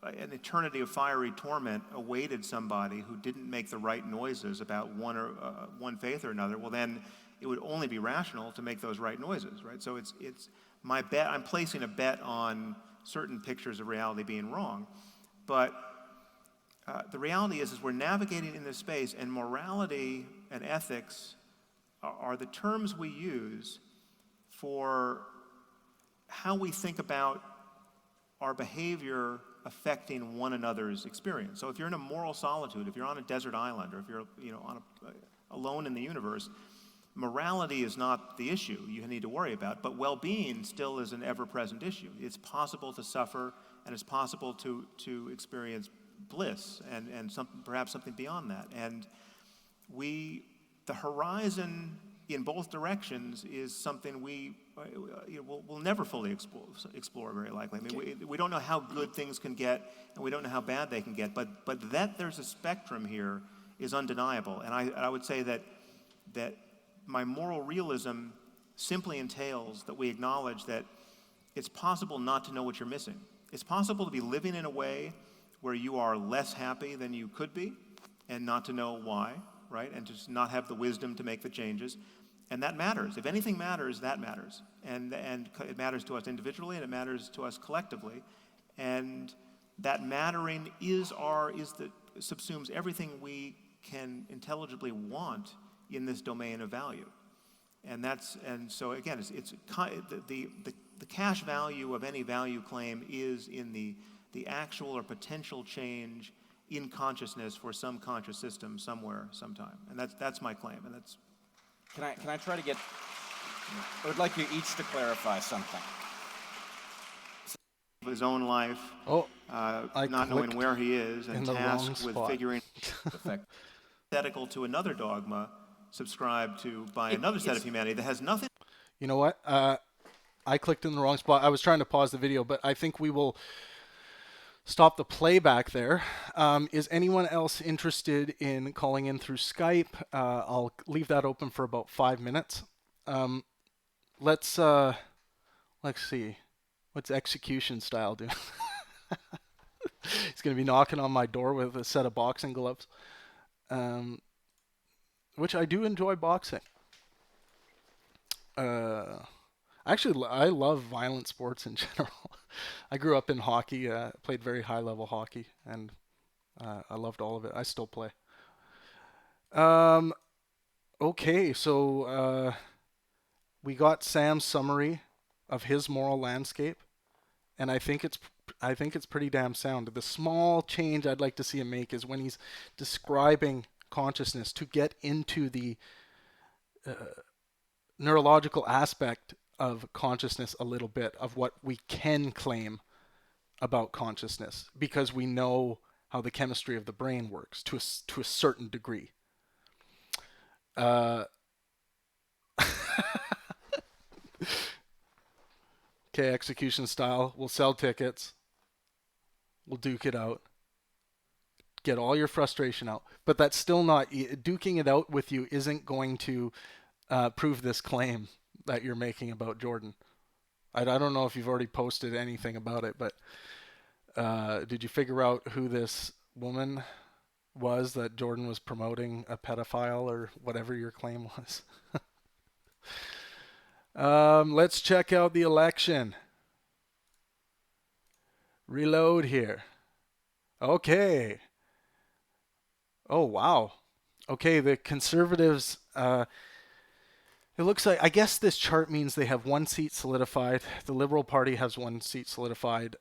an eternity of fiery torment awaited somebody who didn't make the right noises about one faith or another, well, then it would only be rational to make those right noises, right? So it's my bet. I'm placing a bet on certain pictures of reality being wrong. But the reality is we're navigating in this space, and morality and ethics are the terms we use for how we think about our behavior affecting one another's experience. So if you're in a moral solitude, if you're on a desert island, or if you're alone in the universe, morality is not the issue you need to worry about, but well-being still is an ever-present issue. It's possible to suffer, and it's possible to experience bliss and perhaps something beyond that. And the horizon in both directions is something we'll never fully explore very likely. I mean, we don't know how good things can get, and we don't know how bad they can get, but that there's a spectrum here is undeniable. And I would say that my moral realism simply entails that we acknowledge that it's possible not to know what you're missing. It's possible to be living in a way where you are less happy than you could be and not to know why, right? And just not have the wisdom to make the changes. And that matters. If anything matters, that matters. And it matters to us individually, and it matters to us collectively. And that mattering subsumes everything we can intelligibly want in this domain of value. And so again, it's the cash value of any value claim is in the actual or potential change in consciousness for some conscious system somewhere, sometime. And that's my claim. And that's. Can I try to get? I would like you each to clarify something. His own life, not knowing where he is, and tasked with figuring effect antithetical to another dogma subscribed to by another set of humanity that has nothing. You know what? I clicked in the wrong spot. I was trying to pause the video, but I think we will stop the playback there. Is anyone else interested in calling in through Skype? I'll leave that open for about 5 minutes. Let's see. What's execution style doing? He's going to be knocking on my door with a set of boxing gloves. Which I do enjoy boxing. Actually, I love violent sports in general. I grew up in hockey, played very high-level hockey, and I loved all of it. I still play. Okay, so we got Sam's summary of his moral landscape, and I think it's pretty damn sound. The small change I'd like to see him make is when he's describing consciousness to get into the neurological aspect of consciousness a little bit, of what we can claim about consciousness, because we know how the chemistry of the brain works to a certain degree. Okay, execution style. We'll sell tickets. We'll duke it out. Get all your frustration out. But that's still not... Duking it out with you isn't going to prove this claim that you're making about Jordan. I don't know if you've already posted anything about it, but did you figure out who this woman was that Jordan was promoting, a pedophile or whatever your claim was? Let's check out the election. Reload here. Okay. Oh, wow. Okay, the Conservatives... it looks like, I guess this chart means they have one seat solidified. The Liberal Party has one seat solidified.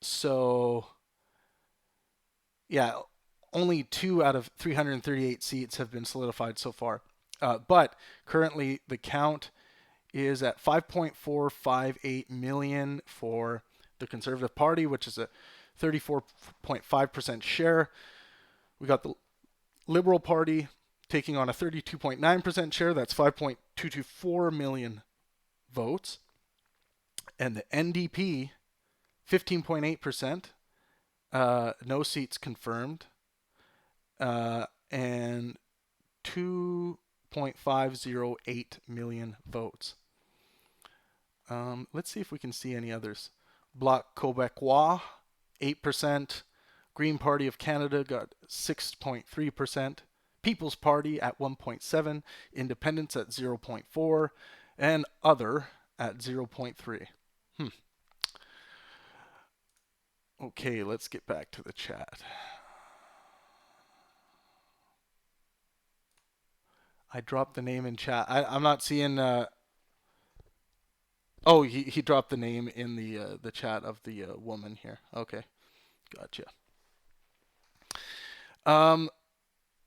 So, yeah, only 2 out of 338 seats have been solidified so far. But currently the count is at 5.458 million for the Conservative Party, which is a 34.5% share. We got the Liberal Party taking on a 32.9% share. That's 5.224 million votes. And the NDP, 15.8%. No seats confirmed. And 2.508 million votes. Let's see if we can see any others. Bloc Québécois, 8%. Green Party of Canada got 6.3%. People's Party at 1.7%. Independents at 0.4%. And Other at 0.3%. Okay, let's get back to the chat. I dropped the name in chat. I'm not seeing... Oh, he dropped the name in the chat of the woman here. Okay, gotcha.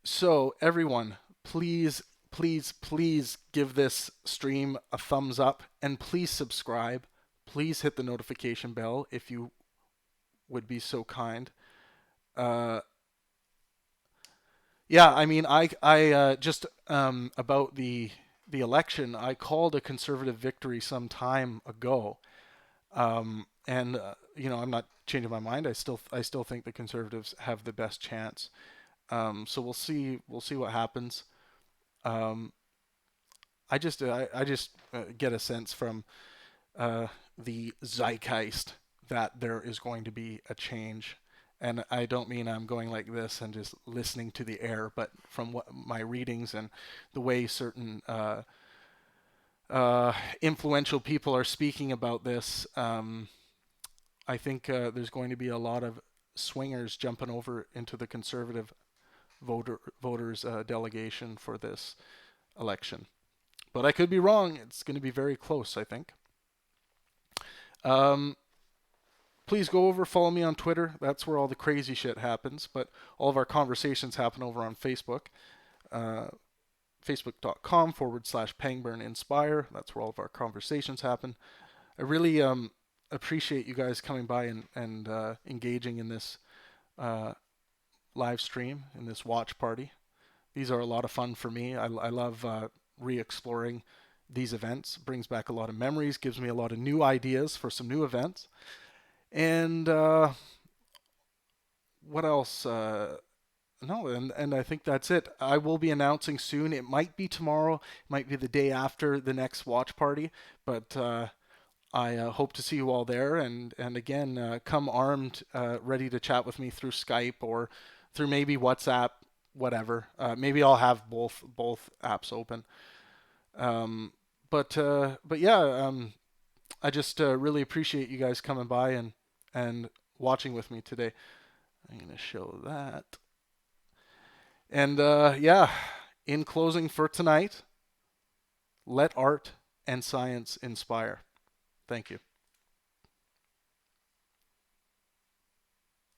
So everyone, please give this stream a thumbs up, and please subscribe. Please hit the notification bell if you would be so kind. Yeah, I mean, I just about the election, I called a conservative victory some time ago, and you know, I'm not changing my mind. I still think the conservatives have the best chance. So we'll see what happens. Um, I just get a sense from the zeitgeist that there is going to be a change. And I don't mean I'm going like this and just listening to the air, but from what my readings and the way certain influential people are speaking about this, I think there's going to be a lot of swingers jumping over into the conservative voters delegation for this election. But I could be wrong. It's going to be very close, I think. Um, Please go over, follow me on Twitter. That's where all the crazy shit happens. But all of our conversations happen over on Facebook. Uh, Facebook.com/PangBurnInspire. That's where all of our conversations happen. I really appreciate you guys coming by and engaging in this live stream, in this watch party. These are a lot of fun for me. I love re-exploring these events. Brings back a lot of memories, gives me a lot of new ideas for some new events. And what else? No, and I think that's it. I will be announcing soon. It might be tomorrow, it might be the day after the next watch party, but I hope to see you all there. And again, come armed, ready to chat with me through Skype or through maybe WhatsApp, whatever. Maybe I'll have both apps open. But yeah, I just really appreciate you guys coming by and watching with me today. I'm gonna show that. And yeah, in closing for tonight, let art and science inspire. Thank you.